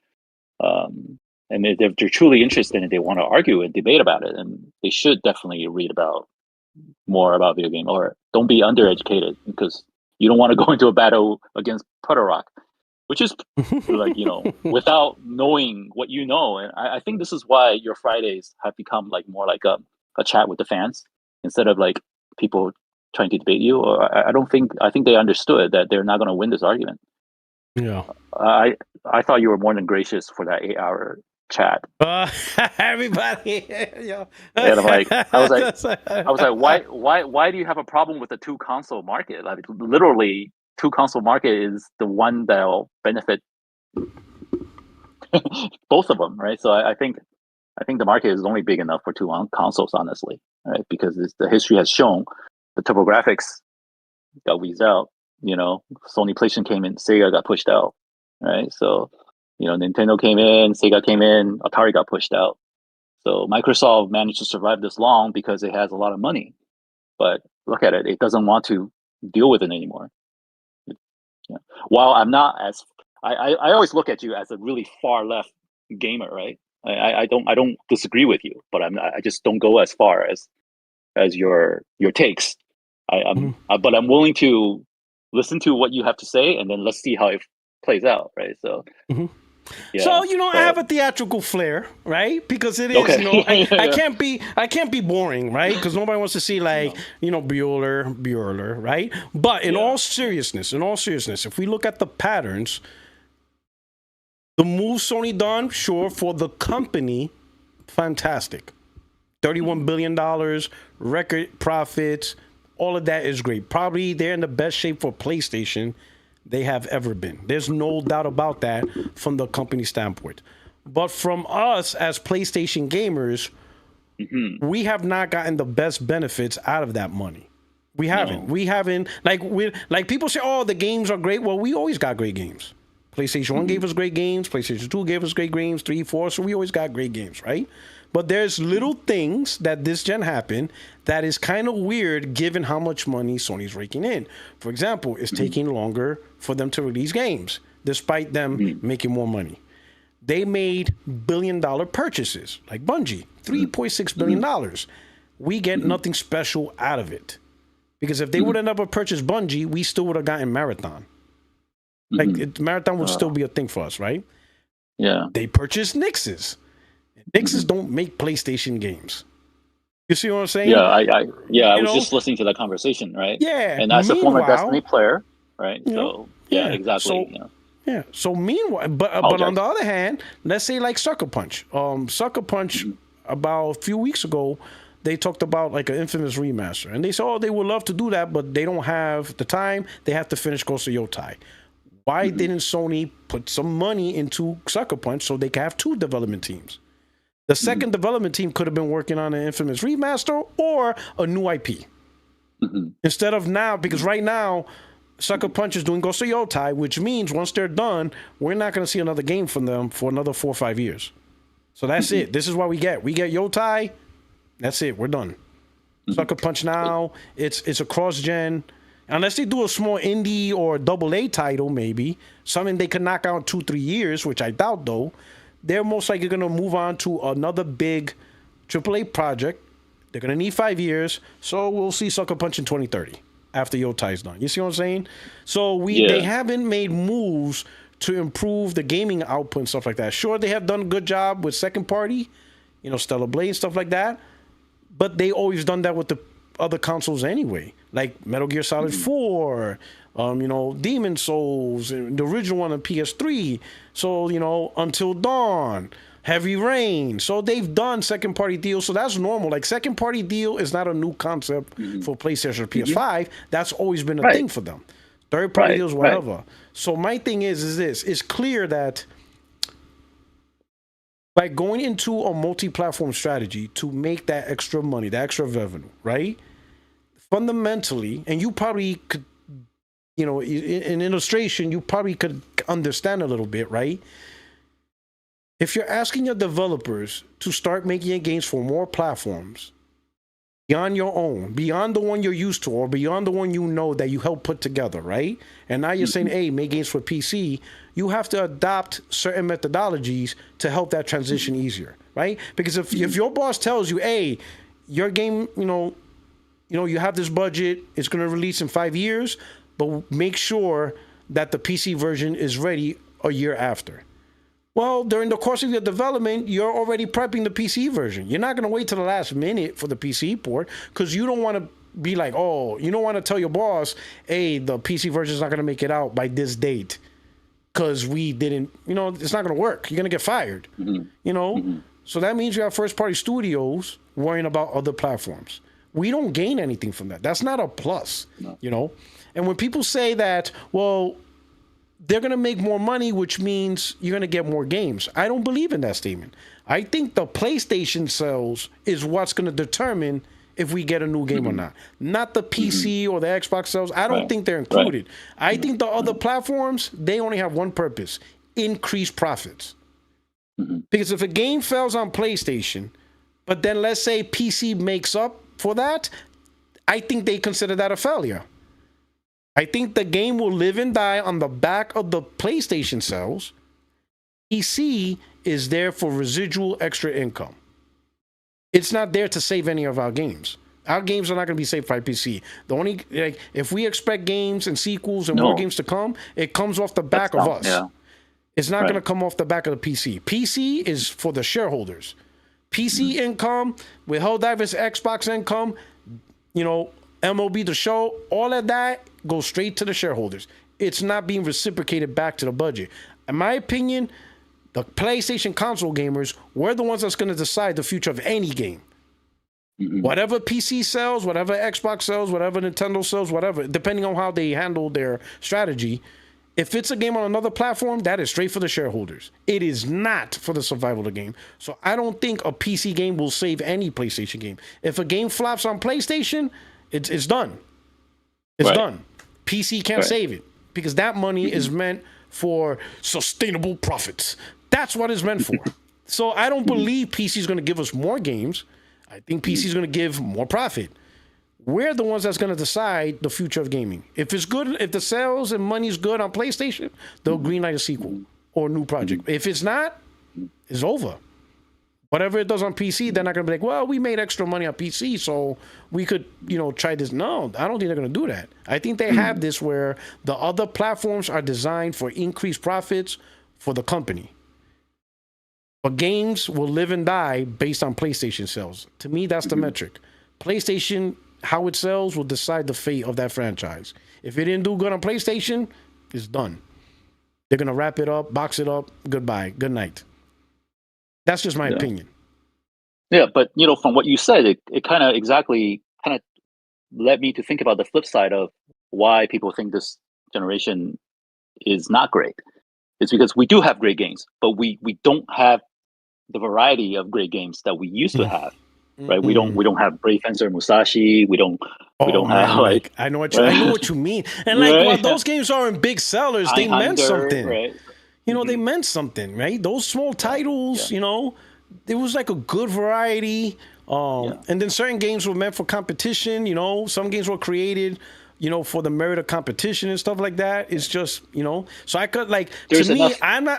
and if they're truly interested and they want to argue and debate about it, and they should definitely read about more about video game, or don't be undereducated because you don't want to go into a battle against PUERTOROCK, which is like, without knowing what you know. And I think this is why your Fridays have become like more like a chat with the fans instead of like people trying to debate you. Or I think they understood that they're not going to win this argument. Yeah. I thought you were more than gracious for that 8-hour chat. Everybody, yeah. And I was like, why do you have a problem with the 2-console market? Like, literally, 2-console market is the one that'll benefit both of them, right? So I think the market is only big enough for 2 consoles, honestly, right? Because the history has shown the TurboGrafx got weased out. Sony PlayStation came in, Sega got pushed out, right? So, Nintendo came in, Sega came in, Atari got pushed out. So Microsoft managed to survive this long because it has a lot of money. But look at it; it doesn't want to deal with it anymore. While I'm not as, I always look at you as a really far left gamer, right? I don't disagree with you, but I just don't go as far as your takes. But I'm willing to listen to what you have to say, and then let's see how it plays out, right? So, so I have a theatrical flair, right? Because it is, I can't be boring, right? Because nobody wants to see like Bueller, right? But in all seriousness, if we look at the patterns, the move Sony done, sure, for the company, fantastic. $31 billion, record profits, all of that is great. Probably they're in the best shape for PlayStation they have ever been. There's no doubt about that from the company standpoint. But from us as PlayStation gamers, we have not gotten the best benefits out of that money. We haven't. No. We haven't. Like people say, oh, the games are great. Well, we always got great games. PlayStation 1 gave us great games. PlayStation 2 gave us great games. 3, 4. So we always got great games, right? But there's little things that this gen happened that is kind of weird given how much money Sony's raking in. For example, it's taking longer for them to release games, despite them making more money. They made billion-dollar purchases, like Bungie, $3.6 billion. We get nothing special out of it. Because if they would have never purchased Bungie, we still would have gotten Marathon. Like, Marathon would still be a thing for us, right? Yeah. They purchased Nixxies. Nixxies don't make PlayStation games. You see what I'm saying? Yeah, I was just listening to that conversation, right? Yeah. And as a former Destiny player, right? So, exactly. So meanwhile, but on the other hand, let's say like Sucker Punch. Sucker Punch, about a few weeks ago, they talked about like an Infamous remaster. And they said, oh, they would love to do that, but they don't have the time. They have to finish Ghost of Yotai. Why didn't Sony put some money into Sucker Punch so they could have 2 development teams? The second development team could have been working on an Infamous remaster or a new IP. Instead of now, because right now, Sucker Punch is doing Ghost of Yotai, which means once they're done, we're not going to see another game from them for another 4 or 5 years. So that's it. This is what we get. We get Yotai. That's it. We're done. Sucker Punch now. It's a cross-gen. Unless they do a small indie or double A title, maybe something they could knock out 2-3 years, which I doubt though. They're most likely going to move on to another big AAA project. They're going to need 5 years, so we'll see Sucker Punch in 2030 after Yotai is done. You see what I'm saying? So they haven't made moves to improve the gaming output and stuff like that. Sure, they have done a good job with second party, Stellar Blade and stuff like that, but they always done that with the other consoles anyway, like Metal Gear Solid 4, Demon Souls, and the original one on PS3. So, Until Dawn, Heavy Rain. So they've done second party deals. So that's normal. Like second party deal is not a new concept for PlayStation or PS5. That's always been a thing for them. Third party deals, whatever. Right. So my thing is this: it's clear that by going into a multi-platform strategy to make that extra money, that extra revenue, right? Fundamentally, and you probably could, in illustration, you probably could understand a little bit, right? If you're asking your developers to start making games for more platforms beyond your own, beyond the one you're used to, or beyond the one that you helped put together, right? And now you're saying, hey, make games for PC, you have to adopt certain methodologies to help that transition easier, right? Because if your boss tells you, hey, your game, you have this budget, it's going to release in 5 years, but make sure that the PC version is ready a year after. Well, during the course of your development, you're already prepping the PC version. You're not going to wait till the last minute for the PC port because you don't want to be like, you don't want to tell your boss, hey, the PC version is not going to make it out by this date because we didn't, it's not going to work. You're going to get fired, So that means you have first-party studios worrying about other platforms. We don't gain anything from that. That's not a plus, And when people say that, well, they're going to make more money, which means you're going to get more games. I don't believe in that statement. I think the PlayStation sales is what's going to determine if we get a new game or not the PC or the Xbox sales. I don't think they're included. I think the other platforms, they only have one purpose: increase profits. Because if a game fails on PlayStation, but then let's say PC makes up for that, I think they consider that a failure. I think the game will live and die on the back of the PlayStation sales. PC is there for residual extra income. It's not there to save any of our games. Our games are not going to be saved by PC. The only, if we expect games and sequels and more games to come, it comes off the back of us. Yeah. It's not going to come off the back of the PC. PC is for the shareholders. PC income with Helldivers Xbox income, MLB The Show, all of that goes straight to the shareholders. It's not being reciprocated back to the budget. In my opinion, the PlayStation console gamers, we're the ones that's going to decide the future of any game. Whatever PC sells, whatever Xbox sells, whatever Nintendo sells, whatever, depending on how they handle their strategy, if it's a game on another platform, that is straight for the shareholders. It is not for the survival of the game. So I don't think a PC game will save any PlayStation game. If a game flops on PlayStation, it's done. It's done. PC can't save it because that money is meant for sustainable profits. That's what it's meant for. So I don't believe PC is going to give us more games. I think PC is going to give more profit. We're the ones that's going to decide the future of gaming. If it's good, if the sales and money is good on PlayStation, they'll greenlight a sequel or a new project. If it's not, it's over. Whatever it does on PC, they're not going to be like, well, we made extra money on PC, so we could, try this. No, I don't think they're going to do that. I think they have this where the other platforms are designed for increased profits for the company. But games will live and die based on PlayStation sales. To me, that's the metric. PlayStation, how it sells will decide the fate of that franchise. If it didn't do good on PlayStation, it's done. They're going to wrap it up, box it up, goodbye, good night. That's just my opinion. Yeah, but from what you said, it kind of led me to think about the flip side of why people think this generation is not great. It's because we do have great games, but we don't have the variety of great games that we used to have. Right? We don't have Brave Fencer Musashi. We don't have like I know what you mean. And while those games aren't big sellers, they meant something. Right? They meant something, right? Those small titles, there was like a good variety. And then certain games were meant for competition. Some games were created you know, for the merit of competition and stuff like that. It's just, you know, so I could like, There's to enough- me,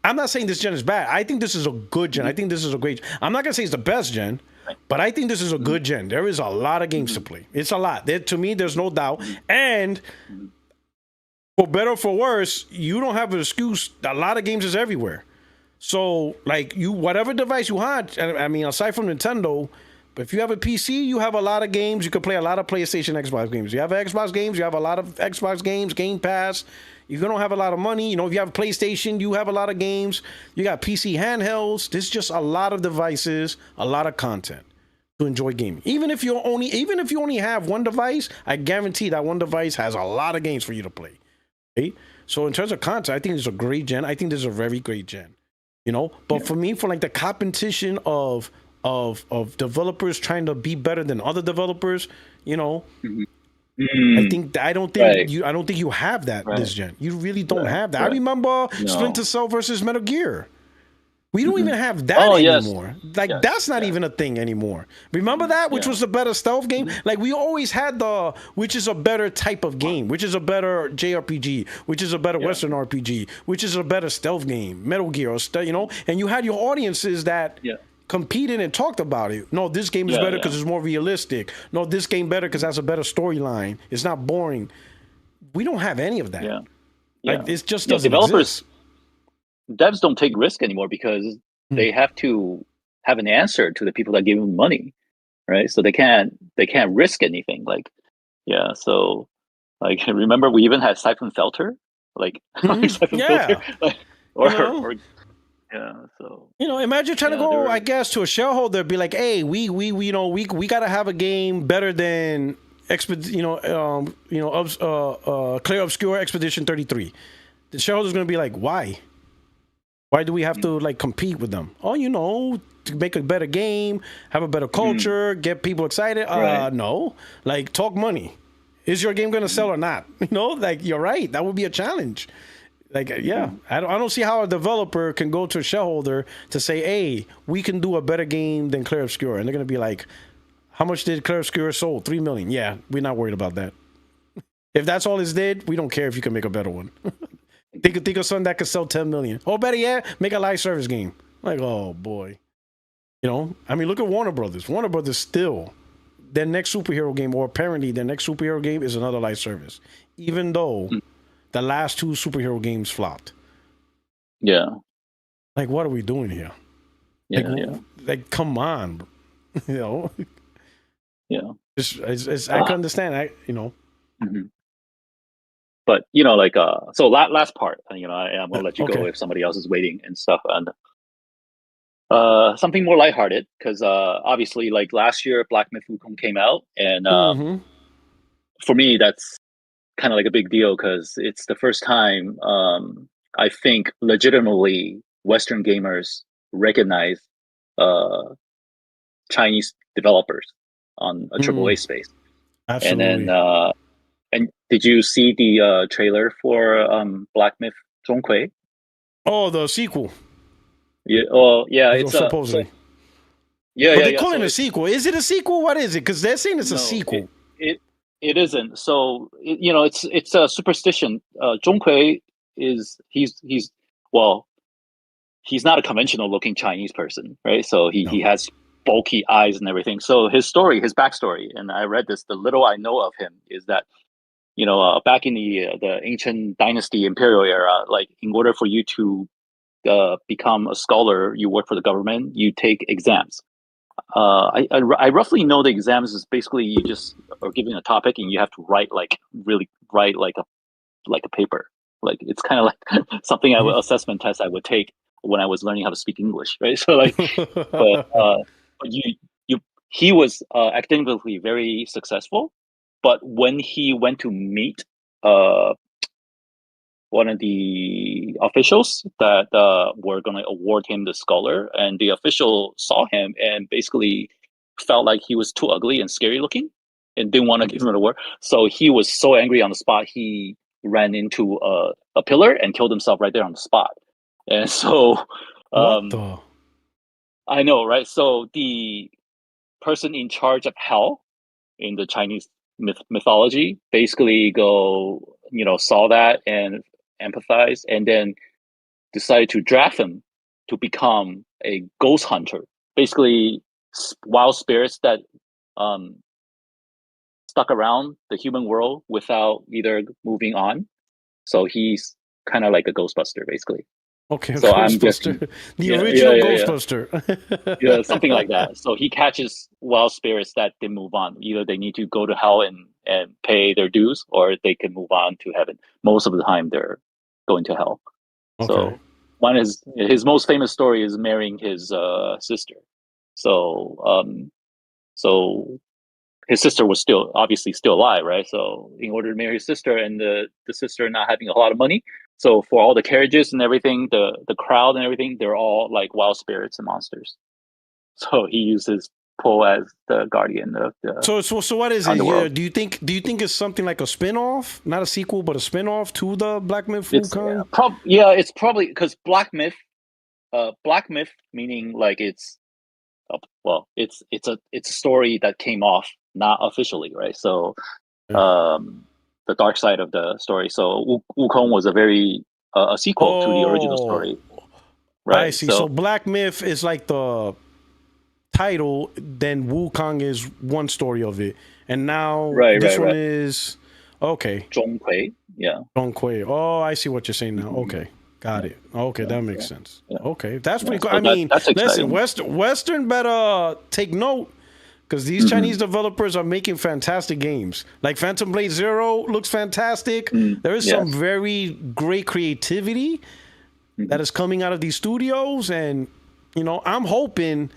I'm not saying this gen is bad. I think this is a good gen. I think this is a great. I'm not gonna say it's the best gen, but I think this is a good gen. There is a lot of games to play. It's a lot. To me, there's no doubt. And for better or for worse, you don't have an excuse. A lot of games is everywhere. So like whatever device you had, I mean, aside from Nintendo, but if you have a PC, you have a lot of games. You can play a lot of PlayStation, Xbox games. You have Xbox games, you have a lot of Xbox games, Game Pass. If you don't have a lot of money, you know, if you have PlayStation, you have a lot of games. You got PC handhelds. There's just a lot of devices, a lot of content to enjoy gaming. Even if you only have one device, I guarantee that one device has a lot of games for you to play. Right? So in terms of content, I think this is a great gen. I think this is a very great gen. You know, but for me, for like the competition of developers trying to be better than other developers, you know, I don't think you have that this gen. You really don't have that. I remember Splinter Cell versus Metal Gear. We don't even have that anymore. Like that's not even a thing anymore. Remember that, which was the better stealth game? Like we always had which is a better type of game, which is a better JRPG, which is a better Western RPG, which is a better stealth game, Metal Gear, you know. And you had your audiences that competed and talked about it. No, this game is better because it's more realistic. No, this game better because it has a better storyline. It's not boring. We don't have any of that. Like it just doesn't exist. Devs don't take risk anymore because they have to have an answer to the people that give them money, right? So they can't risk anything. Like, so like remember we even had Siphon Filter, like Siphon Filter, like, or so you know, imagine trying to go, I guess, to a shareholder, be like, hey, we gotta have a game better than Clear Obscure Expedition 33. The shareholder's gonna be like, why? Why do we have to like compete with them? Oh, you know, to make a better game, have a better culture, get people excited. No, like talk money. Is your game going to sell or not? You know, like you're right. That would be a challenge. Like, I don't see how a developer can go to a shareholder to say, hey, we can do a better game than Clear Obscure. And they're going to be like, how much did Clear Obscure sold? 3 million. Yeah, we're not worried about that. If that's all it did, we don't care if you can make a better one. Think of something that could sell 10 million. Oh, better yet, make a live service game. Like, oh boy. You know, I mean, look at Warner Brothers. Warner Brothers still, their next superhero game, or apparently their next superhero game, is another live service. Even though the last 2 superhero games flopped. Yeah. Like, what are we doing here? Like, come on. You know? Yeah. I can understand. You know. But you know, like so last part, you know, I'm gonna let you go if somebody else is waiting and stuff. And something more lighthearted, because obviously, like last year, Black Myth Wukong came out, and for me, that's kind of like a big deal because it's the first time I think legitimately Western gamers recognize Chinese developers on a AAA space. Absolutely. And then. And did you see the trailer for Black Myth Zhongkui? Oh, the sequel. Yeah. Oh, yeah. It's supposedly. But they call it a sequel. Is it a sequel? What is it? Because they're saying it's a sequel. It isn't. So you know, it's a superstition. Zhongkui is he's not a conventional looking Chinese person, right? So he has bulky eyes and everything. So his backstory, and I read this. The little I know of him is that, you know, back in the ancient dynasty imperial era, like in order for you to become a scholar, you work for the government, you take exams. I roughly know the exams is basically you just are given a topic and you have to write like a paper. Like it's kind of like something assessment test I would take when I was learning how to speak English, right? So like, but he was academically very successful. But when he went to meet one of the officials that were going to award him the scholar, and the official saw him and basically felt like he was too ugly and scary looking and didn't want to give him an award. So he was so angry on the spot, he ran into a pillar and killed himself right there on the spot. And so I know, right? So the person in charge of hell in the Chinese mythology, basically saw that and empathize, and then decided to draft him to become a ghost hunter. Basically, wild spirits that stuck around the human world without either moving on. So he's kind of like a Ghostbuster, basically. Okay, so Ghostbuster, the original Ghostbuster. Yeah, something like that. So he catches wild spirits that didn't move on. Either they need to go to hell and pay their dues, or they can move on to heaven. Most of the time, they're going to hell. Okay. So one is his most famous story is marrying his sister. So his sister was obviously still alive, right? So in order to marry his sister, and the sister not having a lot of money, so for all the carriages and everything, the crowd and everything, they're all like wild spirits and monsters. So he uses Po as the guardian of the. So what is it? Yeah, do you think it's something like a spin-off, not a sequel, but a spin-off to the Black Myth Wukong? It's probably because Black Myth meaning like it's a story that came off not officially, right? So the dark side of the story. So Wukong was a sequel to the original story, right? I see. So Black Myth is like the title, then Wukong is one story of it, and now this one is okay. Zhongkui, yeah. Zhongkui. Oh, I see what you're saying now. Okay. Got it. Okay, that makes sense. Yeah. Okay, that's pretty cool. So I mean, listen, Western better take note, because these Chinese developers are making fantastic games. Like Phantom Blade Zero looks fantastic. There is some very great creativity that is coming out of these studios, and I'm hoping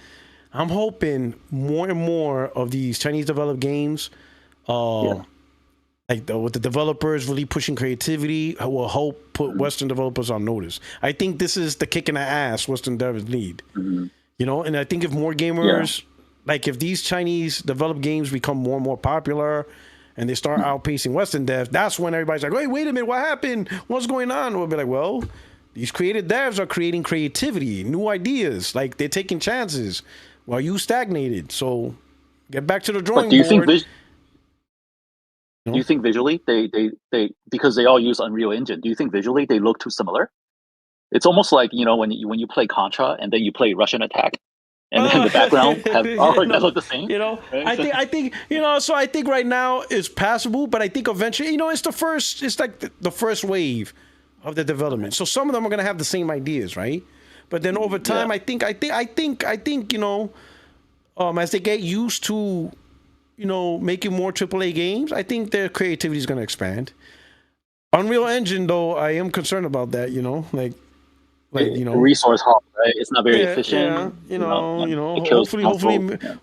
more and more of these Chinese developed games. Like with the developers really pushing creativity, will help put Western developers on notice. I think this is the kick in the ass Western devs need. And I think if more gamers, like if these Chinese developed games become more and more popular, and they start outpacing Western devs, that's when everybody's like, "Wait a minute, what happened? What's going on?" We'll be like, "Well, these creative devs are creating creativity, new ideas. Like they're taking chances while you stagnated. So get back to the drawing board." Do you think visually they because they all use Unreal Engine? Do you think visually they look too similar? It's almost like when you play Contra and then you play Russian Attack, and then the background that look the same. Right? I think So I think right now it's passable, but I think eventually it's like the first wave of the development. So some of them are gonna have the same ideas, right? But then over time, I think as they get used to making more AAA games, I think their creativity is going to expand. Unreal Engine, though, I am concerned about that. Resource hog, right? It's not very efficient.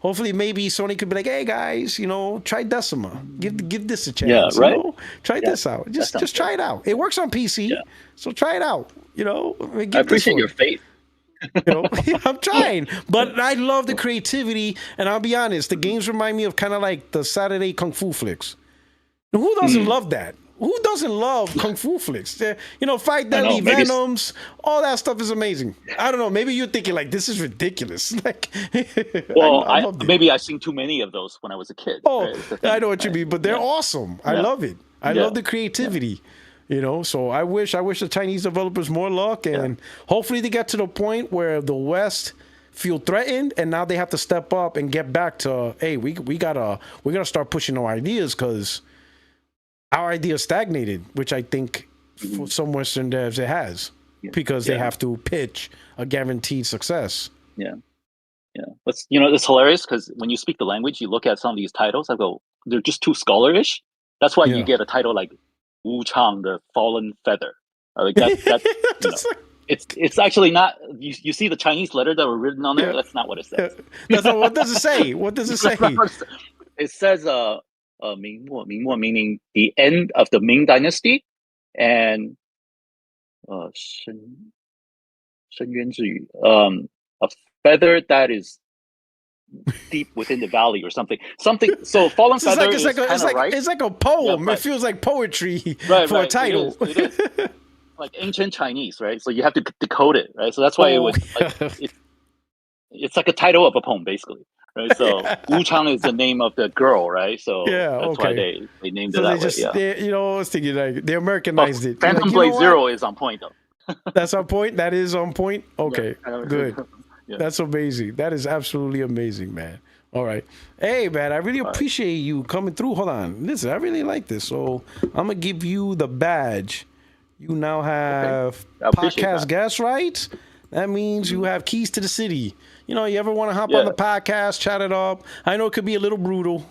Hopefully, maybe Sony could be like, "Hey guys, try Decima. Give this a chance. Yeah, right. Try this out. Just try it out. It works on PC, so try it out. I appreciate your faith. I'm trying, but I love the creativity, and I'll be honest, the games remind me of kind of like the Saturday Kung Fu flicks. Who doesn't love that? Who doesn't love Kung Fu flicks? Fight Deadly Venoms, all that stuff is amazing. I don't know, maybe you're thinking like, this is ridiculous. Like, well, maybe I've seen too many of those when I was a kid. Oh, I know what you mean, but they're awesome. I love it. I love the creativity. So I wish the Chinese developers more luck, and hopefully they get to the point where the West feel threatened, and now they have to step up and get back to, hey, we gotta start pushing our ideas, because our ideas stagnated, which I think for some Western devs it has, because they have to pitch a guaranteed success. But it's hilarious, because when you speak the language, you look at some of these titles, I go, they're just too scholarish. That's why you get a title like Wu Chang, the Fallen Feather. Like that it's actually not. You see the Chinese letter that were written on there. That's not what it says. What does it say? What does it say? It says Ming Mo, meaning the end of the Ming Dynasty, and Shen Yuan Zhiyu, a feather that is deep within the valley or something. So Fallen Feather it's like a poem. It feels like poetry for a title. It is. Like ancient Chinese, right? So you have to decode it, right? So that's why it was like it's like a title of a poem, basically. Right, so Wu Chang is the name of the girl, right? So that's why they named it that way. Yeah. You know, I was thinking like they Americanized it. Phantom like, Blade Zero is on point though. That's on point. That is on point. Okay, Yeah. good. Yeah. That's amazing. That is absolutely amazing, man. All right. Hey, man, I really appreciate you coming through. Hold on. Listen, I really like this. So I'm going to give you the badge. You now have podcast guest rights. That means you have keys to the city. You know, you ever want to hop on the podcast, chat it up. I know it could be a little brutal,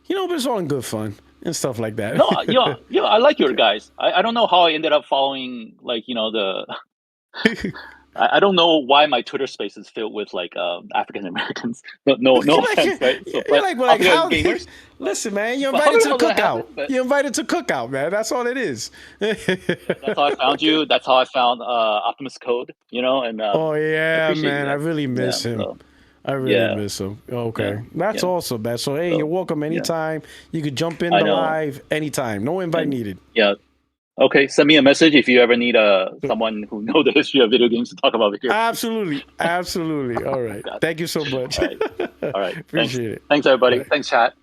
you know, but it's all in good fun and stuff like that. No, yeah, I like your guys. I don't know how I ended up following, like, you know, the... I don't know why my Twitter space is filled with like African Americans. No offense, right? So, you're like how gamers. Listen, man, you're invited to the cookout. You're invited to cookout, man. That's all it is. That's how I found you. That's how I found Optimus Code. You know, and oh yeah, man, I really miss him. So, I really miss him. Okay, that's awesome, man. So hey, you're welcome anytime. You could jump in the live anytime. No invite needed. Yeah. Okay, send me a message if you ever need someone who knows the history of video games to talk about video. Absolutely. All right. Thank you so much. All right. Appreciate it. Thanks, everybody. Right. Thanks, chat.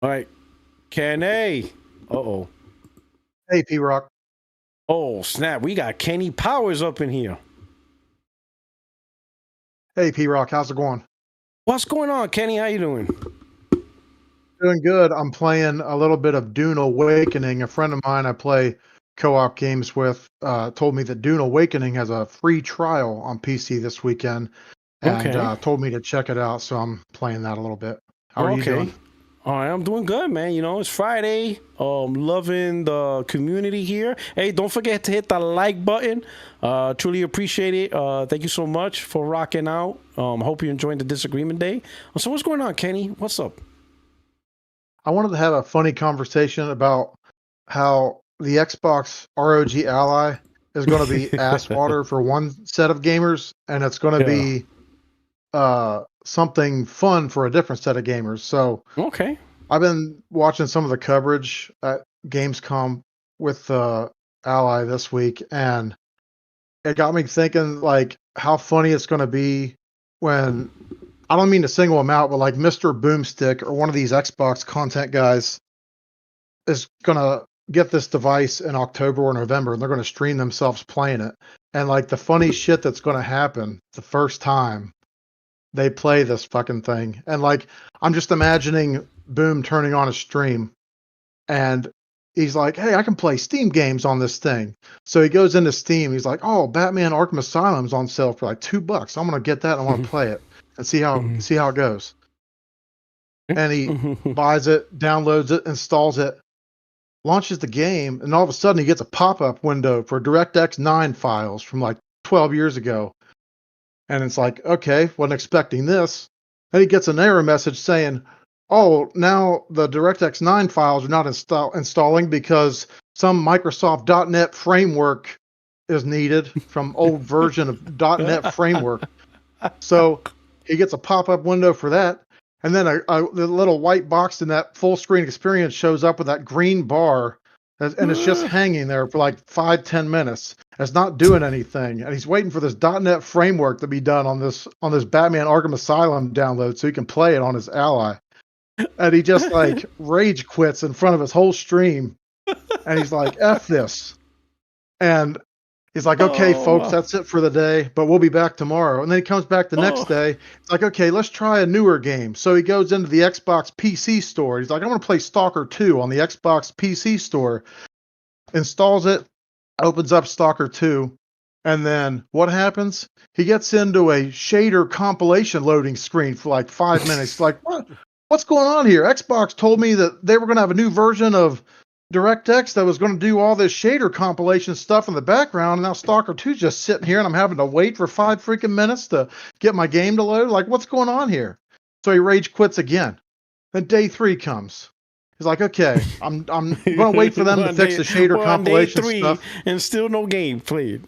All right. Kenny. Uh-oh. Hey, P-Rock. Oh, snap. We got Kenny Powers up in here. Hey, P-Rock, how's it going? What's going on, Kenny? How you doing? Doing good. I'm playing a little bit of Dune Awakening. A friend of mine I play co-op games with told me that Dune Awakening has a free trial on PC this weekend and told me to check it out, so I'm playing that a little bit. How are you doing? All right, I'm doing good, man. You know, it's Friday. Loving the community here. Hey, don't forget to hit the like button. Truly appreciate it. Thank you so much for rocking out. Hope you're enjoying the Disagreement Day. So what's going on, Kenny? What's up? I wanted to have a funny conversation about how the Xbox ROG Ally is going to be ass water for one set of gamers, and it's going to be something fun for a different set of gamers. So I've been watching some of the coverage at Gamescom with Ally this week, and it got me thinking like how funny it's going to be when, I don't mean to single him out, but like Mr. Boomstick or one of these Xbox content guys is going to get this device in October or November, and they're going to stream themselves playing it. And like the funny shit that's going to happen the first time they play this fucking thing. And like, I'm just imagining Boom turning on a stream and he's like, hey, I can play Steam games on this thing. So he goes into Steam. He's like, oh, Batman Arkham Asylum's on sale for like $2. I'm going to get that. I want to play it and see how it goes. And he buys it, downloads it, installs it, launches the game. And all of a sudden he gets a pop-up window for DirectX 9 files from like 12 years ago. And it's like, okay, wasn't expecting this. And he gets an error message saying, oh, now the DirectX 9 files are not installing because some Microsoft .NET framework is needed from old version of .NET framework. So he gets a pop-up window for that. And then the little white box in that full screen experience shows up with that green bar. And it's just hanging there for like 5-10 minutes. It's not doing anything. And he's waiting for this .NET framework to be done on this Batman Arkham Asylum download so he can play it on his Ally. And he just like rage quits in front of his whole stream. And he's like, F this. And he's like, okay, folks, that's it for the day, but we'll be back tomorrow. And then he comes back the next day. It's like, okay, let's try a newer game. So he goes into the Xbox PC store. He's like, I want to play Stalker 2 on the Xbox PC store. Installs it, opens up Stalker 2. And then what happens? He gets into a shader compilation loading screen for like 5 minutes. Like, what's going on here? Xbox told me that they were going to have a new version of DirectX that was going to do all this shader compilation stuff in the background, and now Stalker 2 is just sitting here, and I'm having to wait for 5 freaking minutes to get my game to load. Like, what's going on here? So he rage quits again. Then day 3 comes. He's like, okay, I'm going to wait for them to fix the shader compilation day 3, stuff. And still no game played.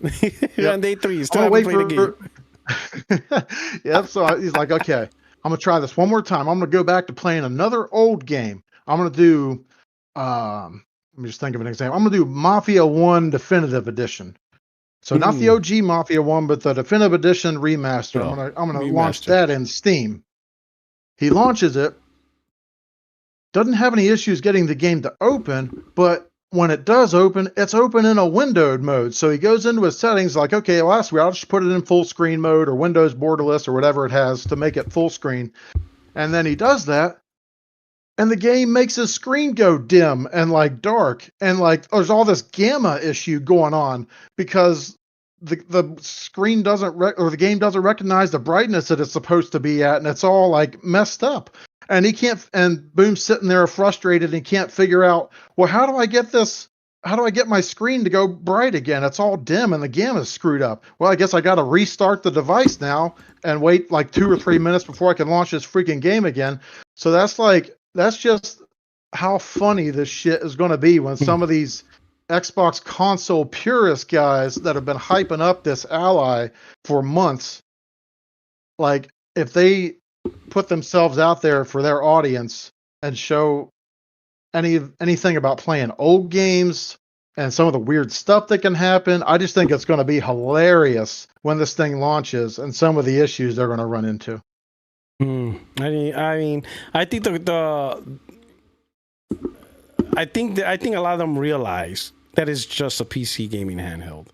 On day 3, still haven't played the game. Yep, so he's like, okay, I'm going to try this one more time. I'm going to go back to playing another old game. I'm going to do let me just think of an example. I'm gonna do Mafia 1 Definitive Edition. So not the OG Mafia 1, but the Definitive Edition remaster. I'm gonna launch that in Steam. He launches it. Doesn't have any issues getting the game to open, but when it does open, it's open in a windowed mode. So he goes into his settings like, okay, last week I'll just put it in full screen mode or Windows borderless or whatever it has to make it full screen. And then he does that, and the game makes his screen go dim and like dark, and like there's all this gamma issue going on because the screen doesn't or the game doesn't recognize the brightness that it's supposed to be at, and it's all like messed up. And he can't, and Boom's sitting there frustrated and can't figure out, well, how do I get my screen to go bright again? It's all dim and the gamma's screwed up. Well, I guess I got to restart the device now and wait like 2 or 3 minutes before I can launch this freaking game again. So that's just how funny this shit is going to be when some of these Xbox console purist guys that have been hyping up this Ally for months, like if they put themselves out there for their audience and show anything about playing old games and some of the weird stuff that can happen, I just think it's going to be hilarious when this thing launches and some of the issues they're going to run into. I mean, I think I think a lot of them realize that it's just a PC gaming handheld.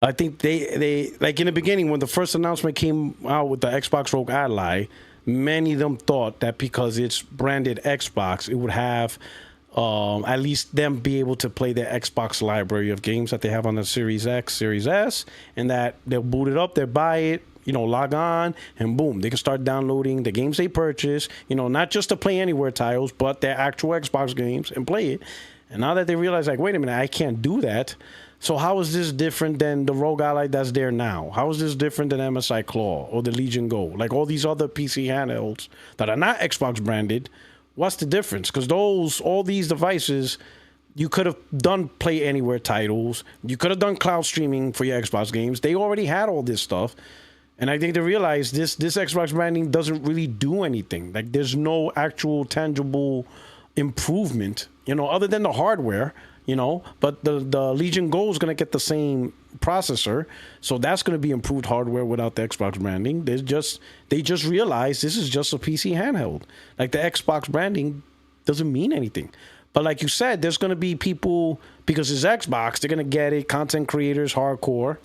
I think they like in the beginning when the first announcement came out with the Xbox ROG Ally, many of them thought that because it's branded Xbox, it would have at least them be able to play their Xbox library of games that they have on the Series X, Series S, and that they'll boot it up, they'll buy it, log on, and boom, they can start downloading the games they purchase, not just the Play Anywhere titles, but their actual Xbox games and play it. And now that they realize, like, wait a minute, I can't do that. So how is this different than the ROG Ally that's there now? How is this different than MSI Claw or the Legion Go? Like all these other PC handhelds that are not Xbox branded, what's the difference? Because all these devices, you could have done Play Anywhere titles. You could have done cloud streaming for your Xbox games. They already had all this stuff. And I think they realize this Xbox branding doesn't really do anything. Like there's no actual tangible improvement, other than the hardware. But the Legion Go is going to get the same processor, so that's going to be improved hardware without the Xbox branding. They just realized this is just a PC handheld. Like the Xbox branding doesn't mean anything. But like you said, there's going to be people, because it's Xbox, they're going to get it, content creators, hardcore,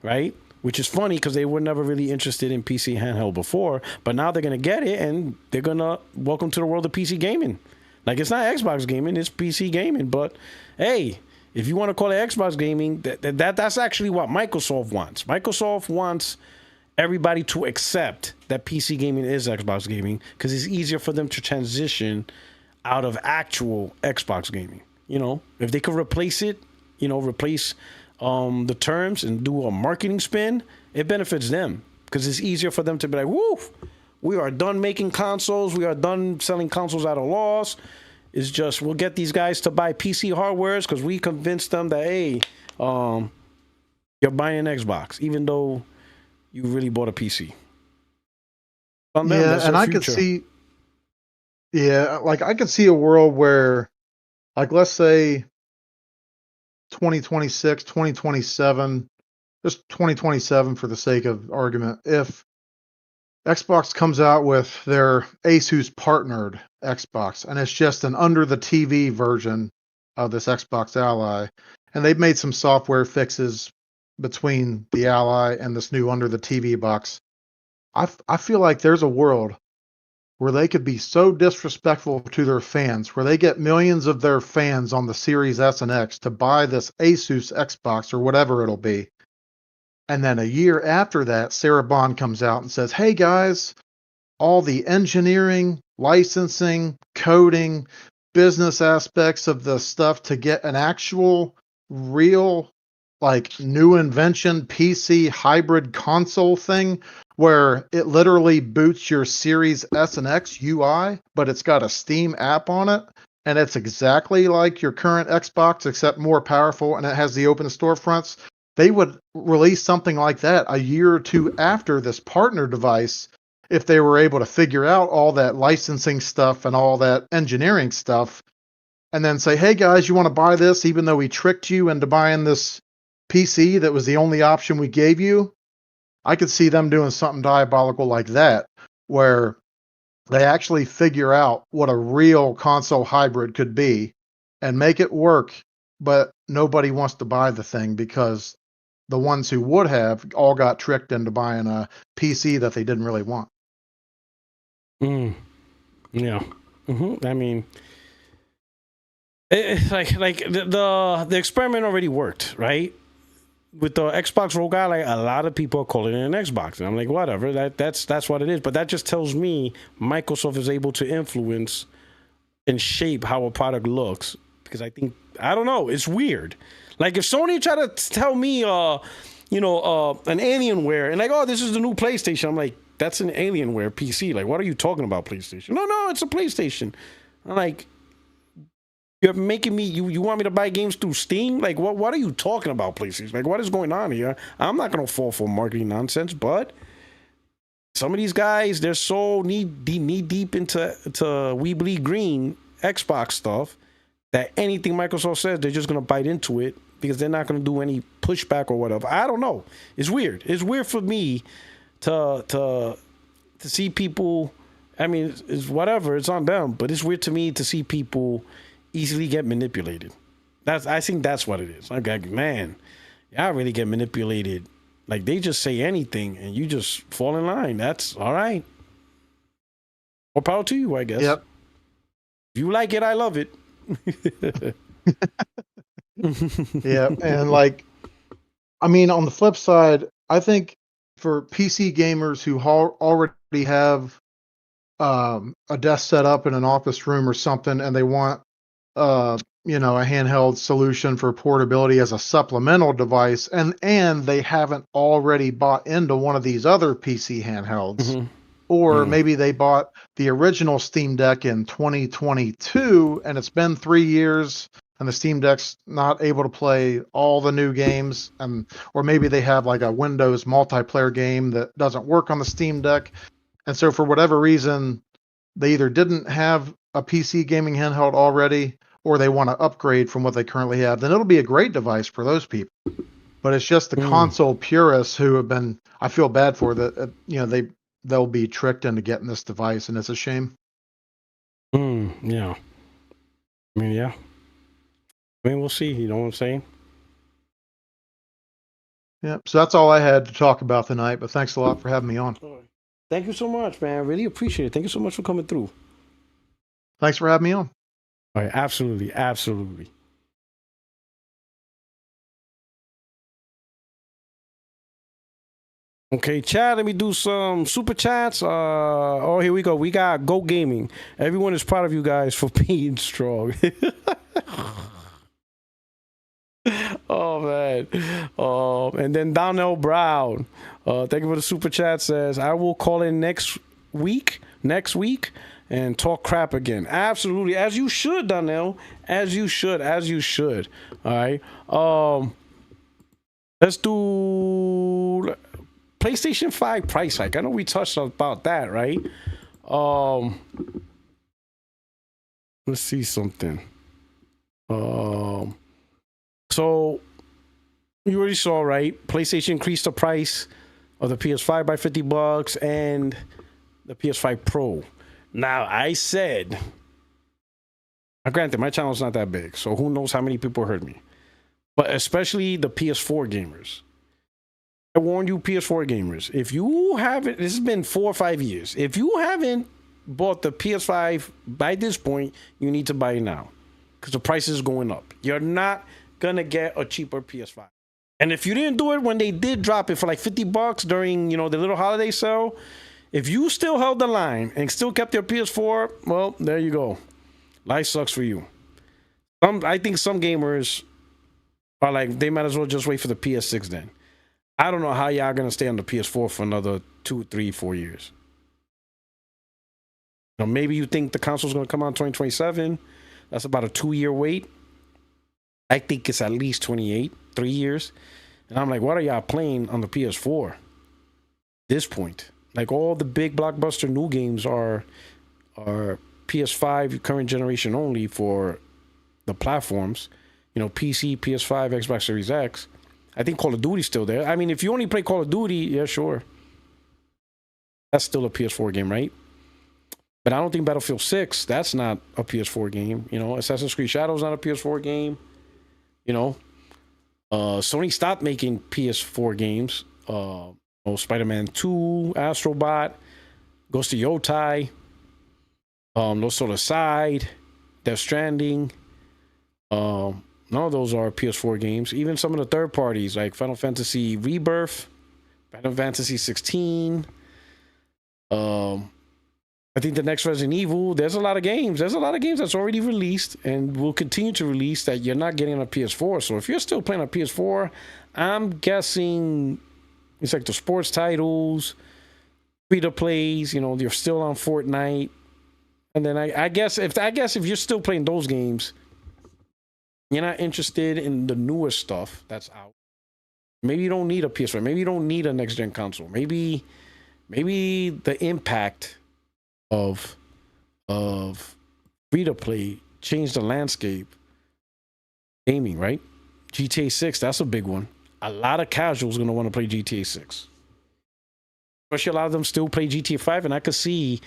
right? Which is funny because they were never really interested in PC handheld before, but now they're going to get it and they're going to welcome to the world of PC gaming. Like it's not Xbox gaming, it's PC gaming. But hey, if you want to call it Xbox gaming, that's actually what Microsoft wants. Microsoft wants everybody to accept that PC gaming is Xbox gaming because it's easier for them to transition out of actual Xbox gaming. If they could replace it, replace the terms and do a marketing spin, it benefits them because it's easier for them to be like, woo, we are done making consoles. We are done selling consoles at a loss. It's just we'll get these guys to buy PC hardwares because we convinced them that, hey, you're buying an Xbox, even though you really bought a PC. And I could see, I could see a world where, like, let's say 2026, 2027, just 2027 for the sake of argument, if Xbox comes out with their Asus partnered Xbox, and it's just an under the TV version of this Xbox Ally, and they've made some software fixes between the Ally and this new under the TV box. I feel like there's a world where they could be so disrespectful to their fans, where they get millions of their fans on the Series S and X to buy this Asus Xbox or whatever it'll be. And then a year after that, Sarah Bond comes out and says, hey guys, all the engineering, licensing, coding, business aspects of the stuff to get an actual, real, like new invention PC hybrid console thing where it literally boots your Series S and X UI, but it's got a Steam app on it. And it's exactly like your current Xbox, except more powerful, and it has the open storefronts. They would release something like that a year or two after this partner device if they were able to figure out all that licensing stuff and all that engineering stuff. and then say, hey guys, you want to buy this even though we tricked you into buying this PC that was the only option we gave you. I could see them doing something diabolical like that, where they actually figure out what a real console hybrid could be and make it work, but nobody wants to buy the thing because the ones who would have all got tricked into buying a PC that they didn't really want. Yeah. I mean, it's like the experiment already worked, right? With the Xbox ROG Ally, a lot of people are calling it an Xbox, and I'm like, whatever. That's what it is. But that just tells me Microsoft is able to influence and shape how a product looks. Because I don't know, it's weird. Like if Sony tried to tell me, an Alienware, and like, oh, this is the new PlayStation. I'm like, that's an Alienware PC. Like, what are you talking about, PlayStation? No, it's a PlayStation. I'm like, you're making me, you want me to buy games through Steam? Like, what are you talking about, PlayStation? Like, what is going on here? I'm not going to fall for marketing nonsense, but some of these guys, they're so knee deep into We Bleed Green Xbox stuff that anything Microsoft says, they're just going to bite into it because they're not going to do any pushback or whatever. I don't know. It's weird. It's weird for me to see people. I mean, it's whatever. It's on them, but it's weird to me to see people easily get manipulated. I think that's what it is. Like, man, y'all really get manipulated. Like, they just say anything and you just fall in line. That's all right. More power to you, I guess. Yep. If you like it, I love it. Yeah, and like, I mean, on the flip side, I think for PC gamers who already have a desk set up in an office room or something, and they want a handheld solution for portability as a supplemental device, and they haven't already bought into one of these other PC handhelds, or maybe they bought the original Steam Deck in 2022 and it's been 3 years and the Steam Deck's not able to play all the new games, or maybe they have like a Windows multiplayer game that doesn't work on the Steam Deck, and so for whatever reason they either didn't have a PC gaming handheld already, or they want to upgrade from what they currently have, then it'll be a great device for those people. But it's just the console purists who have been, I feel bad for that. They'll be tricked into getting this device, and it's a shame. Yeah. I mean, yeah. I mean, we'll see. You know what I'm saying? Yeah. So that's all I had to talk about tonight. But thanks a lot for having me on. Thank you so much, man. I really appreciate it. Thank you so much for coming through. Thanks for having me on. All right, absolutely. Okay, chat, let me do some super chats. Here we go. We got Go Gaming. Everyone is proud of you guys for being strong. Oh, man. And then Donnell Brown. Thank you for the super chat. Says, I will call in next week, and talk crap again. Absolutely. As you should, Donnell. As you should. All right. Let's do PlayStation 5 price hike. I know we touched about that, right? Let's see something. So you already saw, right? PlayStation increased the price of the PS5 by $50 and the PS5 Pro. Now, I said, granted, my channel's not that big, so who knows how many people heard me. But especially the PS4 gamers. I warn you, PS4 gamers, if you haven't, this has been 4 or 5 years. If you haven't bought the PS5 by this point, you need to buy it now. Because the price is going up. You're not going to get a cheaper PS5. And if you didn't do it when they did drop it for like $50 during, the little holiday sale, if you still held the line and still kept your PS4, well, there you go. Life sucks for you. I think some gamers are like, they might as well just wait for the PS6 then. I don't know how y'all going to stay on the PS4 for another 2, 3, 4 years. Maybe you think the console's going to come out in 2027. That's about a 2-year wait. I think it's at least 28, 3 years. And I'm like, what are y'all playing on the PS4? This point. Like all the big blockbuster new games are PS5 current generation only for the platforms, PC, PS5, Xbox Series X. I think Call of Duty's still there. I mean, if you only play Call of Duty, yeah, sure. That's still a PS4 game, right? But I don't think Battlefield 6, that's not a PS4 game. Assassin's Creed Shadows not a PS4 game. Sony stopped making PS4 games. Spider-Man 2, Astrobot, Ghost of Yotai, No Solar Side, Death Stranding. None of those are PS4 games. Even some of the third parties like Final Fantasy Rebirth, Final Fantasy 16. I think the next Resident Evil, there's a lot of games. There's a lot of games that's already released and will continue to release that you're not getting on a PS4. So if you're still playing on PS4, I'm guessing it's like the sports titles, free-to-plays, you're still on Fortnite. And then I guess if you're still playing those games, you're not interested in the newest stuff that's out. Maybe you don't need a PS4. Maybe you don't need a next-gen console. Maybe the impact of free-to-play changed the landscape. Gaming, right? GTA 6, that's a big one. A lot of casuals going to want to play GTA 6. Especially a lot of them still play GTA 5, and I could see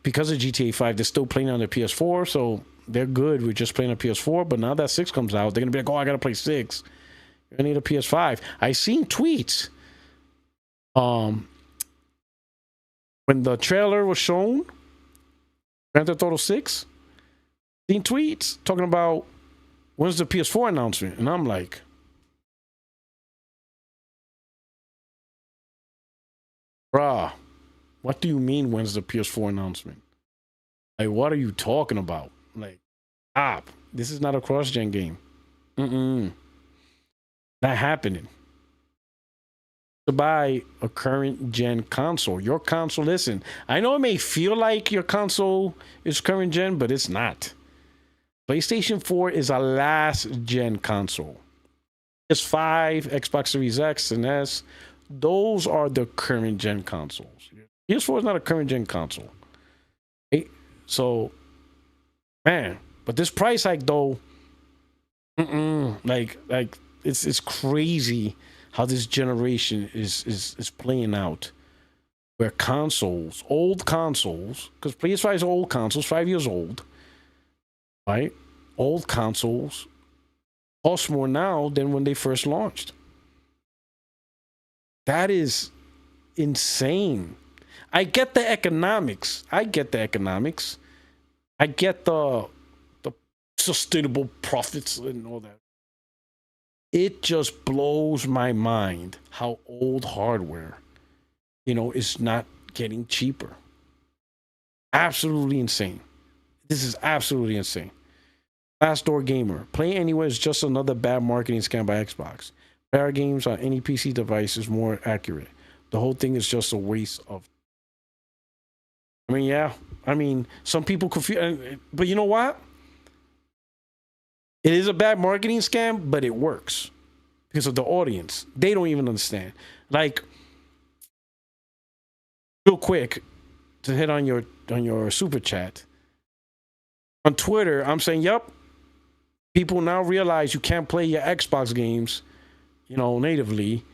because of GTA 5, they're still playing on their PS4, so they're good with just playing on PS4, but now that 6 comes out, they're going to be like, oh, I got to play 6. You're going to need a PS5. I seen tweets. When the trailer was shown, Grand Theft Auto 6, seen tweets talking about when's the PS4 announcement, and I'm like, bruh, what do you mean when's the PS4 announcement? Like, what are you talking about? Like, stop. This is not a cross-gen game. Not happening. To buy a current gen console. Your console, listen, I know it may feel like your console is current gen, but it's not. PlayStation 4 is a last gen console. PS5, Xbox Series X and S, those are the current gen consoles. PS4 is not a current gen console. So, man, but this price hike though, like it's crazy how this generation is playing out, where consoles, old consoles, because PS5 is old consoles, 5 years old, right? Old consoles cost more now than when they first launched. That is insane. I get the economics. I get the sustainable profits and all that. It just blows my mind how old hardware, is not getting cheaper. Absolutely insane. This is absolutely insane. Last Door Gamer. Play Anywhere is just another bad marketing scam by Xbox. Better games on any PC device is more accurate. The whole thing is just a waste of... some people confuse... But you know what? It is a bad marketing scam, but it works because of the audience. They don't even understand. Like, real quick, to hit on your super chat. On Twitter, I'm saying, yep, people now realize you can't play your Xbox games, natively.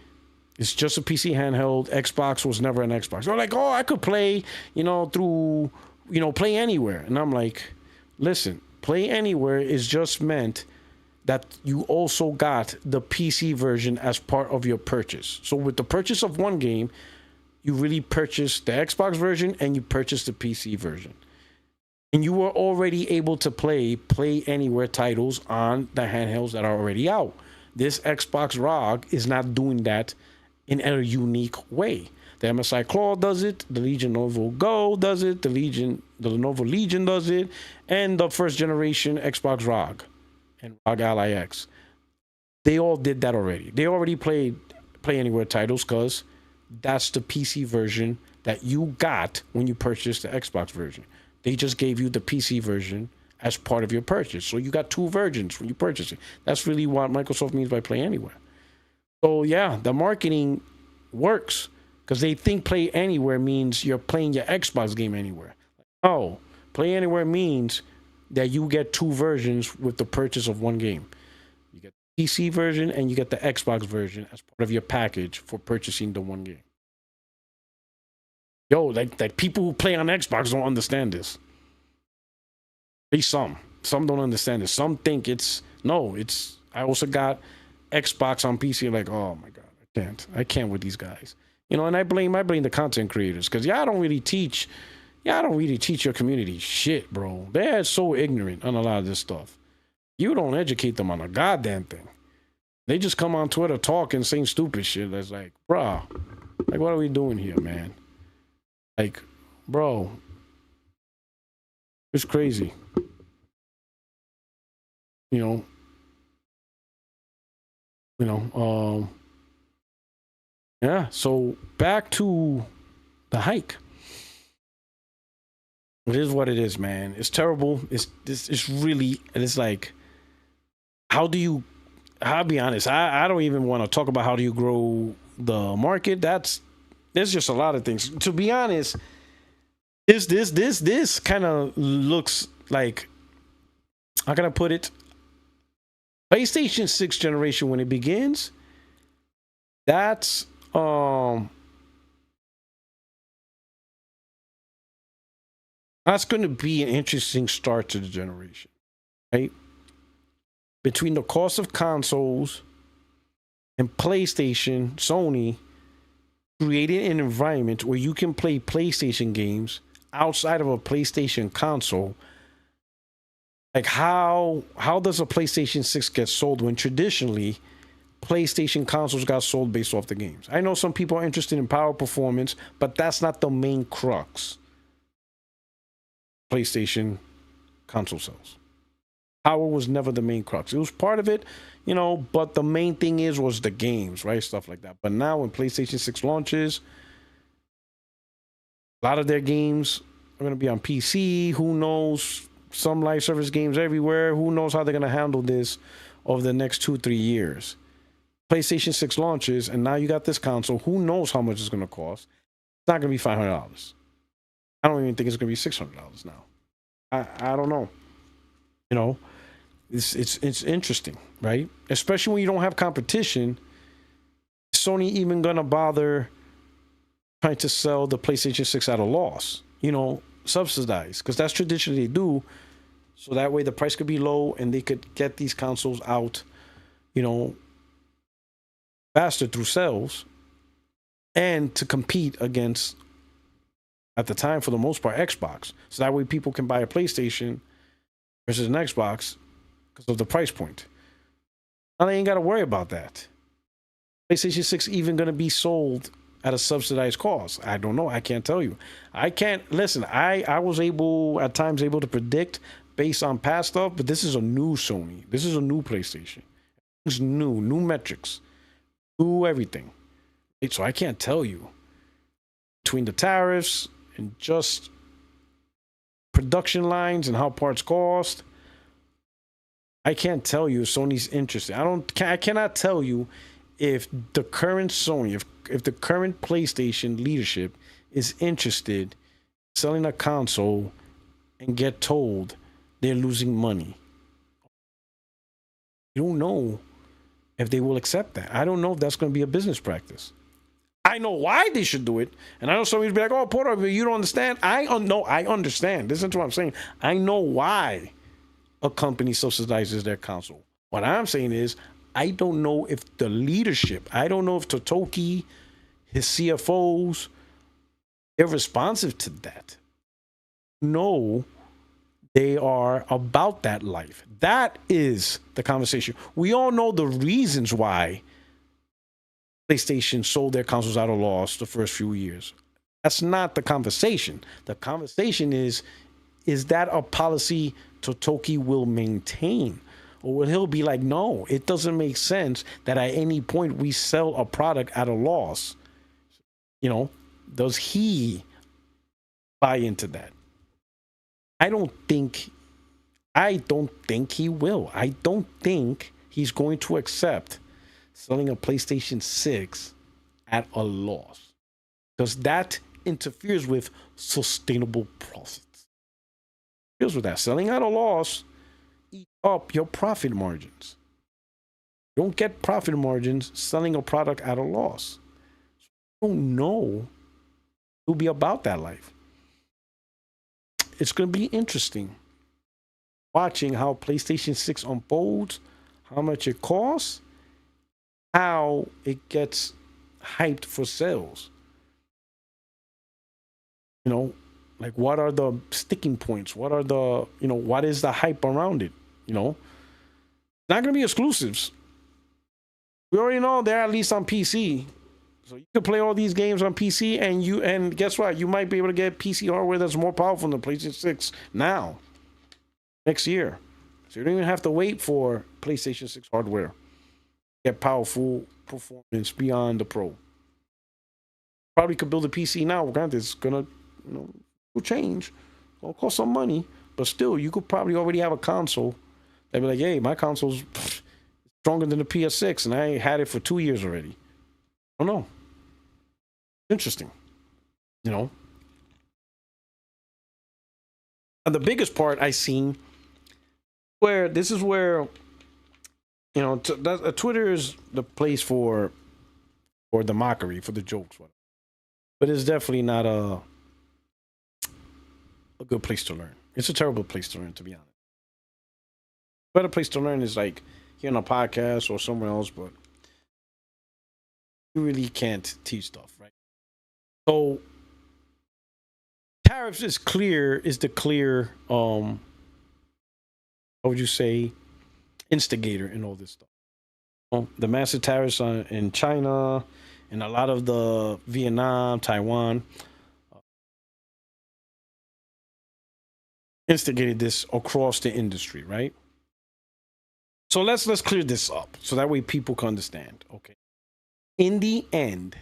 It's just a PC handheld. Xbox was never an Xbox. They're like, oh, I could play, through, Play Anywhere. And I'm like, listen, Play Anywhere is just meant that you also got the PC version as part of your purchase. So with the purchase of one game, you really purchased the Xbox version and you purchased the PC version. And you were already able to play Anywhere titles on the handhelds that are already out. This Xbox ROG is not doing that in a unique way. The MSI Claw does it, the Legion Lenovo Go does it, the Lenovo Legion does it, and the first generation Xbox ROG and ROG Ally X. They all did that already. They already Play Anywhere titles because that's the PC version that you got when you purchased the Xbox version. They just gave you the PC version as part of your purchase. So you got two versions when you purchase it. That's really what Microsoft means by Play Anywhere. So yeah, the marketing works because they think Play Anywhere means you're playing your Xbox game anywhere. Oh, Play Anywhere means that you get two versions with the purchase of one game. You get the PC version and you get the Xbox version as part of your package for purchasing the one game. Yo, like people who play on Xbox don't understand this. At least some don't understand this. Some think it's I also got Xbox on PC. Like, oh my god, I can't with these guys. You know, and I blame the content creators because y'all don't really teach your community shit, bro. They're so ignorant on a lot of this stuff. You don't educate them on a goddamn thing. They just come on Twitter talking, saying stupid shit. That's like, bro, like what are we doing here, man? Like, bro, it's crazy. You know, yeah. So back to the hike. It is what it is, man. It's terrible. It's really, and it's like, I'll be honest. I don't even want to talk about how do you grow the market. There's just a lot of things. To be honest, this kind of looks like, how can I put it? PlayStation 6 generation when it begins, that's going to be an interesting start to the generation, right? Between the cost of consoles and PlayStation, Sony created an environment where you can play PlayStation games outside of a PlayStation console. Like how does a PlayStation 6 get sold when traditionally PlayStation consoles got sold based off the games? I know some people are interested in power performance, but that's not the main crux. PlayStation console sales. Power was never the main crux. It was part of it, you know, but the main thing was the games, right? Stuff like that. But now when PlayStation 6 launches, a lot of their games are going to be on PC. Who knows? Some live service games everywhere. Who knows how they're going to handle this over the next 2-3 years? PlayStation 6 launches, and now you got this console. Who knows how much it's going to cost? It's not going to be $500. I don't even think it's going to be $600 now. I don't know. You know, it's interesting, right? Especially when you don't have competition. Is Sony even going to bother trying to sell the PlayStation 6 at a loss? You know, subsidize, because that's traditionally they do, so that way the price could be low and they could get these consoles out, you know, faster through sales, and to compete against, at the time for the most part, Xbox, so that way people can buy a PlayStation versus an Xbox because of the price point. Now they ain't got to worry about that. PlayStation 6 even going to be sold at a subsidized cost? I don't know. I can't tell you. I can't listen. I was at times able to predict based on past stuff, but this is a new Sony. This is a new PlayStation. It's new metrics, new everything. So I can't tell you between the tariffs and just production lines and how parts cost. I can't tell you if Sony's interested. I cannot tell you if the current Sony, if the current PlayStation leadership is interested in selling a console and get told they're losing money. You don't know if they will accept that. I don't know if that's going to be a business practice. I know why they should do it, and I know somebody's be like, "Oh, Porter, you don't understand." I understand. Listen to what I'm saying. I know why a company subsidizes their console. What I'm saying is, I don't know if the leadership, I don't know if Totoki, his CFOs, they're responsive to that. No, they are about that life. That is the conversation. We all know the reasons why PlayStation sold their consoles at a loss the first few years. That's not the conversation. The conversation is that a policy Totoki will maintain? Or will he be like, no, it doesn't make sense that at any point we sell a product at a loss? You know, does he buy into that? I don't think he will. I don't think he's going to accept selling a PlayStation 6 at a loss, because that interferes with sustainable profits. deals with that. Selling at a loss eat up your profit margins. You don't get profit margins selling a product at a loss. You don't know who'll be about that life. It's going to be interesting watching how PlayStation 6 unfolds, how much it costs, how it gets hyped for sales. You know, like what are the sticking points? What are the, you know, what is the hype around it? You know, not going to be exclusives. We already know they're at least on PC. So you can play all these games on PC, and guess what? You might be able to get PC hardware that's more powerful than PlayStation 6 now, next year. So you don't even have to wait for PlayStation 6 hardware. Get powerful performance beyond the Pro. Probably could build a PC now. Granted, it's gonna, you know, will change. It'll cost some money, but still, you could probably already have a console. They'd be like, hey, my console's stronger than the PS6, and I had it for 2 years already. I don't know. Interesting. You know? And the biggest part I seen, where this is where, you know, Twitter is the place for the mockery, for the jokes, but it's definitely not a good place to learn. It's a terrible place to learn, to be honest. Better place to learn is like here on a podcast or somewhere else, but you really can't teach stuff, right? So tariffs is the clear what would you say, instigator in all this stuff. The massive tariffs in China and a lot of the Vietnam, Taiwan instigated this across the industry, right? So let's clear this up so that way people can understand. Okay. In the end,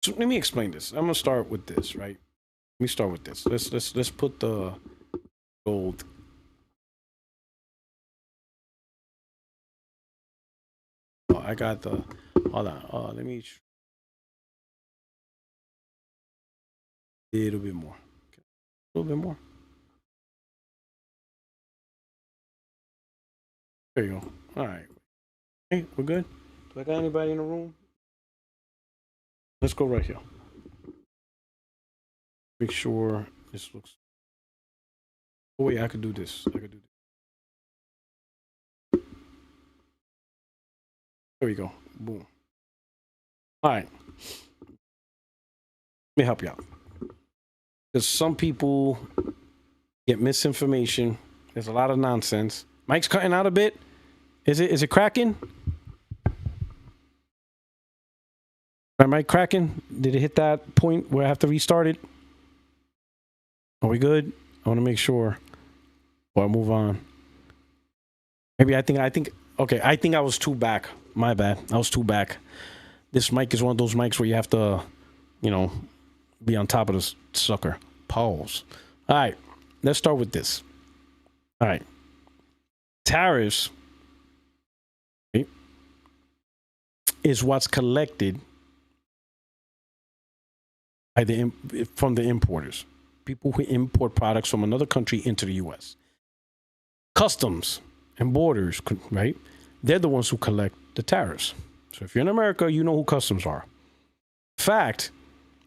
so let me explain this. I'm gonna start with this, right? Let me start with this. Let's put the gold. Oh, I got the. Hold on. Let me. A little bit more. Okay. A little bit more. There you go. All right. Hey, we're good. Do I got anybody in the room? Let's go right here. Make sure this looks. Oh wait, I could do this. There we go. Boom. All right. Let me help you out. Because some people get misinformation. There's a lot of nonsense. Mike's cutting out a bit. Is it cracking? Am I cracking? Did it hit that point where I have to restart it? Are we good? I want to make sure before I move on. Maybe I think okay, I think I was too back. My bad. I was too back. This mic is one of those mics where you have to, you know, be on top of the sucker. Pause. All right, let's start with this. All right. Tariffs is what's collected by from the importers, people who import products from another country into the U.S. Customs and borders, right? They're the ones who collect the tariffs. So if you're in America, you know who customs are. In fact,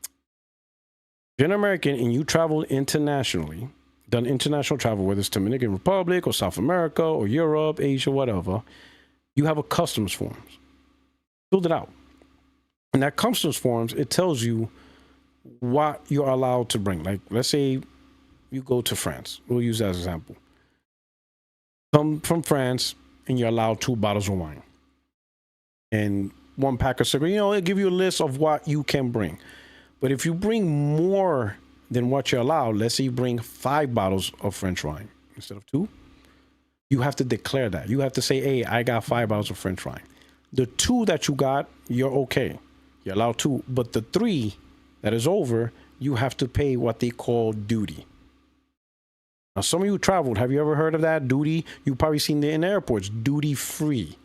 if you're an American and you travel internationally, done international travel, whether it's Dominican Republic or South America or Europe, Asia, whatever, you have a customs forms. Filled it out. And that customs forms, it tells you what you're allowed to bring. Like, let's say you go to France. We'll use that as an example. Come from France and you're allowed 2 bottles of wine and 1 pack of cigarettes. You know, it'll give you a list of what you can bring. But if you bring more than what you're allowed, let's say you bring 5 bottles of French wine instead of 2, you have to declare that. You have to say, hey, I got 5 bottles of French wine. The 2 that you got, you're okay. You're allowed 2. But the 3 that is over, you have to pay what they call duty. Now, some of you traveled. Have you ever heard of that? Duty? You've probably seen it in airports. Duty-free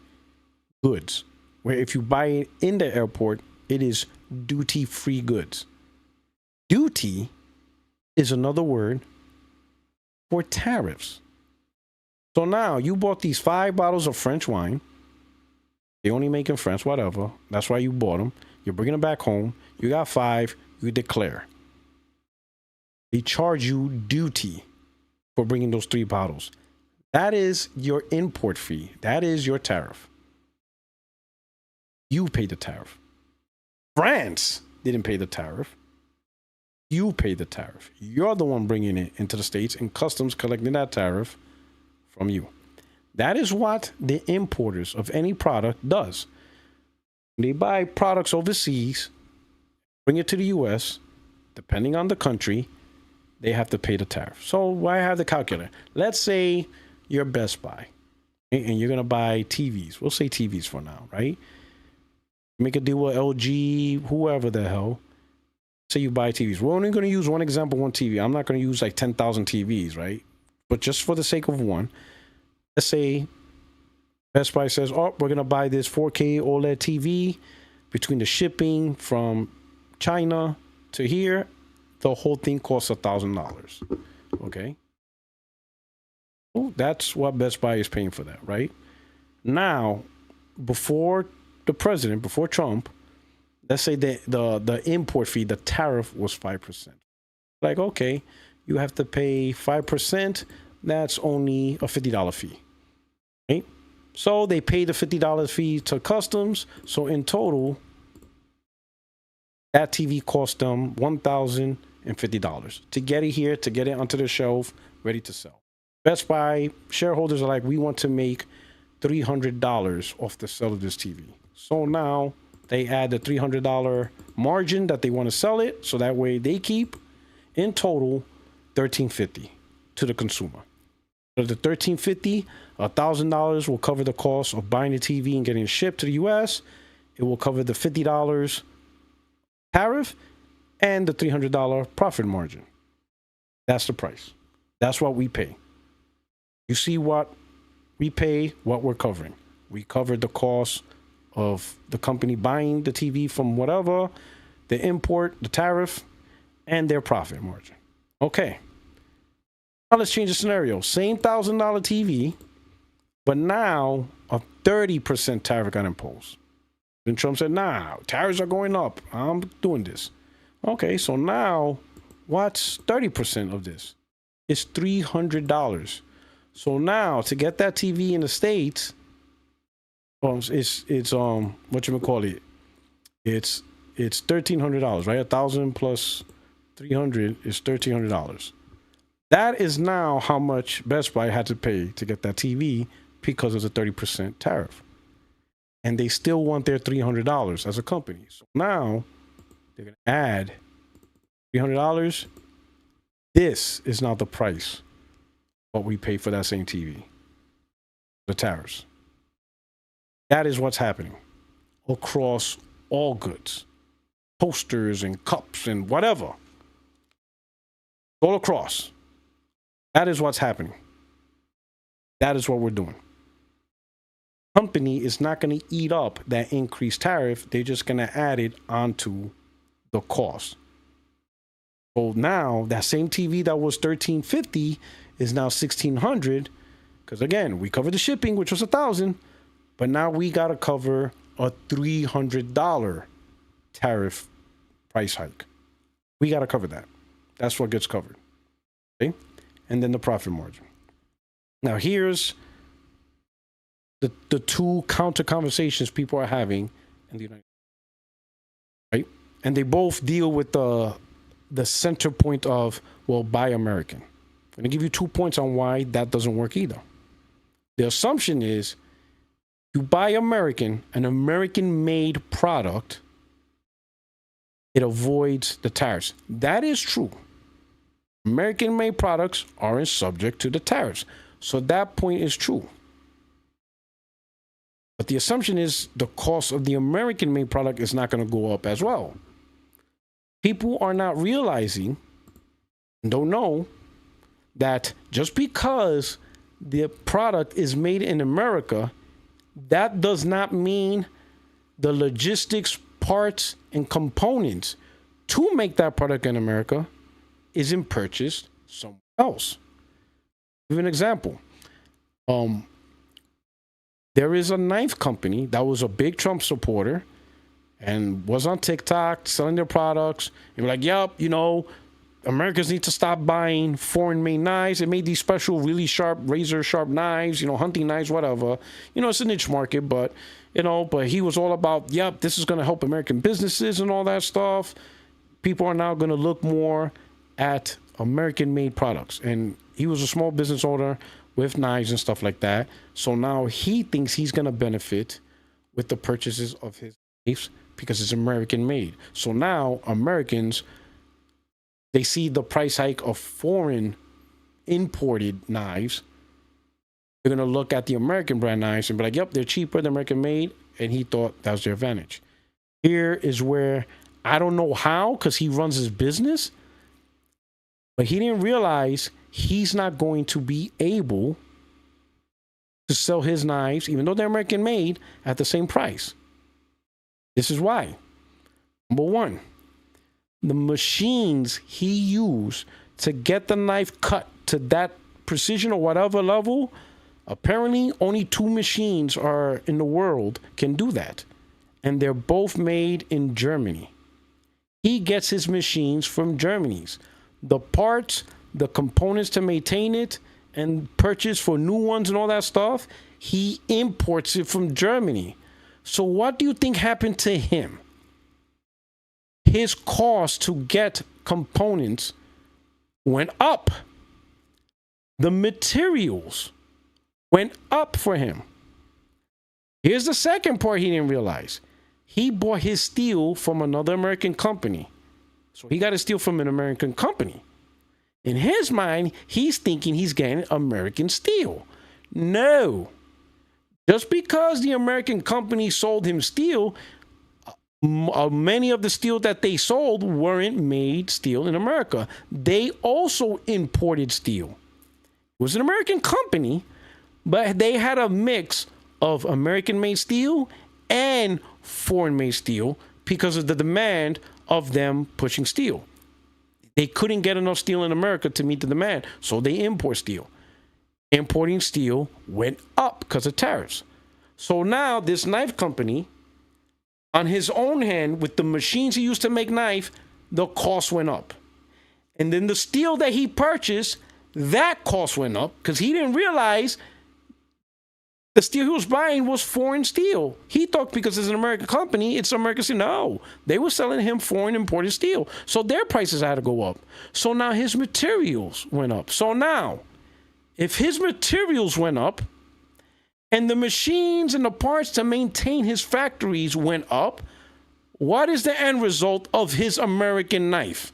goods. Where if you buy it in the airport, it is duty-free goods. Duty is another word for tariffs. So now you bought these 5 bottles of French wine. They only make in France, whatever. That's why you bought them. You're bringing them back home. You got 5. You declare. They charge you duty for bringing those 3 bottles. That is your import fee. That is your tariff. You pay the tariff. France didn't pay the tariff. You pay the tariff. You're the one bringing it into the States, and customs collecting that tariff from you. That is what the importers of any product does. They buy products overseas, bring it to the US, depending on the country, they have to pay the tariff. So I have the calculator. Let's say you're Best Buy and you're going to buy TVs. We'll say TVs for now, right? Make a deal with LG, whoever the hell. Say you buy TVs. We're only going to use one example, one TV. I'm not going to use like 10,000 TVs, right? But just for the sake of one, let's say Best Buy says, oh, we're going to buy this 4K OLED TV. Between the shipping from China to here, the whole thing costs $1,000. Okay. Well, that's what Best Buy is paying for that, right? Now, before the president, before Trump, let's say the import fee, the tariff was 5%. Like, okay, you have to pay 5%. That's only a $50 fee, right? So they pay the $50 fee to customs. So in total, that TV cost them $1,050 to get it here, to get it onto the shelf, ready to sell. Best Buy shareholders are like, we want to make $300 off the sale of this TV. So now they add the $300 margin that they want to sell it, so that way they keep, in total, $1,350 to the consumer. So the $1,350, $1,000 will cover the cost of buying the TV and getting it shipped to the US. It will cover the $50 tariff and the $300 profit margin. That's the price. That's what we pay. You see what we pay, what we're covering. We covered the cost of the company buying the TV from whatever, the import, the tariff, and their profit margin. Okay. Now let's change the scenario. Same $1,000 TV, but now a 30% tariff got imposed. Then Trump said, nah, tariffs are going up. I'm doing this. Okay, so now what's 30% of this? It's $300. So now to get that TV in the States, it's whatchamacallit, it's $1,300, right? 1,000 plus 300 is $1,300. That is now how much Best Buy had to pay to get that TV because of the 30% tariff. And they still want their $300 as a company. So now they're going to add $300. This is now the price what we pay for that same TV. The tariffs. That is what's happening across all goods. Toasters and cups and whatever. All across. That is what's happening. That is what we're doing. Company is not going to eat up that increased tariff. They're just going to add it onto the cost. So now that same TV that was $1,350 is now $1,600, because again, we covered the shipping, which was $1,000, but now we got to cover a $300 tariff price hike. We got to cover that. That's what gets covered. Okay, and then the profit margin. Now here's the two counter conversations people are having in the United States, right? And they both deal with the center point of, well, buy American. I'm going to give you 2 points on why that doesn't work either. The assumption is you buy American, an American-made product, it avoids the tariffs. That is true. American-made products aren't subject to the tariffs. So that point is true. But the assumption is the cost of the American-made product is not going to go up as well. People are not realizing, don't know, that just because the product is made in America, that does not mean the logistics, parts, and components to make that product in America isn't purchased somewhere else. Give an example. There is a knife company that was a big Trump supporter and was on TikTok selling their products. And we're like, yep, you know, Americans need to stop buying foreign-made knives. They made these special, really sharp, razor-sharp knives, you know, hunting knives, whatever. You know, it's a niche market, but, you know, but he was all about, yep, this is going to help American businesses and all that stuff. People are now going to look more at American-made products. And he was a small business owner with knives and stuff like that. So now he thinks he's going to benefit with the purchases of his knives because it's American-made. So now Americans, they see the price hike of foreign imported knives. They're going to look at the American brand knives and be like, yep, they're cheaper, they're American made. And he thought that was their advantage. Here is where I don't know how, because he runs his business, but he didn't realize he's not going to be able to sell his knives, even though they're American made, at the same price. This is why. Number one, the machines he used to get the knife cut to that precision or whatever level, apparently only 2 machines are in the world can do that. And they're both made in Germany. He gets his machines from Germany's. The parts, the components to maintain it, and purchase for new ones and all that stuff, he imports it from Germany. So what do you think happened to him? His cost to get components went up. The materials went up for him. Here's the second part he didn't realize. He bought his steel from another American company. So he got his steel from an American company. In his mind, he's thinking he's getting American steel. No. Just because the American company sold him steel, many of the steel that they sold weren't made steel in America. They also imported steel. It was an American company, but they had a mix of American-made steel and foreign-made steel because of the demand of them pushing steel. They couldn't get enough steel in America to meet the demand, so they import steel. Importing steel went up because of tariffs. So now this knife company, on his own hand, with the machines he used to make knife, the cost went up. And then the steel that he purchased, that cost went up because he didn't realize the steel he was buying was foreign steel. He thought because it's an American company, it's American steel. No, they were selling him foreign imported steel. So their prices had to go up. So now his materials went up. So now, if his materials went up and the machines and the parts to maintain his factories went up, what is the end result of his American knife?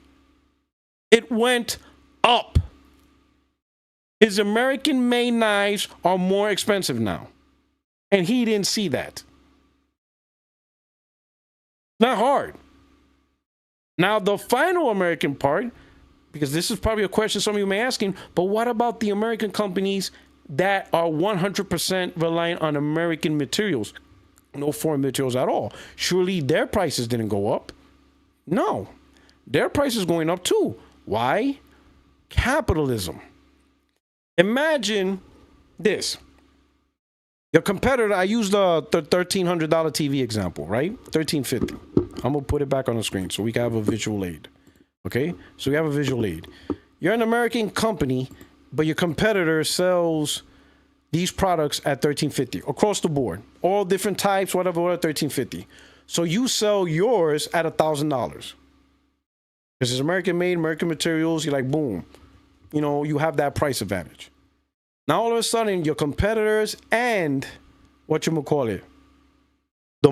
It went up. His American-made knives are more expensive now. And he didn't see that. Not hard. Now, the final American part, because this is probably a question some of you may be asking, but what about the American companies that are 100% reliant on American materials? No foreign materials at all. Surely their prices didn't go up. No. Their prices going up too. Why? Capitalism. Imagine this. Your competitor, I used the $1,300 TV example, right? $1,350. I'm going to put it back on the screen so we can have a visual aid. Okay? So we have a visual aid. You're an American company, but your competitor sells these products at $1,350 across the board. All different types, whatever, $1,350. So you sell yours at $1,000. This is American made, American materials. You're like, boom. You know, you have that price advantage. Now, all of a sudden, your competitors and the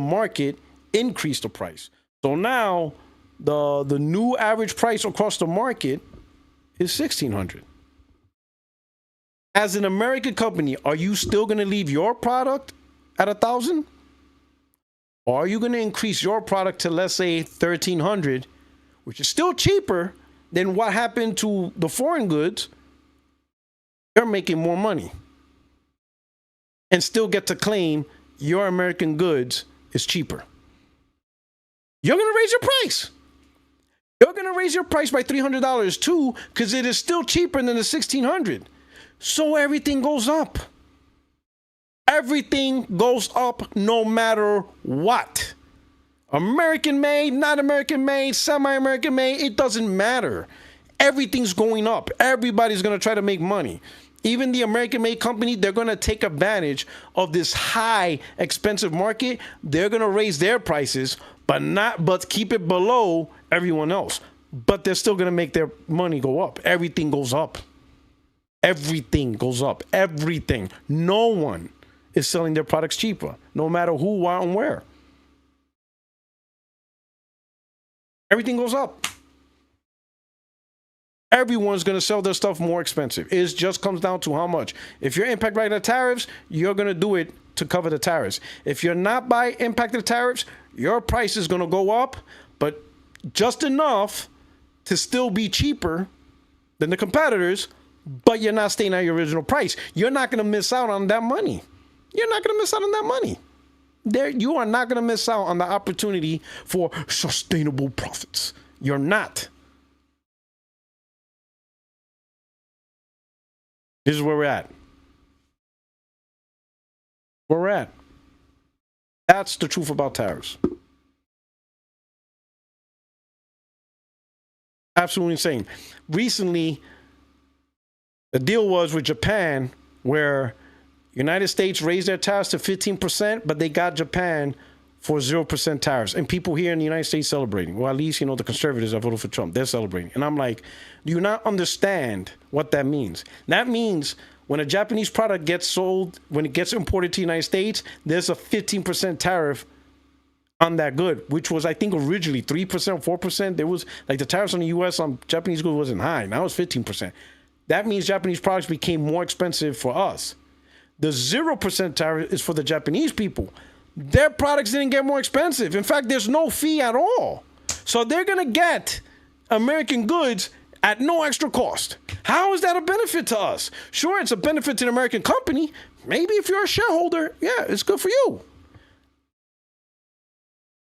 market increase the price. So now the new average price across the market is $1,600. As an American company, are you still going to leave your product at $1,000? Or are you going to increase your product to, let's say, $1,300, which is still cheaper than what happened to the foreign goods? You're making more money and still get to claim your American goods is cheaper. You're going to raise your price. You're going to raise your price by $300 too, because it is still cheaper than the $1,600. So everything goes up. Everything goes up no matter what. American made, not American made, semi-American made, it doesn't matter. Everything's going up. Everybody's going to try to make money. Even the American made company, they're going to take advantage of this high expensive market. They're going to raise their prices, but keep it below everyone else. But they're still going to make their money go up. Everything goes up. Everything goes up. Everything. No one is selling their products cheaper, no matter who, why, and where. Everything goes up. Everyone's going to sell their stuff more expensive. It just comes down to how much. If you're impacted by the tariffs, you're going to do it to cover the tariffs. If you're not by impacted tariffs, your price is going to go up, but just enough to still be cheaper than the competitors, but you're not staying at your original price. You're not going to miss out on that money. You're not going to miss out on that money. You are not going to miss out on the opportunity for sustainable profits. You're not. This is where we're at. Where we're at. That's the truth about tariffs. Absolutely insane. Recently, the deal was with Japan where United States raised their tariffs to 15%, but they got Japan for 0% tariffs. And people here in the United States celebrating. Well, at least, the conservatives that voted for Trump, they're celebrating. And I'm like, do you not understand what that means? That means when a Japanese product gets sold, when it gets imported to the United States, there's a 15% tariff on that good, which was, I think, originally 3%, 4%. There was, like, the tariffs on the U.S. on Japanese goods wasn't high. Now it's 15%. That means Japanese products became more expensive for us. The 0% tariff is for the Japanese people. Their products didn't get more expensive. In fact, there's no fee at all. So they're going to get American goods at no extra cost. How is that a benefit to us? Sure, it's a benefit to the American company. Maybe if you're a shareholder, yeah, it's good for you.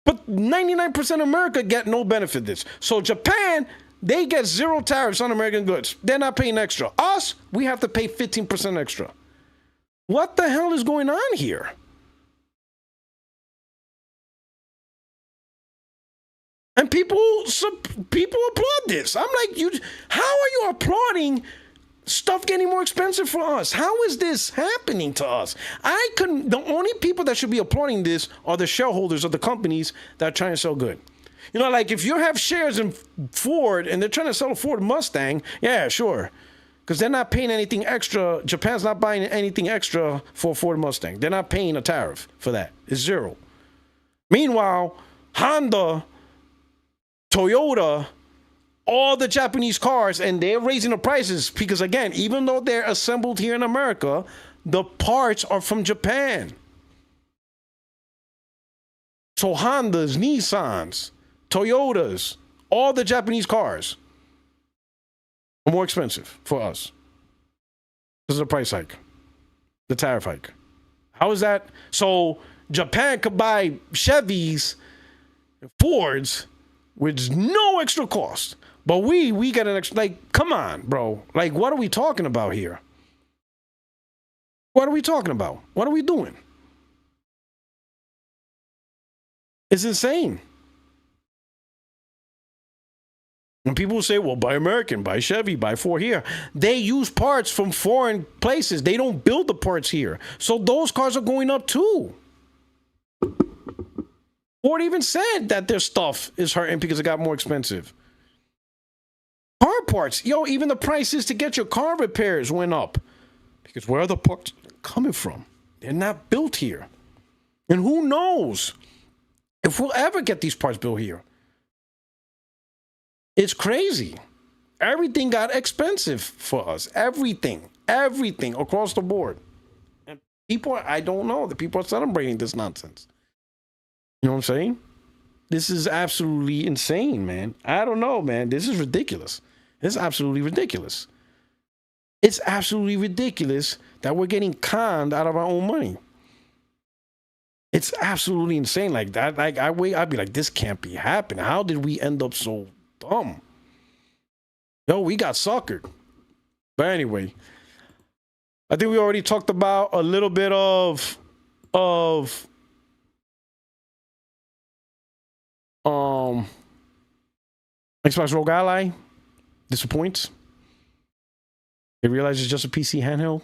But 99% of America get no benefit this. So Japan, they get 0 tariffs on American goods. They're not paying extra. Us, we have to pay 15% extra. What the hell is going on here? And people applaud this. I'm like, how are you applauding stuff getting more expensive for us? How is this happening to us? The only people that should be applauding this are the shareholders of the companies that are trying to sell good. Like if you have shares in Ford and they're trying to sell a Ford Mustang, yeah, sure. Because they're not paying anything extra. Japan's not buying anything extra for a Ford Mustang. They're not paying a tariff for that. It's 0. Meanwhile, Honda, Toyota, all the Japanese cars, and they're raising the prices because, again, even though they're assembled here in America, the parts are from Japan. So Hondas, Nissans, Toyotas, all the Japanese cars are more expensive for us. This is a price hike, the tariff hike. How is that? So Japan could buy Chevys, Fords with no extra cost. But we get an extra, like, come on, bro. Like, what are we talking about here? What are we talking about? What are we doing? It's insane. And people say, well, buy American, buy Chevy, buy Ford here. They use parts from foreign places. They don't build the parts here. So those cars are going up too. Ford even said that their stuff is hurting because it got more expensive. Car parts, even the prices to get your car repairs went up. Because where are the parts coming from? They're not built here. And who knows if we'll ever get these parts built here. It's crazy. Everything got expensive for us. Everything across the board. And people, I don't know, the people are celebrating this nonsense. You know what I'm saying? This is absolutely insane, man. I don't know, man. This is ridiculous. It's absolutely ridiculous. It's absolutely ridiculous that we're getting conned out of our own money. It's absolutely insane like that. Like I'd be like, this can't be happening. How did we end up so dumb? We got suckered. But anyway, I think we already talked about a little bit of Xbox ROG Ally Disappoints. They realize it's just a PC handheld.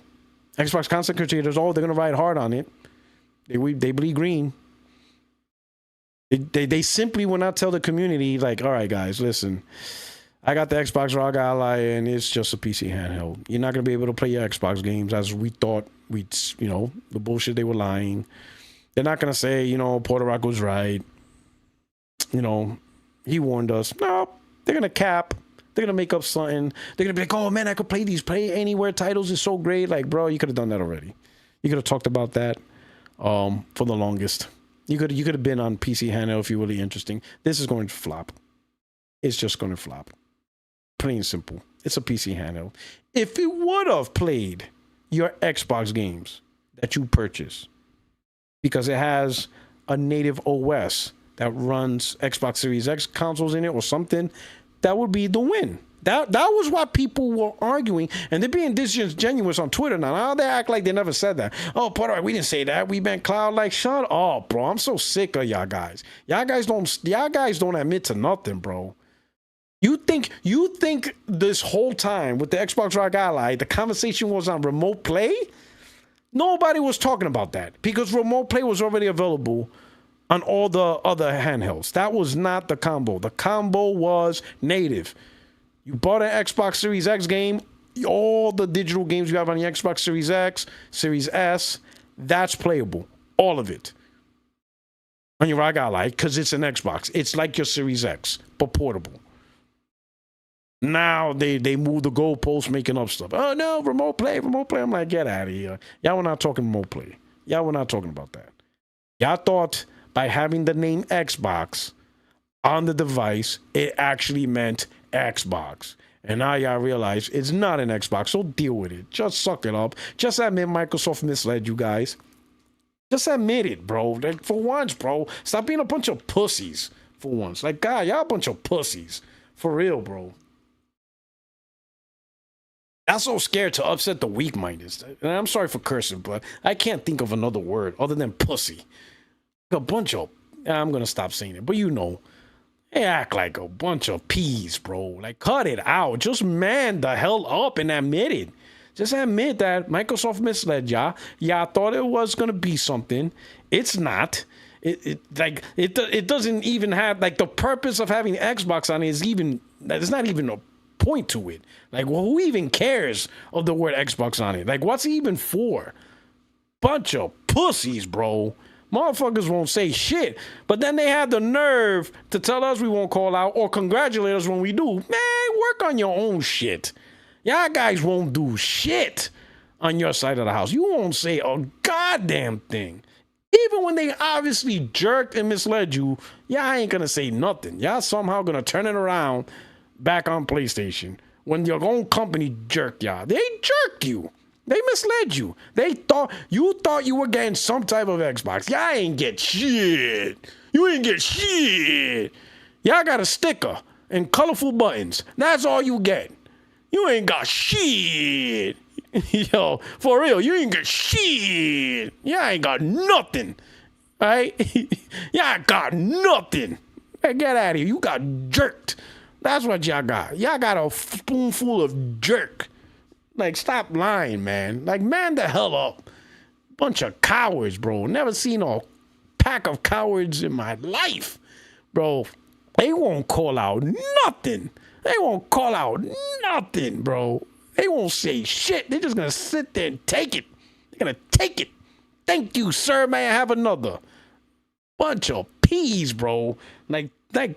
Xbox content creators, they're gonna ride hard on it. They bleed green. They simply will not tell the community, like, all right, guys, listen, I got the Xbox ROG Ally and it's just a PC handheld. You're not gonna be able to play your Xbox games as we thought we'd, the bullshit, they were lying. They're not gonna say, PUERTOROCK was right. He warned us. No, they're gonna cap. They're gonna make up something. They're gonna be like, oh man, I could play these play anywhere titles is so great. Like, bro, you could have done that already. You could have talked about that for the longest. You could have been on PC handheld if you're really interesting. This is going to flop. It's just going to flop. Plain and simple. It's a PC handheld. If it would have played your Xbox games that you purchase, because it has a native OS that runs Xbox Series X consoles in it or something, that would be the win. That was what people were arguing, and they're being disingenuous on Twitter now. Now they act like they never said that. Oh, PUERTOROCK, we didn't say that. We meant cloud. Like, shut up, bro. I'm so sick of y'all guys. Y'all guys don't admit to nothing, bro. You think this whole time with the Xbox ROG Ally, the conversation was on remote play? Nobody was talking about that because remote play was already available on all the other handhelds. That was not the combo. The combo was native. You bought an Xbox Series X game, all the digital games you have on the Xbox Series X, Series S, that's playable. All of it. On your ROG Ally, because it's an Xbox. It's like your Series X, but portable. Now they move the goalposts, making up stuff. Oh no, remote play. I'm like, get out of here. Y'all were not talking remote play. Y'all were not talking about that. Y'all thought by having the name Xbox on the device, it actually meant Xbox. And now y'all realize it's not an Xbox, so deal with it. Just suck it up. Just admit Microsoft misled you guys. Just admit it, bro. Like, for once, bro. Stop being a bunch of pussies for once. Like, God, y'all a bunch of pussies. For real, bro. I'm so scared to upset the weak-minded. And I'm sorry for cursing, but I can't think of another word other than pussy. A bunch of... I'm going to stop saying it, but they act like a bunch of peas, bro. Like, cut it out. Just man the hell up and admit it. Just admit that Microsoft misled y'all. Y'all thought it was going to be something. It's not. It doesn't even have... Like, the purpose of having Xbox on it is even... There's not even a point to it. Like, well, who even cares of the word Xbox on it? Like, what's it even for? Bunch of pussies, bro. Motherfuckers won't say shit, but then they have the nerve to tell us we won't call out or congratulate us when we do. Man, work on your own shit. Y'all guys won't do shit on your side of the house. You won't say a goddamn thing. Even when they obviously jerked and misled you, y'all ain't gonna say nothing. Y'all somehow gonna turn it around back on PlayStation when your own company jerked y'all. They jerked you. They misled you. They thought you were getting some type of Xbox. Y'all ain't get shit. You ain't get shit. Y'all got a sticker and colorful buttons. That's all you get. You ain't got shit. Yo, for real, you ain't got shit. Y'all ain't got nothing. Right? Y'all got nothing. Hey, get out of here. You got jerked. That's what y'all got. Y'all got a spoonful of jerk. Like, stop lying, man. Like, man the hell up. Bunch of cowards, bro. Never seen a pack of cowards in my life. Bro, they won't call out nothing. They won't call out nothing, bro. They won't say shit. They're just going to sit there and take it. They're going to take it. Thank you, sir. May I have another? Bunch of peas, bro. Like,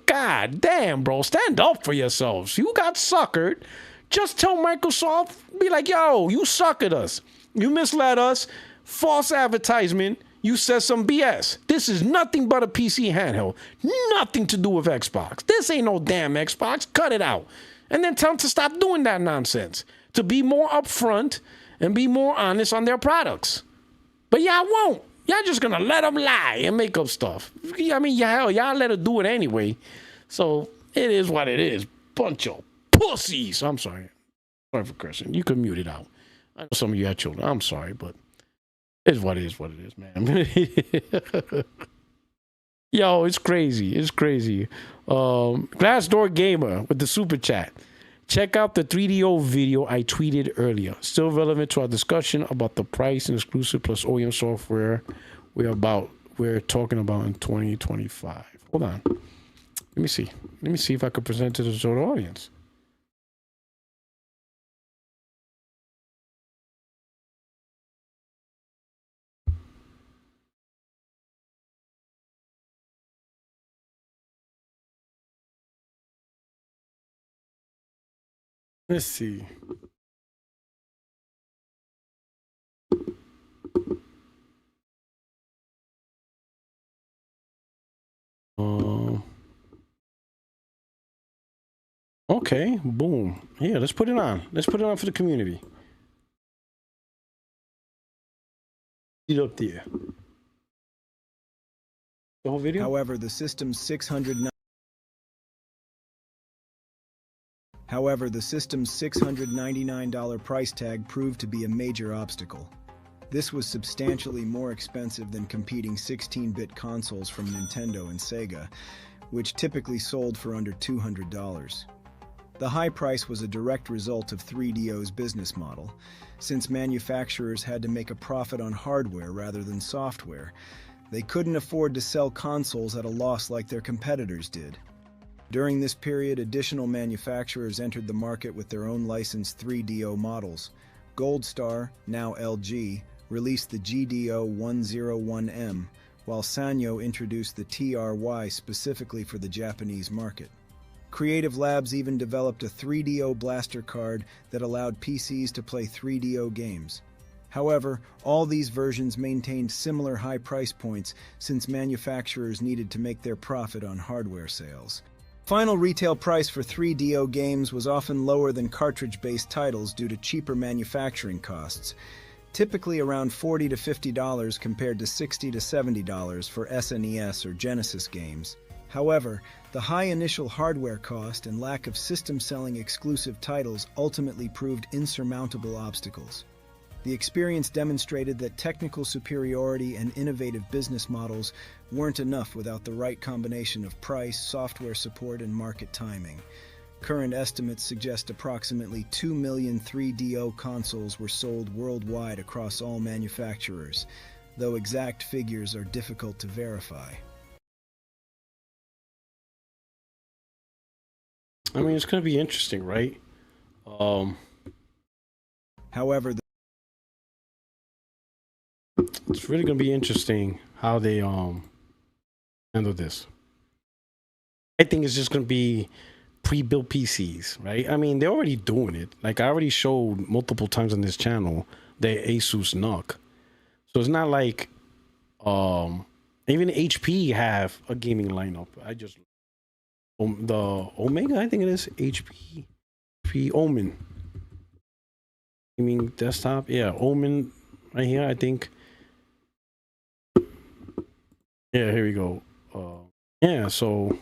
god damn, bro. Stand up for yourselves. You got suckered. Just tell Microsoft, be like, yo, you suckered us. You misled us. False advertisement. You said some BS. This is nothing but a PC handheld. Nothing to do with Xbox. This ain't no damn Xbox. Cut it out. And then tell them to stop doing that nonsense. To be more upfront and be more honest on their products. But y'all won't. Y'all just gonna let them lie and make up stuff. I mean, y'all let her do it anyway. So it is what it is. Bunch of pussies. I'm sorry. Sorry for cursing. You can mute it out. I know some of you have children. I'm sorry, but it's what it is. What it is, man. Yo, it's crazy. It's crazy. Glassdoor Gamer with the super chat. Check out the 3DO video I tweeted earlier. Still relevant to our discussion about the price and exclusive plus OEM software we're talking about in 2025. Hold on. Let me see. Let me see if I can present to the Zoto audience. Let's see. Okay, boom. Yeah, let's put it on. Let's put it on for the community. Get up there. The whole video? However, the system's $699 price tag proved to be a major obstacle. This was substantially more expensive than competing 16-bit consoles from Nintendo and Sega, which typically sold for under $200. The high price was a direct result of 3DO's business model, since manufacturers had to make a profit on hardware rather than software. They couldn't afford to sell consoles at a loss like their competitors did. During this period, additional manufacturers entered the market with their own licensed 3DO models. Gold Star, now LG, released the GDO101M, while Sanyo introduced the TRY specifically for the Japanese market. Creative Labs even developed a 3DO blaster card that allowed PCs to play 3DO games. However, all these versions maintained similar high price points since manufacturers needed to make their profit on hardware sales. Final retail price for 3DO games was often lower than cartridge-based titles due to cheaper manufacturing costs, typically around $40 to $50 compared to $60 to $70 for SNES or Genesis games. However, the high initial hardware cost and lack of system-selling exclusive titles ultimately proved insurmountable obstacles. The experience demonstrated that technical superiority and innovative business models weren't enough without the right combination of price, software support, and market timing. Current estimates suggest approximately 2 million 3DO consoles were sold worldwide across all manufacturers, though exact figures are difficult to verify. I mean, it's going to be interesting, right? However, it's really going to be interesting how they handle this. I think it's just going to be pre-built PCs, right? I mean, they're already doing it. Like I already showed multiple times on this channel the Asus NUC. So it's not like even HP have a gaming lineup. The Omega, I think it is HP Omen gaming desktop. Yeah, Omen right here, I think. Yeah, here we go. Yeah, so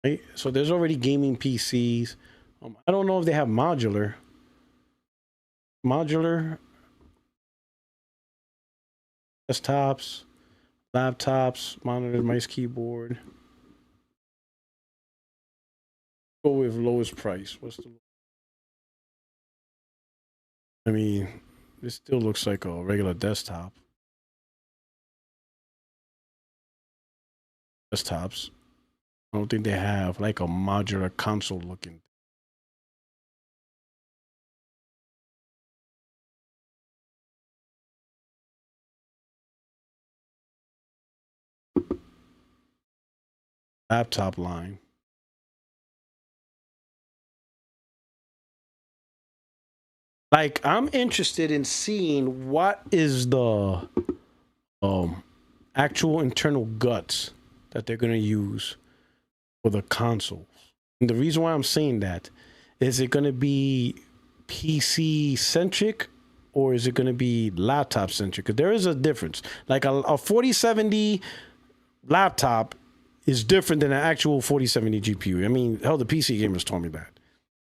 right, so there's already gaming PCs. I don't know if they have modular desktops, laptops, monitor, mouse, keyboard. Go with lowest price. What's the? I mean, this still looks like a regular desktop. Desktops. I don't think they have like a modular console looking. Laptop line. Like, I'm interested in seeing what is the actual internal guts that they're going to use for the consoles. And the reason why I'm saying that is it going to be PC centric or is it going to be laptop centric? Because there is a difference. Like a 4070 laptop is different than an actual 4070 GPU. I mean, hell, the PC gamers told me that.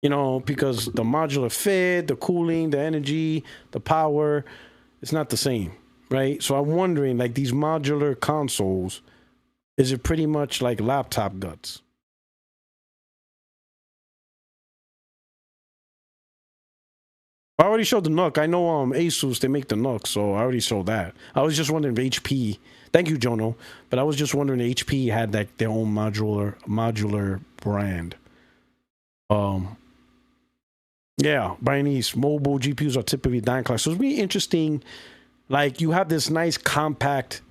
You know, because the modular fit, the cooling, the energy, the power, it's not the same, right? So I'm wondering, like these modular consoles, is it pretty much like laptop guts? I already showed the NUC. I know Asus, they make the NUC, so I already showed that. I was just wondering if HP, thank you, Jono, but I was just wondering if HP had like their own modular brand. Yeah, Bernice, mobile GPUs are typically 9 clocks. So it's really interesting. Like you have this nice compact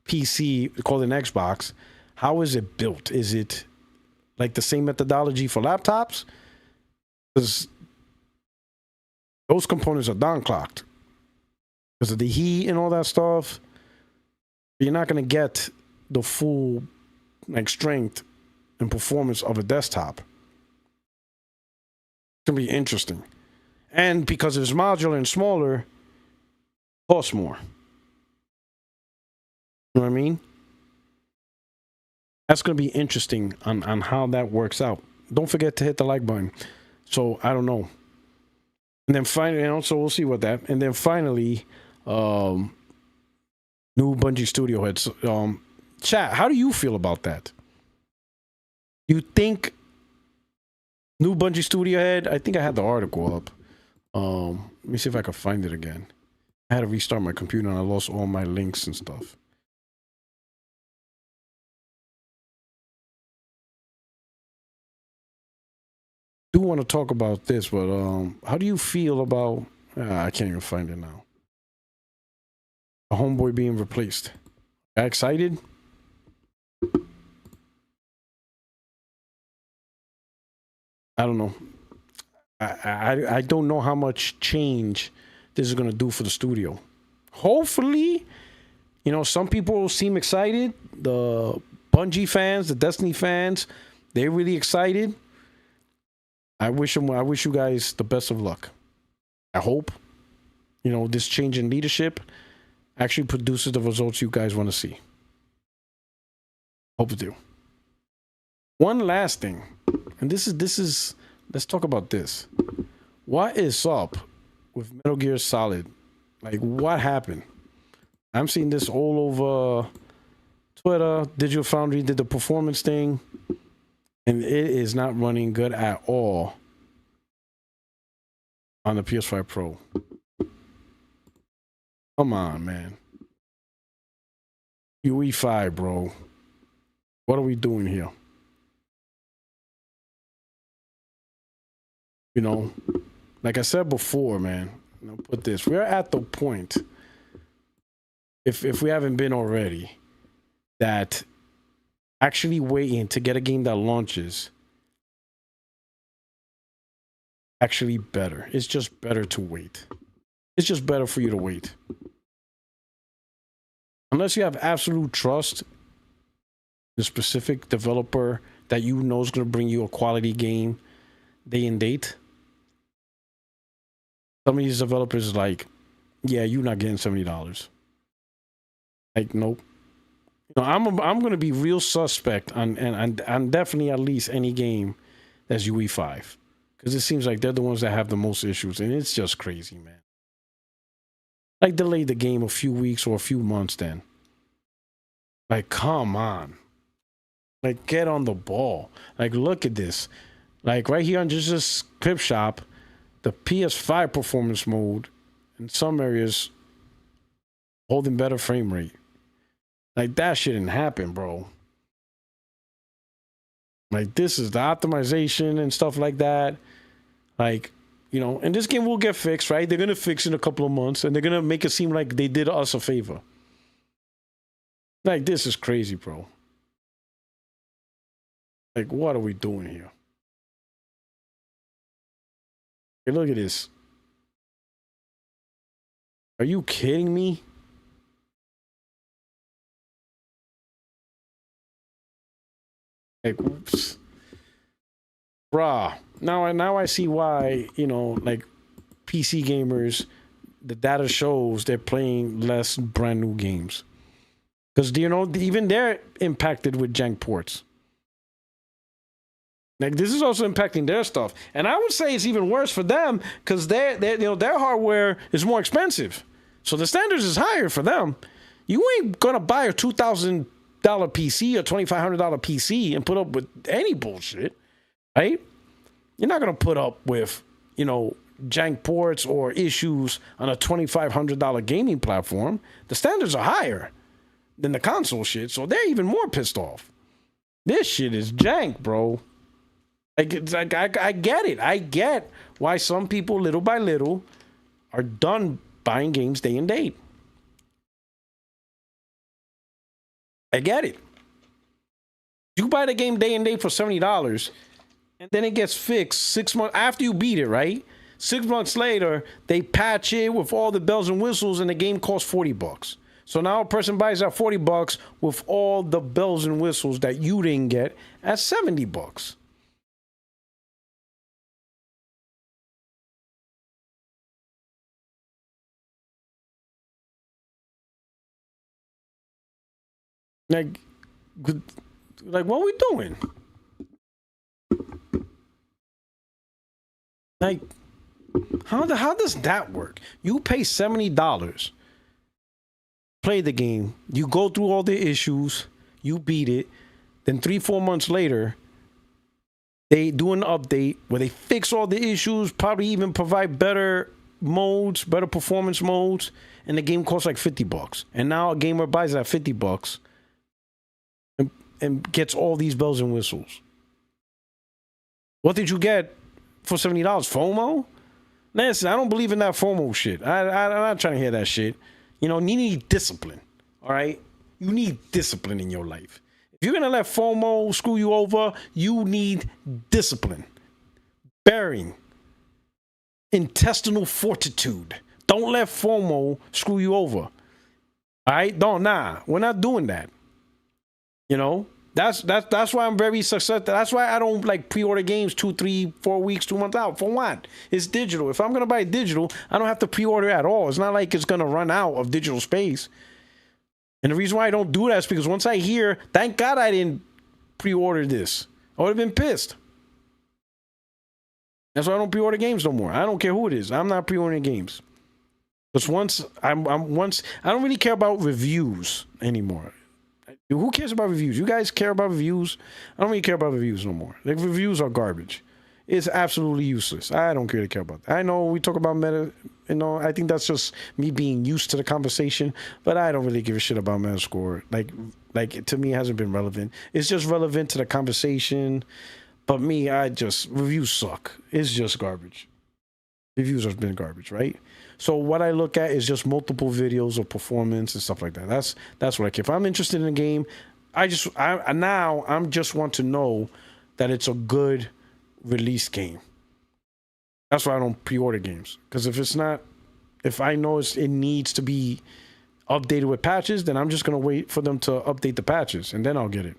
PC called an Xbox. How is it built? Is it like the same methodology for laptops? Because those components are downclocked because of the heat and all that stuff. You're not going to get the full like strength and performance of a desktop. It's going to be interesting. And because it's modular and smaller, it costs more. You know what I mean? That's going to be interesting on how that works out. Don't forget to hit the like button. So, I don't know. And then finally, and also we'll see what that. And then finally, new Bungie Studio Head. Chat, how do you feel about that? You think new Bungie Studio Head? I think I had the article up. Let me see if I can find it again. I had to restart my computer and I lost all my links and stuff. Do want to talk about this, but how do you feel about I can't even find it now. A homeboy being replaced. Excited? I don't know. I don't know how much change this is gonna do for the studio. Hopefully, you know, some people seem excited. The Bungie fans, the Destiny fans, they're really excited. I wish you guys the best of luck. I hope, you know, this change in leadership actually produces the results you guys want to see. Hope to do. One last thing, and this is let's talk about this. What is up with Metal Gear Solid? Like, what happened? I'm seeing this all over Twitter. Digital Foundry did the performance thing, and it is not running good at all on the PS5 Pro. Come on, man. UE5, bro. What are we doing here? You know, like I said before, man, I'll put this. We're at the point, if we haven't been already, that actually waiting to get a game that launches actually better. It's just better to wait. It's just better for you to wait. Unless you have absolute trust in the specific developer that you know is going to bring you a quality game day and date. Some of these developers like, yeah, you're not getting $70. Like, nope. You know, I'm going to be real suspect on definitely at least any game that's UE5. Because it seems like they're the ones that have the most issues. And it's just crazy, man. Like, delay the game a few weeks or a few months then. Like, come on. Like, get on the ball. Like, look at this. Like, right here on just this clip shop, the PS5 performance mode in some areas holding better frame rate. Like, that shouldn't happen, bro. Like, this is the optimization and stuff like that. Like, you know, and this game will get fixed, right? They're going to fix it in a couple of months, and they're going to make it seem like they did us a favor. Like, this is crazy, bro. Like, what are we doing here? Hey, look at this. Are you kidding me? Like, oops. Bruh. Now I see why, you know, like PC gamers, the data shows they're playing less brand new games. Because, you know, even they're impacted with jank ports. Like, this is also impacting their stuff, and I would say it's even worse for them because their hardware is more expensive, so the standards is higher for them. You ain't gonna buy a $2,000 PC or $2,500 PC and put up with any bullshit, right? You're not gonna put up with, jank ports or issues on a $2,500 gaming platform. The standards are higher than the console shit, so they're even more pissed off. This shit is jank, bro. Like, I get it. I get why some people, little by little, are done buying games day and date. I get it. You buy the game day and date for $70, and then it gets fixed 6 months after you beat it, right? 6 months later, they patch it with all the bells and whistles, and the game costs $40. So now a person buys that $40 with all the bells and whistles that you didn't get at $70. Like, what are we doing? Like, how does that work? You pay $70, play the game, you go through all the issues, you beat it, then 3-4 months later, they do an update where they fix all the issues, probably even provide better modes, better performance modes, and the game costs like $50. And now a gamer buys it at $50 and gets all these bells and whistles. What did you get for $70? FOMO? Listen, I don't believe in that FOMO shit. I'm not trying to hear that shit. You need discipline, all right? You need discipline in your life. If you're going to let FOMO screw you over, you need discipline. Bearing. Intestinal fortitude. Don't let FOMO screw you over. All right? We're not doing that. That's why I'm very successful. That's why I don't like pre-order games 2, 3, 4 weeks, 2 months out. For what? It's digital. If I'm gonna buy digital, I don't have to pre-order at all. It's not like it's gonna run out of digital space. And the reason why I don't do that is because once I hear, thank God I didn't pre-order this, I would have been pissed. That's why I don't pre-order games no more. I don't care who it is. I'm not pre-ordering games. Because once I don't really care about reviews anymore. Who cares about reviews? You guys care about reviews? I don't really care about reviews no more. Like, reviews are garbage. It's absolutely useless. I don't care to care about that. I know we talk about meta, I think that's just me being used to the conversation, but I don't really give a shit about Metascore. Like to me, it hasn't been relevant. It's just relevant to the conversation, but me, reviews suck. It's just garbage. Reviews have been garbage, right? So what I look at is just multiple videos of performance and stuff like that. That's what I care. If I'm interested in a game, I just want to know that it's a good release game. That's why I don't pre-order games. Because if I know it needs to be updated with patches, then I'm just gonna wait for them to update the patches and then I'll get it.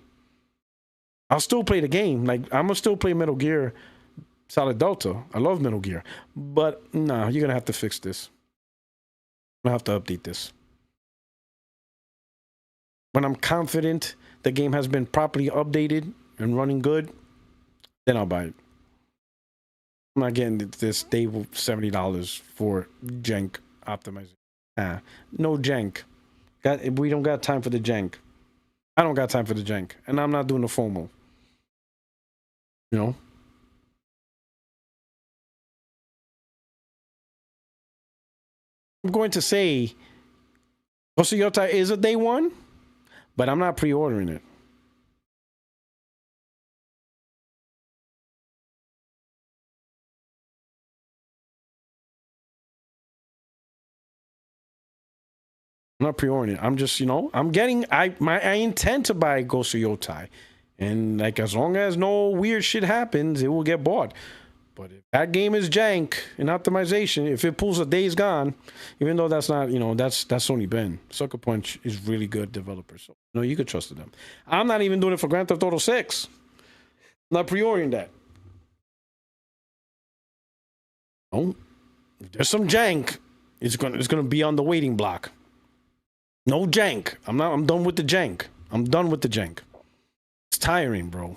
I'll still play the game. Like, I'm gonna still play Metal Gear Solid Delta. I love Metal Gear, but nah, you're gonna have to fix this. I'm gonna have to update this. When I'm confident the game has been properly updated and running good, then I'll buy it. I'm not getting this stable $70 for jank optimization. No jank. We don't got time for the jank. I don't got time for the jank, and I'm not doing the FOMO. I'm going to say Ghost of Yotei is a day one, but I'm not pre-ordering it. I'm not pre-ordering it. I'm just, I intend to buy Ghost of Yotei. And like, as long as no weird shit happens, it will get bought. But if that game is jank in optimization, if it pulls a Days Gone, even though that's not, that's Sony Ben. Sucker Punch is really good developer. So, you could trust them. I'm not even doing it for Grand Theft Auto 6. I'm not pre-ordering that. Oh, if there's some jank, it's gonna be on the waiting block. No jank. I'm done with the jank. I'm done with the jank. It's tiring, bro.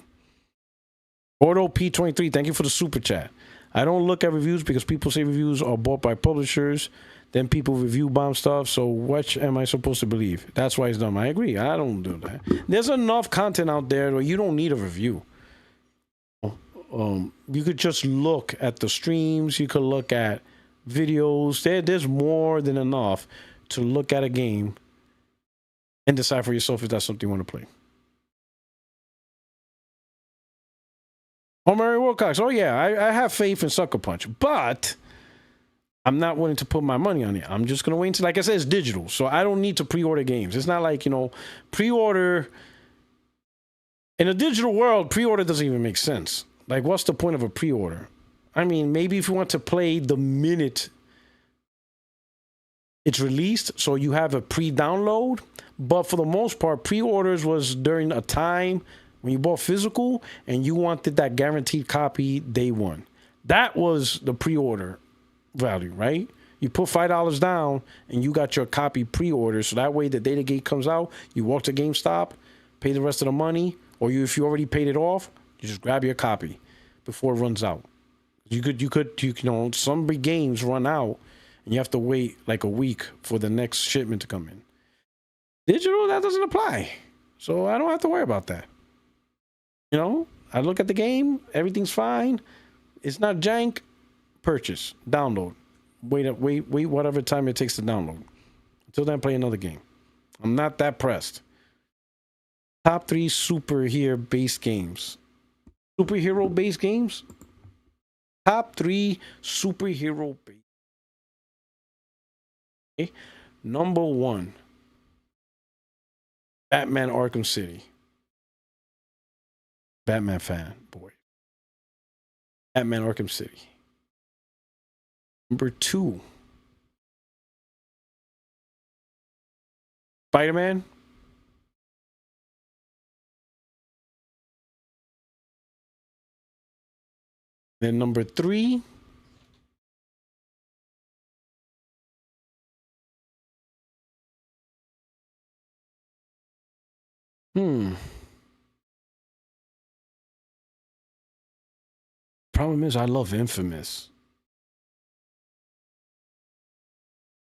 Ordo P23, thank you for the super chat. I don't look at reviews because people say reviews are bought by publishers. Then people review bomb stuff. So what am I supposed to believe? That's why it's dumb. I agree. I don't do that. There's enough content out there where you don't need a review. You could just look at the streams. You could look at videos. There's more than enough to look at a game and decide for yourself if that's something you want to play. Oh, Mary Wilcox. Oh, yeah, I have faith in Sucker Punch, but I'm not willing to put my money on it. I'm just going to wait until, like I said, it's digital, so I don't need to pre-order games. It's not like, pre-order. In a digital world, pre-order doesn't even make sense. Like, what's the point of a pre-order? I mean, maybe if you want to play the minute it's released, so you have a pre-download, but for the most part, pre-orders was during a time when you bought physical and you wanted that guaranteed copy day one. That was the pre-order value, right? You put $5 down and you got your copy pre-order, so that way the day the game comes out, you walk to GameStop, pay the rest of the money, or if you already paid it off, you just grab your copy before it runs out. You could some big games run out and you have to wait like a week for the next shipment to come in. Digital, that doesn't apply. So I don't have to worry about that. I look at the game, everything's fine. It's not jank. Purchase, download. Wait whatever time it takes to download. Until then, play another game. I'm not that pressed. Top 3 superhero-based games. Superhero-based games? Top 3 superhero-based. Okay. Number 1. Batman Arkham City. Batman fan, boy. Batman Arkham City. Number 2. Spider-Man. Then number 3. Problem is, I love Infamous.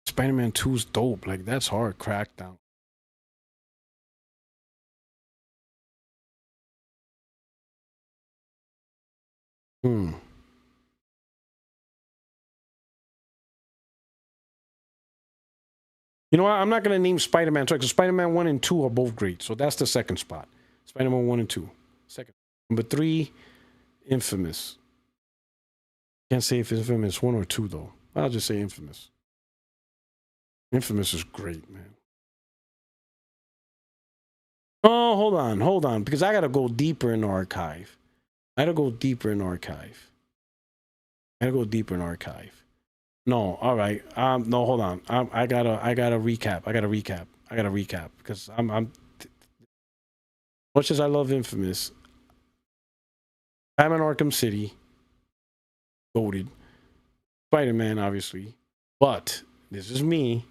Spider-Man 2's dope. Like, that's hard crackdown. You know what? I'm not going to name Spider-Man 2 because Spider-Man 1 and 2 are both great. So that's the second spot. Spider-Man 1 and 2. Second. Number 3, Infamous. Can't say if it's Infamous 1 or 2, though. I'll just say Infamous. Infamous is great, man. Oh, hold on. Because I got to go deeper in the archive. No, all right. No, hold on. I gotta recap because I'm much as I love Infamous, Batman Arkham City, voted. Spider-Man, obviously, but this is me.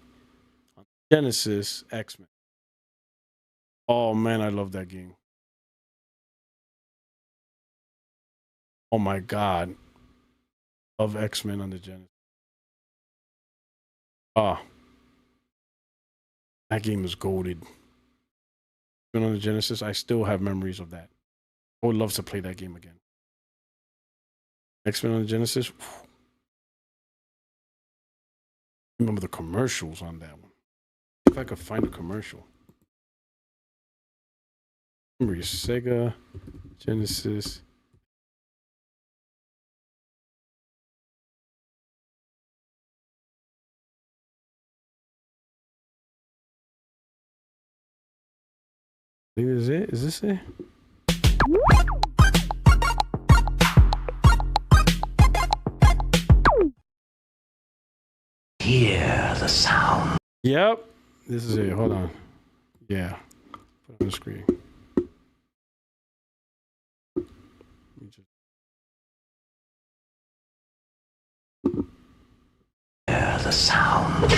Genesis, X-Men. Oh man, I love that game. Oh my god, love X-Men on the Genesis. That game is goated. On the Genesis, I still have memories of that. I would love to play that game again. X-Men on the Genesis. Remember the commercials on that one. If I could find a commercial. Remember your Sega, Genesis. Is it? Is this it? Hear the sound. Yep. This is it. Hold on. Yeah. Put it on the screen. Hear the sound.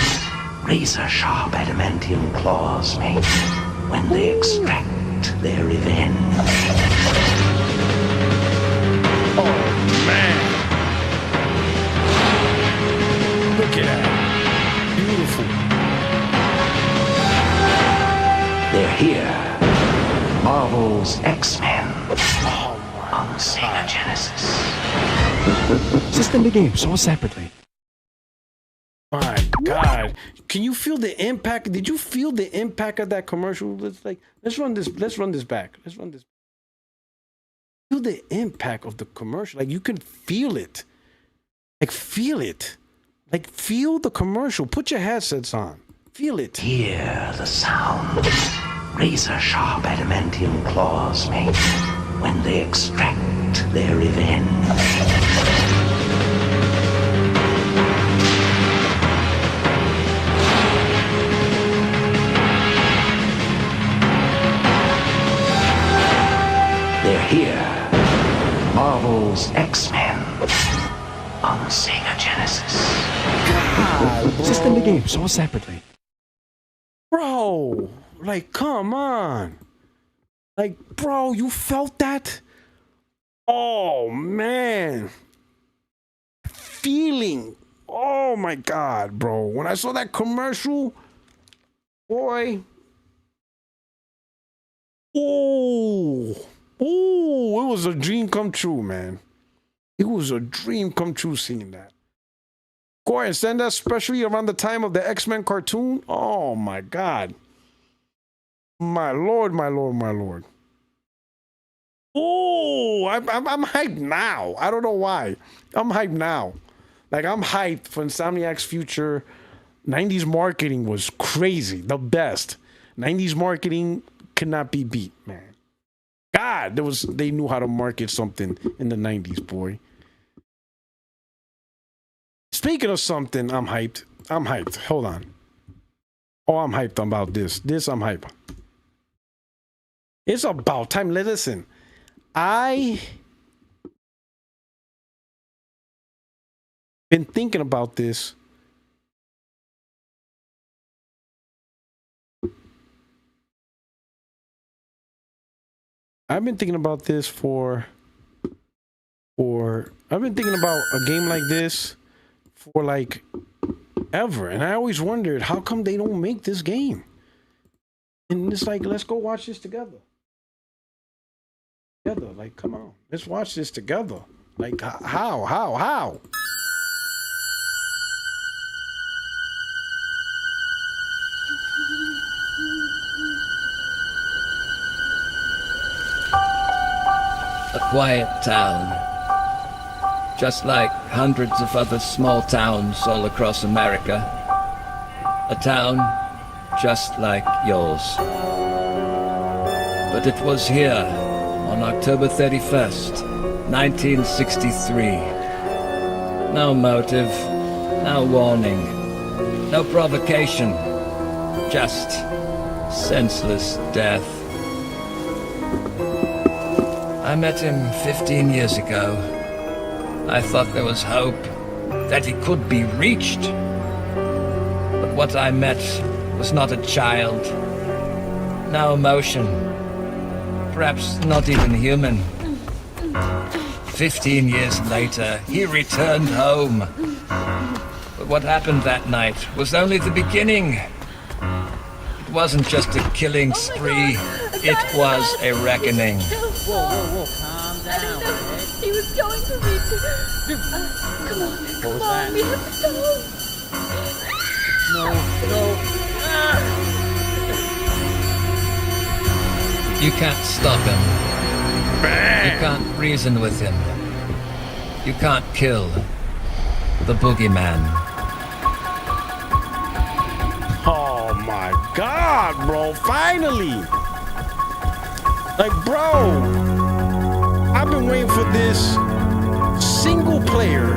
Razor sharp adamantium claws make when they extract their revenge. System to game sold separately. My God, can you feel the impact? Did you feel the impact of that commercial? Let's run this back. Feel the impact of the commercial. Like, you can feel it. Like, feel it. Like, feel the commercial. Put your headsets on. Feel it. Hear the sound razor-sharp adamantium claws make when they extract their revenge. They're here. Marvel's X-Men on Sega Genesis. God, System to game sold separately. Bro, like, come on. Like, bro, you felt that? Oh, man. Feeling. Oh, my God, bro. When I saw that commercial, boy. Oh, it was a dream come true, man. It was a dream come true seeing that. Go ahead and send that especially around the time of the X-Men cartoon. Oh, my God. My Lord, my Lord, my Lord. Oh, I'm hyped now. I don't know why. I'm hyped now. Like, I'm hyped for Insomniac's future. 90s marketing was crazy. The best. 90s marketing cannot be beat, man. God, they knew how to market something in the 90s, boy. Speaking of something, I'm hyped. Hold on. Oh, I'm hyped about this. I'm hyped. It's about time. Listen, I been thinking about this. I've been thinking about this I've been thinking about a game like this for like ever, and I always wondered how come they don't make this game. And it's like, let's go watch this together. Like, come on, let's watch this together. Like, how? A quiet town, just like hundreds of other small towns all across America. A town just like yours. But it was here on October 31st, 1963. No motive, no warning, no provocation, just senseless death. I met him 15 years ago. I thought there was hope, that he could be reached. But what I met was not a child. No emotion. Perhaps not even human. 15 years later, he returned home. But what happened that night was only the beginning. It wasn't just a killing spree. It was a reckoning. Whoa, calm down. He was going to reach it. Come on, we have to go. No. You can't stop him. You can't reason with him. You can't kill the boogeyman. Oh my God, bro! Finally, like, bro, I've been waiting for this single player.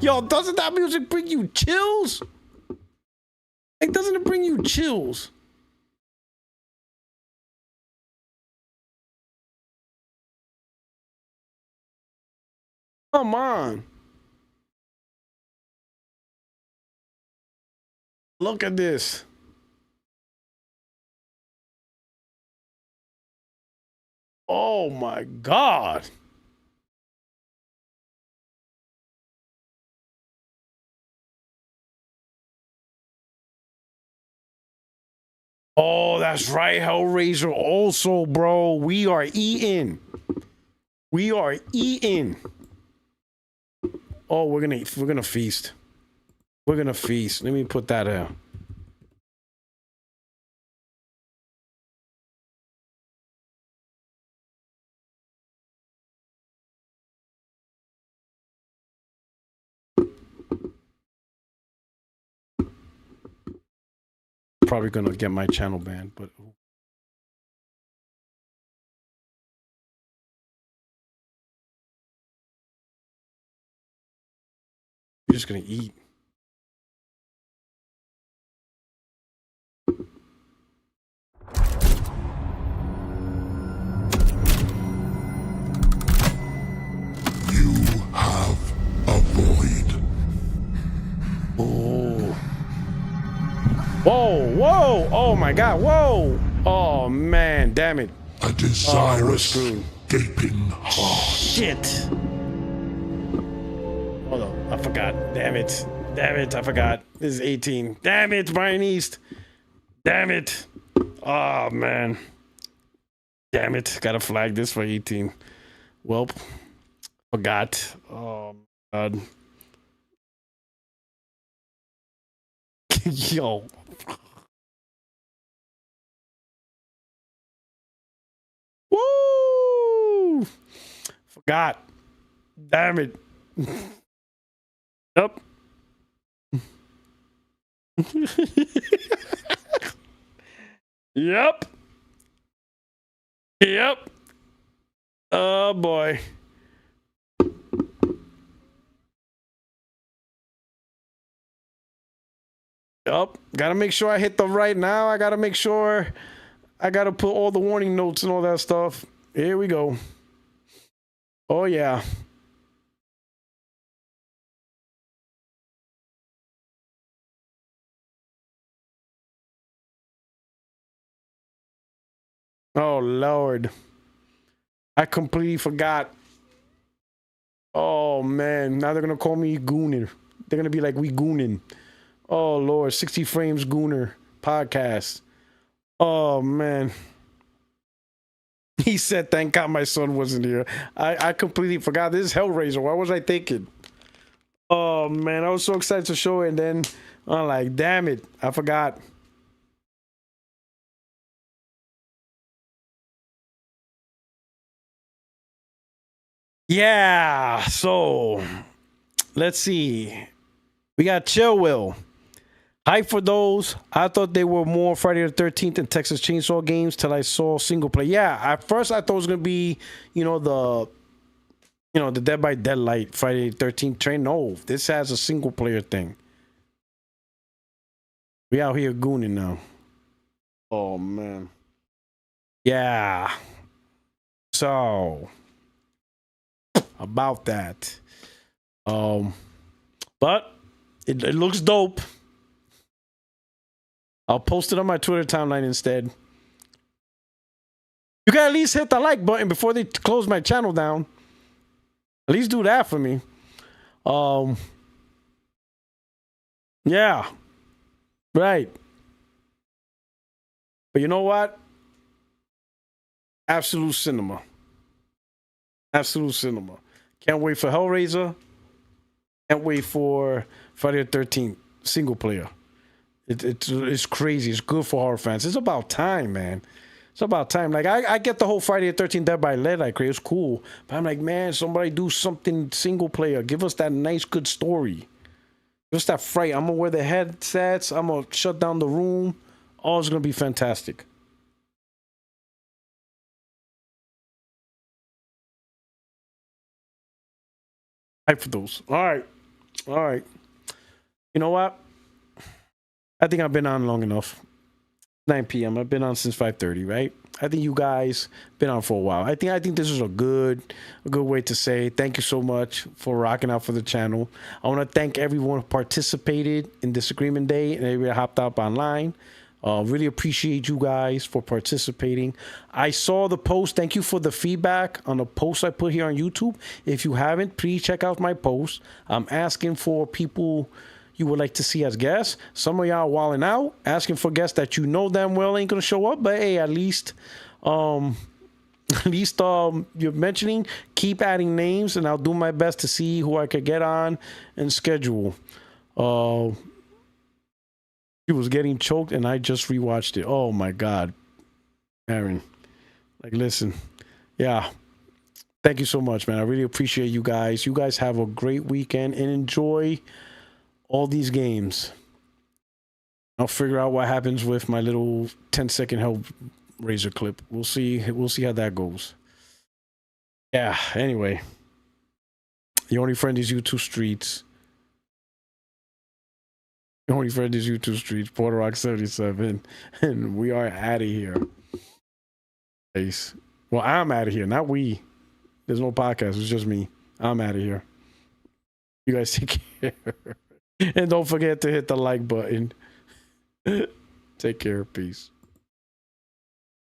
Yo, doesn't that music bring you chills? Like, doesn't it bring you chills? Come on. Look at this. Oh my God. Oh, that's right, Hellraiser. Also, bro, we are eating. We are eating. Oh, we're gonna feast. We're gonna feast. Let me put that out. Probably gonna get my channel banned, but we're just gonna eat. You have a void. Oh. Whoa, whoa, oh my god, whoa. Oh man, damn it. A desirous, gaping heart. Shit. Hold on, I forgot. Damn it. Damn it, I forgot. This is 18. Damn it, Brian East. Damn it. Oh man. Damn it. Gotta flag this for 18. Welp. Forgot. Oh god. Yo. Woo! Forgot. Damn it. Yep. Yep. Yep. Oh boy. Yep. Gotta make sure I hit the right now. I gotta make sure I gotta put all the warning notes and all that stuff. Here we go. Oh yeah. Oh Lord. I completely forgot. Oh man. Now they're gonna call me Gooner. They're gonna be like, we gooning. Oh Lord, 60 Frames Gooner podcast. Oh man. He said, thank God my son wasn't here. I completely forgot. This is Hellraiser. What was I thinking? Oh man, I was so excited to show it, and then I'm like, damn it, I forgot. Yeah, so let's see. We got Chill Will. Hype for those. I thought they were more Friday the 13th and Texas Chainsaw games till I saw single play. Yeah, at first I thought it was gonna be, the Dead by Daylight Friday the 13th train. No, this has a single player thing. We out here gooning now. Oh man. Yeah. So about that. But it looks dope. I'll post it on my Twitter timeline instead. You can at least hit the like button before they close my channel down. At least do that for me. Yeah. Right. But you know what? Absolute cinema. Absolute cinema. Can't wait for Hellraiser. Can't wait for Friday the 13th single player. It's crazy. It's good for horror fans. It's about time, man. It's about time. Like, I get the whole Friday the 13th Dead by Daylight craze. It's cool. But I'm like, man, somebody do something single player. Give us that nice, good story. Give us that fright. I'm going to wear the headsets. I'm going to shut down the room. All is going to be fantastic. Hype for those. All right. All right. You know what? I think I've been on long enough. 9 p.m. I've been on since 5:30, right? I think you guys been on for a while. I think this is a good way to say thank you so much for rocking out for the channel. I want to thank everyone who participated in Disagreement Day and everybody hopped up online. Really appreciate you guys for participating. I saw the post. Thank you for the feedback on the post I put here on YouTube. If you haven't, please check out my post. I'm asking for people, you would like to see as guests. Some of y'all wilding out, asking for guests that you know damn well ain't gonna show up, but hey, at least you're mentioning, keep adding names, and I'll do my best to see who I could get on and schedule. He was getting choked, and I just rewatched it. Oh my God, Aaron. Like, listen, yeah. Thank you so much, man. I really appreciate you guys. You guys have a great weekend and enjoy all these games. I'll figure out what happens with my little 10-second Hellraiser clip. We'll see. We'll see how that goes. Yeah. Anyway, the only friend is YouTube streets. The only friend is YouTube streets. PUERTOROCK77, and we are out of here. Peace. Well, I'm out of here, not we. There's no podcast. It's just me. I'm out of here. You guys take care. And don't forget to hit the like button. Take care. Peace.